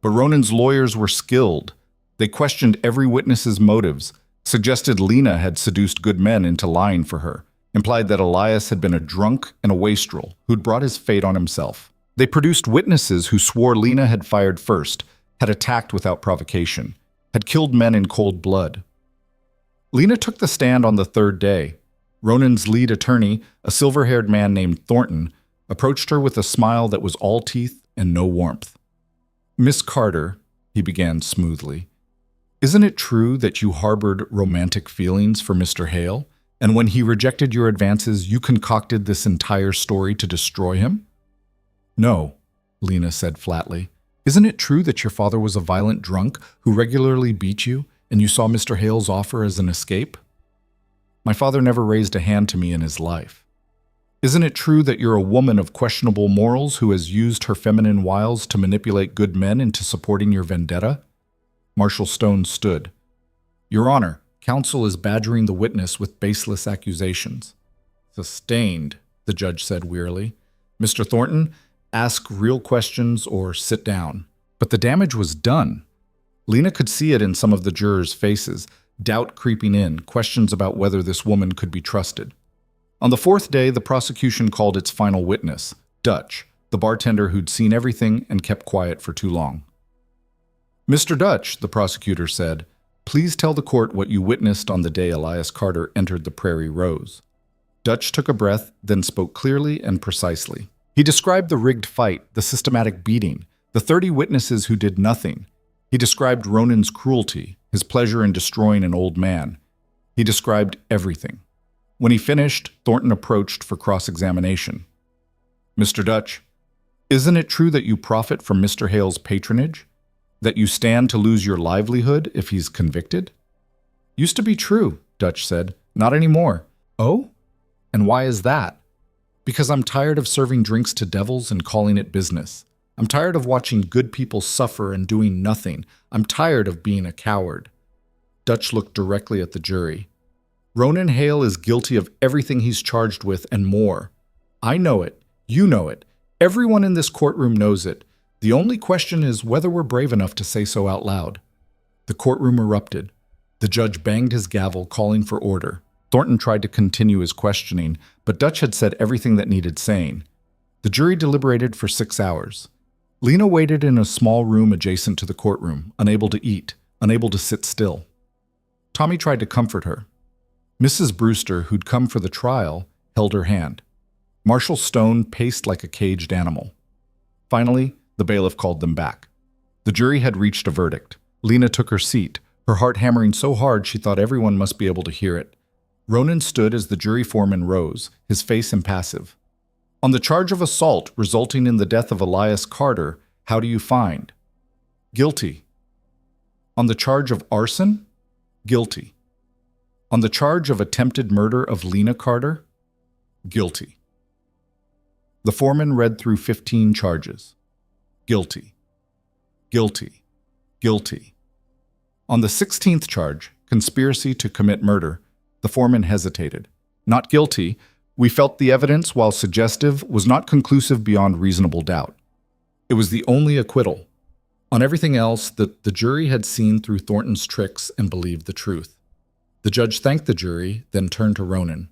But Ronan's lawyers were skilled. They questioned every witness's motives, suggested Lena had seduced good men into lying for her, implied that Elias had been a drunk and a wastrel who'd brought his fate on himself. They produced witnesses who swore Lena had fired first, had attacked without provocation, had killed men in cold blood. Lena took the stand on the third day. Ronan's lead attorney, a silver-haired man named Thornton, approached her with a smile that was all teeth and no warmth. "Miss Carter," he began smoothly, "isn't it true that you harbored romantic feelings for Mr. Hale, and when he rejected your advances, you concocted this entire story to destroy him?" "No," Lena said flatly. "Isn't it true that your father was a violent drunk who regularly beat you, and you saw Mr. Hale's offer as an escape? My father never raised a hand to me in his life. Isn't it true that you're a woman of questionable morals who has used her feminine wiles to manipulate good men into supporting your vendetta?" Marshall Stone stood. "Your Honor, counsel is badgering the witness with baseless accusations." "Sustained," the judge said wearily. "Mr. Thornton, ask real questions or sit down." But the damage was done. Lena could see it in some of the jurors' faces, doubt creeping in, questions about whether this woman could be trusted. On the fourth day, the prosecution called its final witness, Dutch, the bartender who'd seen everything and kept quiet for too long. "Mr. Dutch," the prosecutor said, "please tell the court what you witnessed on the day Elias Carter entered the Prairie Rose." Dutch took a breath, then spoke clearly and precisely. He described the rigged fight, the systematic beating, the 30 witnesses who did nothing. He described Ronan's cruelty, his pleasure in destroying an old man. He described everything. When he finished, Thornton approached for cross-examination. "Mr. Dutch, isn't it true that you profit from Mr. Hale's patronage? That you stand to lose your livelihood if he's convicted?" "Used to be true," Dutch said. "Not anymore." "Oh? And why is that?" "Because I'm tired of serving drinks to devils and calling it business. I'm tired of watching good people suffer and doing nothing. I'm tired of being a coward." Dutch looked directly at the jury. "Ronan Hale is guilty of everything he's charged with and more. I know it. You know it. Everyone in this courtroom knows it. The only question is whether we're brave enough to say so out loud." The courtroom erupted. The judge banged his gavel, calling for order. Thornton tried to continue his questioning, but Dutch had said everything that needed saying. The jury deliberated for 6 hours. Lena waited in a small room adjacent to the courtroom, unable to eat, unable to sit still. Tommy tried to comfort her. Mrs. Brewster, who'd come for the trial, held her hand. Marshall Stone paced like a caged animal. Finally, the bailiff called them back. The jury had reached a verdict. Lena took her seat, her heart hammering so hard she thought everyone must be able to hear it. Ronan stood as the jury foreman rose, his face impassive. "On the charge of assault resulting in the death of Elias Carter, how do you find?" "Guilty." "On the charge of arson?" "Guilty." On the charge of attempted murder of Lena Carter, guilty. The foreman read through 15 charges. Guilty. Guilty. Guilty. On the 16th charge, conspiracy to commit murder, the foreman hesitated. Not guilty. We felt the evidence, while suggestive, was not conclusive beyond reasonable doubt. It was the only acquittal. On everything else, the jury had seen through Thornton's tricks and believed the truth. The judge thanked the jury, then turned to Ronan.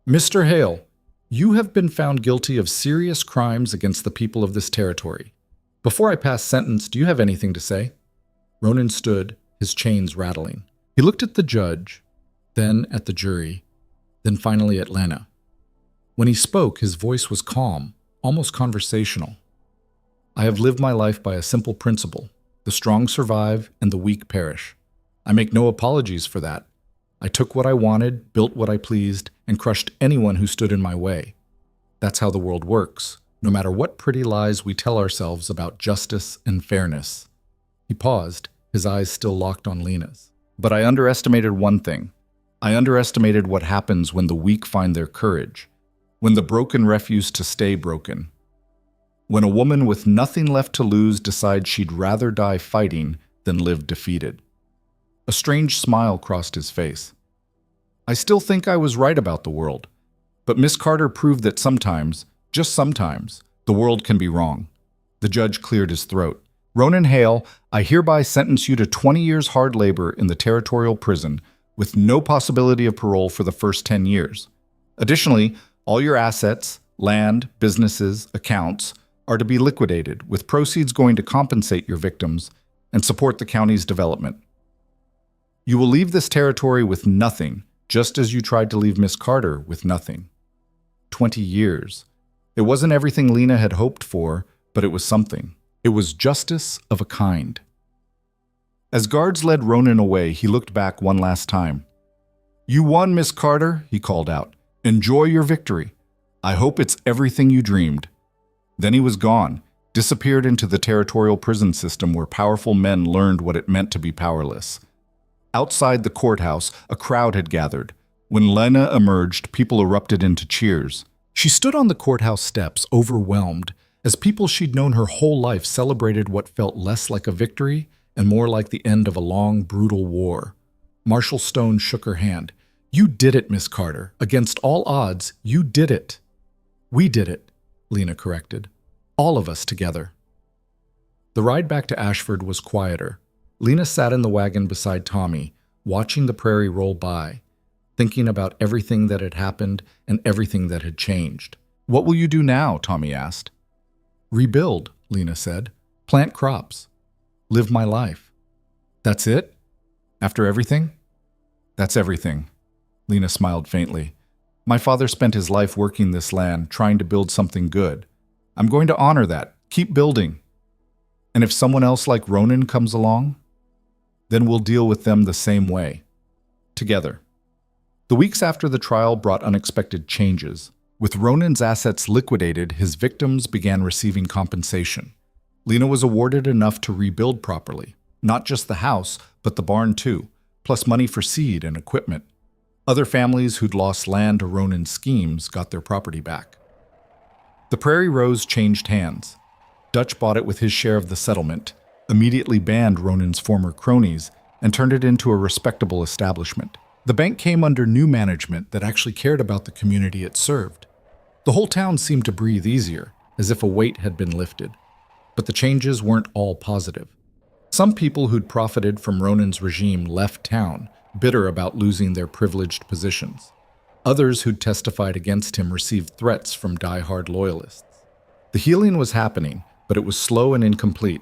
Mr. Hale, you have been found guilty of serious crimes against the people of this territory. Before I pass sentence, do you have anything to say? Ronan stood, his chains rattling. He looked at the judge, then at the jury, then finally at Lena. When he spoke, his voice was calm, almost conversational. I have lived my life by a simple principle. The strong survive and the weak perish. I make no apologies for that. I took what I wanted, built what I pleased, and crushed anyone who stood in my way. That's how the world works, no matter what pretty lies we tell ourselves about justice and fairness. He paused, his eyes still locked on Lena's. But I underestimated one thing. I underestimated what happens when the weak find their courage, when the broken refuse to stay broken. When a woman with nothing left to lose decides she'd rather die fighting than live defeated. A strange smile crossed his face. I still think I was right about the world, but Miss Carter proved that sometimes, just sometimes, the world can be wrong. The judge cleared his throat. Ronan Hale, I hereby sentence you to 20 years hard labor in the territorial prison with no possibility of parole for the first 10 years. Additionally, all your assets, land, businesses, accounts, are to be liquidated, with proceeds going to compensate your victims and support the county's development. You will leave this territory with nothing, just as you tried to leave Miss Carter with nothing. 20 years. It wasn't everything Lena had hoped for, but it was something. It was justice of a kind. As guards led Ronan away, he looked back one last time. You won, Miss Carter, he called out. Enjoy your victory. I hope it's everything you dreamed. Then he was gone, disappeared into the territorial prison system where powerful men learned what it meant to be powerless. Outside the courthouse, a crowd had gathered. When Lena emerged, people erupted into cheers. She stood on the courthouse steps, overwhelmed, as people she'd known her whole life celebrated what felt less like a victory and more like the end of a long, brutal war. Marshal Stone shook her hand. You did it, Miss Carter. Against all odds, you did it. We did it, Lena corrected. All of us together. The ride back to Ashford was quieter. Lena sat in the wagon beside Tommy, watching the prairie roll by, thinking about everything that had happened and everything that had changed. What will you do now? Tommy asked. Rebuild, Lena said. Plant crops. Live my life. That's it? After everything? That's everything. Lena smiled faintly. My father spent his life working this land, trying to build something good. I'm going to honor that. Keep building. And if someone else like Ronan comes along, then we'll deal with them the same way. Together. The weeks after the trial brought unexpected changes. With Ronan's assets liquidated, his victims began receiving compensation. Lena was awarded enough to rebuild properly. Not just the house, but the barn too, plus money for seed and equipment. Other families who'd lost land to Ronan's schemes got their property back. The Prairie Rose changed hands. Dutch bought it with his share of the settlement, immediately banned Ronan's former cronies, and turned it into a respectable establishment. The bank came under new management that actually cared about the community it served. The whole town seemed to breathe easier, as if a weight had been lifted. But the changes weren't all positive. Some people who'd profited from Ronan's regime left town, bitter about losing their privileged positions. Others who'd testified against him received threats from die-hard loyalists. The healing was happening, but it was slow and incomplete.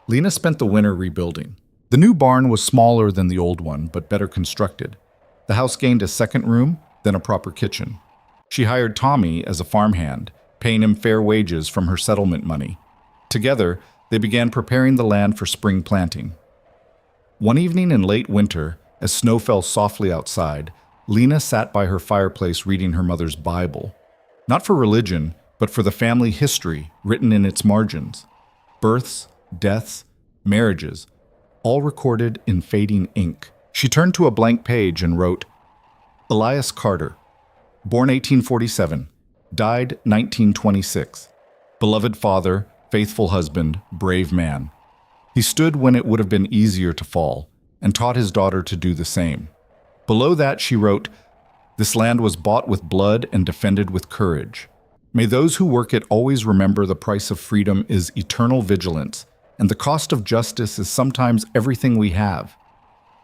Lena spent the winter rebuilding. The new barn was smaller than the old one, but better constructed. The house gained a second room, then a proper kitchen. She hired Tommy as a farmhand, paying him fair wages from her settlement money. Together, they began preparing the land for spring planting. One evening in late winter, as snow fell softly outside, Lena sat by her fireplace reading her mother's Bible. Not for religion, but for the family history written in its margins. Births, deaths, marriages, all recorded in fading ink, She turned to a blank page and wrote, Elias Carter, born 1847, died 1926. Beloved father, faithful husband, brave man. He stood when it would have been easier to fall, and taught his daughter to do the same. Below that she wrote, This land was bought with blood and defended with courage. May those who work it always remember the price of freedom is eternal vigilance, and the cost of justice is sometimes everything we have.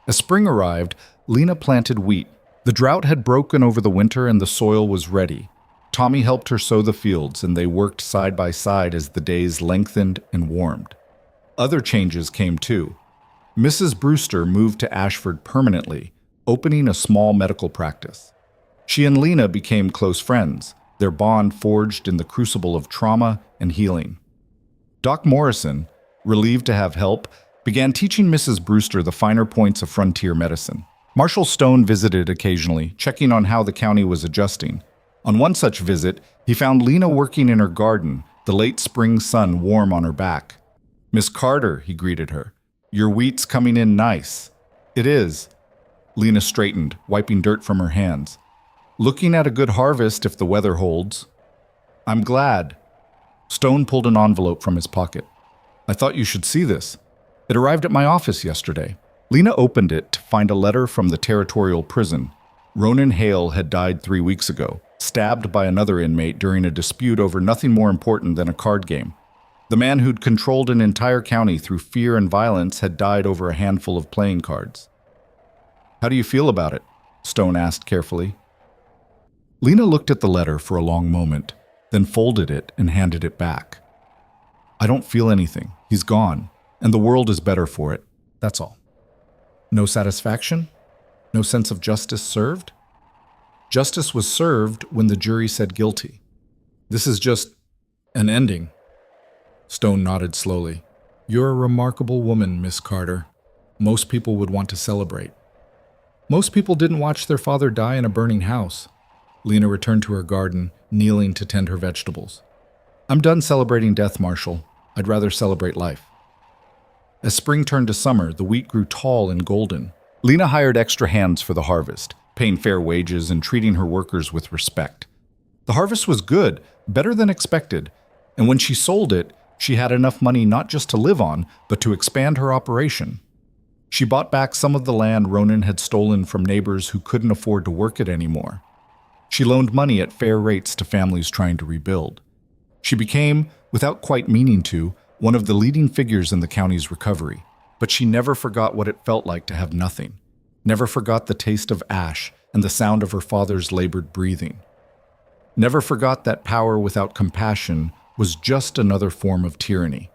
As spring arrived, Lena planted wheat. The drought had broken over the winter and the soil was ready. Tommy helped her sow the fields, and they worked side by side as the days lengthened and warmed. Other changes came too. Mrs. Brewster moved to Ashford permanently, opening a small medical practice. She and Lena became close friends, their bond forged in the crucible of trauma and healing. Doc Morrison, relieved to have help, began teaching Mrs. Brewster the finer points of frontier medicine. Marshal Stone visited occasionally, checking on how the county was adjusting. On one such visit, he found Lena working in her garden, the late spring sun warm on her back. Miss Carter, he greeted her, your wheat's coming in nice. It is. Lena straightened, wiping dirt from her hands. Looking at a good harvest if the weather holds. I'm glad. Stone pulled an envelope from his pocket. I thought you should see this. It arrived at my office yesterday. Lena opened it to find a letter from the territorial prison. Ronan Hale had died 3 weeks ago, stabbed by another inmate during a dispute over nothing more important than a card game. The man who'd controlled an entire county through fear and violence had died over a handful of playing cards. How do you feel about it? Stone asked carefully. Lena looked at the letter for a long moment, then folded it and handed it back. I don't feel anything. He's gone, and the world is better for it. That's all. No satisfaction? No sense of justice served? Justice was served when the jury said guilty. This is just an ending. Stone nodded slowly. You're a remarkable woman, Miss Carter. Most people would want to celebrate. Most people didn't watch their father die in a burning house. Lena returned to her garden, kneeling to tend her vegetables. I'm done celebrating death, Marshal. I'd rather celebrate life. As spring turned to summer, the wheat grew tall and golden. Lena hired extra hands for the harvest, paying fair wages and treating her workers with respect. The harvest was good, better than expected, and when she sold it, she had enough money not just to live on, but to expand her operation. She bought back some of the land Ronan had stolen from neighbors who couldn't afford to work it anymore. She loaned money at fair rates to families trying to rebuild. She became, without quite meaning to, one of the leading figures in the county's recovery. But she never forgot what it felt like to have nothing, never forgot the taste of ash and the sound of her father's labored breathing. Never forgot that power without compassion was just another form of tyranny.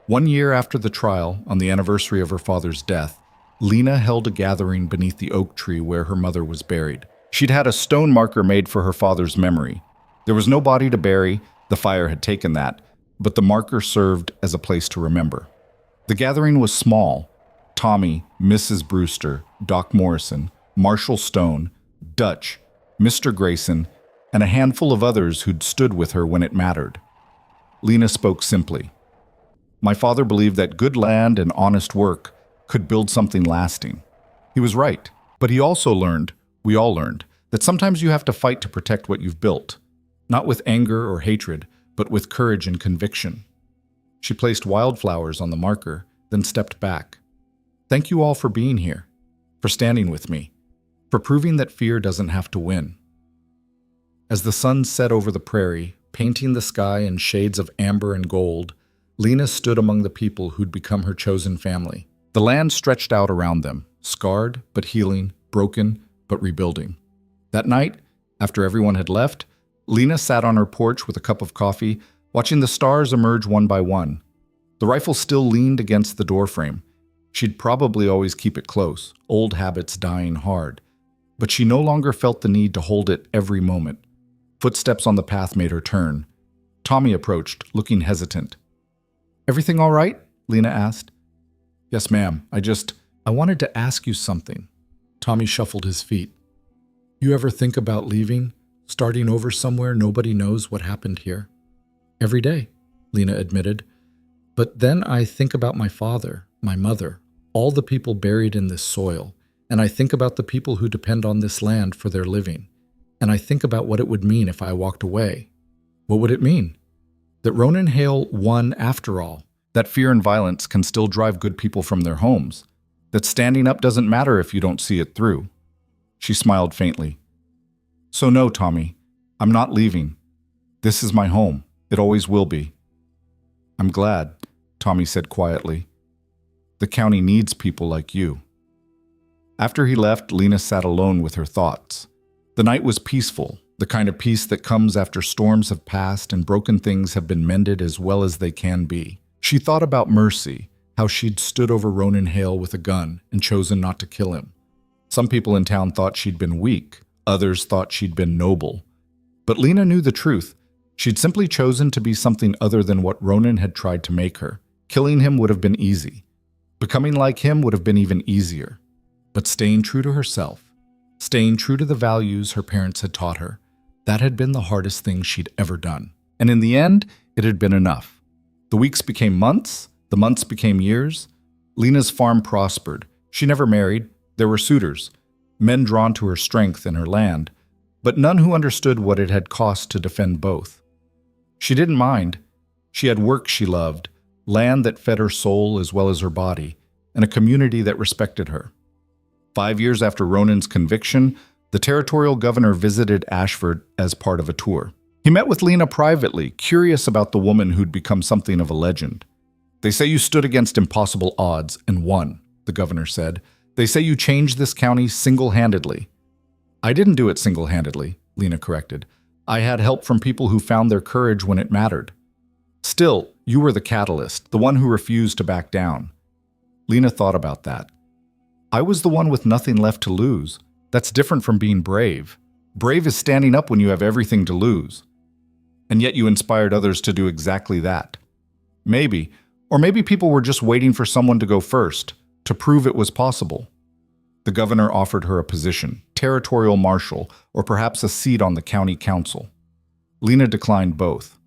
1 year after the trial, on the anniversary of her father's death, Lena held a gathering beneath the oak tree where her mother was buried. She'd had a stone marker made for her father's memory. There was no body to bury, the fire had taken that, but the marker served as a place to remember. The gathering was small. Tommy, Mrs. Brewster, Doc Morrison, Marshal Stone, Dutch, Mr. Grayson, and a handful of others who'd stood with her when it mattered. Lena spoke simply. My father believed that good land and honest work could build something lasting. He was right, but he also learned, we all learned, that sometimes you have to fight to protect what you've built, not with anger or hatred, but with courage and conviction. She placed wildflowers on the marker, then stepped back. Thank you all for being here, for standing with me, for proving that fear doesn't have to win. As the sun set over the prairie, painting the sky in shades of amber and gold, Lena stood among the people who'd become her chosen family. The land stretched out around them, scarred but healing, broken but rebuilding. That night, after everyone had left, Lena sat on her porch with a cup of coffee, watching the stars emerge one by one. The rifle still leaned against the doorframe. She'd probably always keep it close, old habits dying hard. But she no longer felt the need to hold it every moment. Footsteps on the path made her turn. Tommy approached, looking hesitant. Everything all right? Lena asked. Yes, ma'am. I wanted to ask you something. Tommy shuffled his feet. You ever think about leaving? Starting over somewhere nobody knows what happened here? Every day, Lena admitted. But then I think about my father, my mother, all the people buried in this soil, And I think about the people who depend on this land for their living. And I think about what it would mean if I walked away. What would it mean? That Ronan Hale won after all. That fear and violence can still drive good people from their homes. That standing up doesn't matter if you don't see it through. She smiled faintly. So no, Tommy, I'm not leaving. This is my home. It always will be. I'm glad, Tommy said quietly. The county needs people like you. After he left, Lena sat alone with her thoughts. The night was peaceful, the kind of peace that comes after storms have passed and broken things have been mended as well as they can be. She thought about Mercy, how she'd stood over Ronan Hale with a gun and chosen not to kill him. Some people in town thought she'd been weak, others thought she'd been noble. But Lena knew the truth. She'd simply chosen to be something other than what Ronan had tried to make her. Killing him would have been easy. Becoming like him would have been even easier. But staying true to herself, staying true to the values her parents had taught her, that had been the hardest thing she'd ever done. And in the end, it had been enough. The weeks became months, the months became years. Lena's farm prospered. She never married. There were suitors, men drawn to her strength and her land, but none who understood what it had cost to defend both. She didn't mind. She had work she loved, land that fed her soul as well as her body, and a community that respected her. 5 years after Ronan's conviction, the territorial governor visited Ashford as part of a tour. He met with Lena privately, curious about the woman who'd become something of a legend. They say you stood against impossible odds and won, the governor said. They say you changed this county single-handedly. I didn't do it single-handedly, Lena corrected. I had help from people who found their courage when it mattered. Still, you were the catalyst, the one who refused to back down. Lena thought about that. I was the one with nothing left to lose. That's different from being brave. Brave is standing up when you have everything to lose. And yet you inspired others to do exactly that. Maybe, or maybe people were just waiting for someone to go first, to prove it was possible. The governor offered her a position, territorial marshal, or perhaps a seat on the county council. Lena declined both.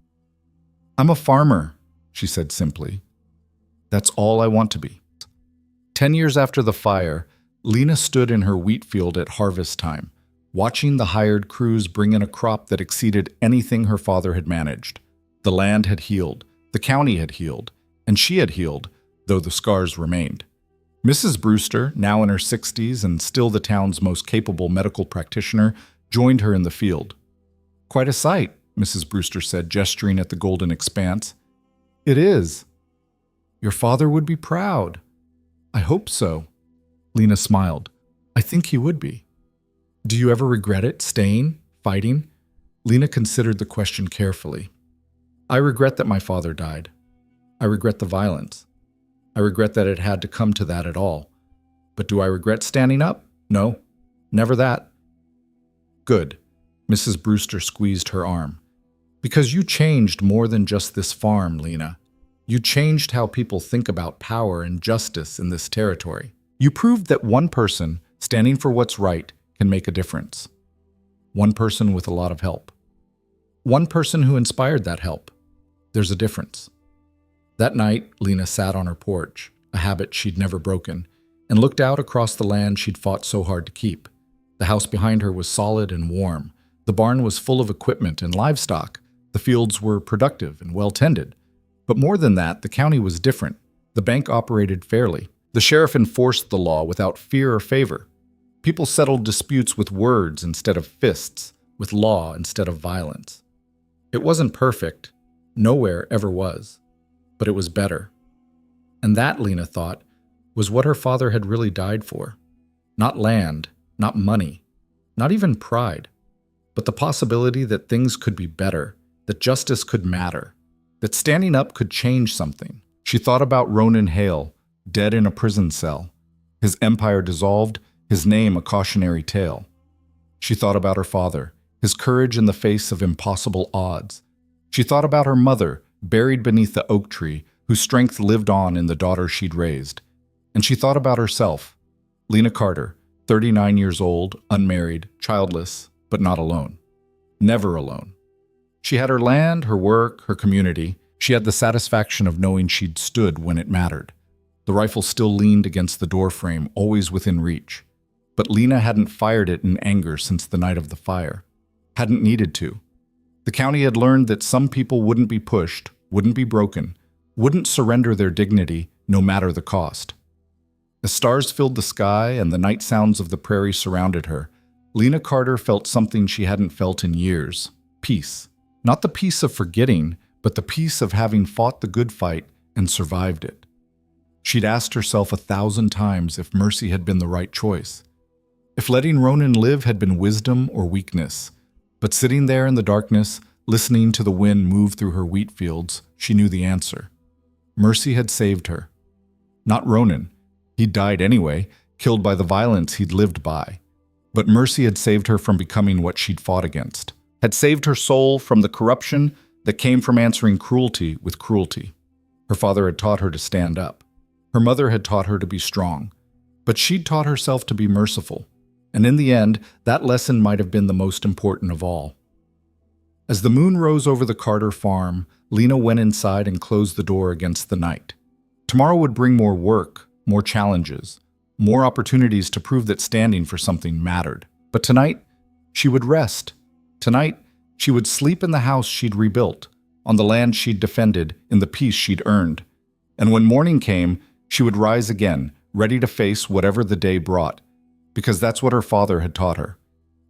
I'm a farmer, she said simply. That's all I want to be. 10 years after the fire, Lena stood in her wheat field at harvest time, watching the hired crews bring in a crop that exceeded anything her father had managed. The land had healed, the county had healed, and she had healed, though the scars remained. Mrs. Brewster, now in her 60s and still the town's most capable medical practitioner, joined her in the field. Quite a sight, Mrs. Brewster said, gesturing at the golden expanse. It is. Your father would be proud. I hope so. Lena smiled. I think he would be. Do you ever regret it, staying, fighting? Lena considered the question carefully. I regret that my father died. I regret the violence. I regret that it had to come to that at all. But do I regret standing up? No, never that. Good. Mrs. Brewster squeezed her arm. Because you changed more than just this farm, Lena. You changed how people think about power and justice in this territory. You proved that one person standing for what's right can make a difference. One person with a lot of help. One person who inspired that help. There's a difference. That night, Lena sat on her porch, a habit she'd never broken, and looked out across the land she'd fought so hard to keep. The house behind her was solid and warm. The barn was full of equipment and livestock. The fields were productive and well-tended. But more than that, the county was different. The bank operated fairly. The sheriff enforced the law without fear or favor. People settled disputes with words instead of fists, with law instead of violence. It wasn't perfect. Nowhere ever was. But it was better. And that, Lena thought, was what her father had really died for. Not land, not money, not even pride, but the possibility that things could be better, that justice could matter, that standing up could change something. She thought about Ronan Hale, dead in a prison cell, his empire dissolved, his name a cautionary tale. She thought about her father, his courage in the face of impossible odds. She thought about her mother, buried beneath the oak tree, whose strength lived on in the daughter she'd raised. And she thought about herself, Lena Carter, 39 years old, unmarried, childless, but not alone. Never alone. She had her land, her work, her community. She had the satisfaction of knowing she'd stood when it mattered. The rifle still leaned against the doorframe, always within reach. but Lena hadn't fired it in anger since the night of the fire. Hadn't needed to. The county had learned that some people wouldn't be pushed, wouldn't be broken, wouldn't surrender their dignity, no matter the cost. As stars filled the sky and the night sounds of the prairie surrounded her, Lena Carter felt something she hadn't felt in years. Peace. Not the peace of forgetting, but the peace of having fought the good fight and survived it. She'd asked herself 1,000 times if mercy had been the right choice. If letting Ronan live had been wisdom or weakness. But sitting there in the darkness, listening to the wind move through her wheat fields, she knew the answer. Mercy had saved her. Not Ronan. He'd died anyway, killed by the violence he'd lived by. But mercy had saved her from becoming what she'd fought against. Had saved her soul from the corruption that came from answering cruelty with cruelty. Her father had taught her to stand up. Her mother had taught her to be strong. But she'd taught herself to be merciful. And in the end, that lesson might have been the most important of all. As the moon rose over the Carter farm, Lena went inside and closed the door against the night. Tomorrow would bring more work, more challenges, more opportunities to prove that standing for something mattered. But tonight, she would rest. Tonight, she would sleep in the house she'd rebuilt, on the land she'd defended, in the peace she'd earned. And when morning came, she would rise again, ready to face whatever the day brought. Because that's what her father had taught her.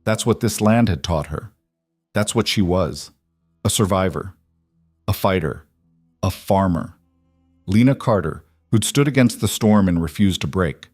That's what this land had taught her. That's what she was. A survivor. A fighter. A farmer. Lena Carter, who'd stood against the storm and refused to break.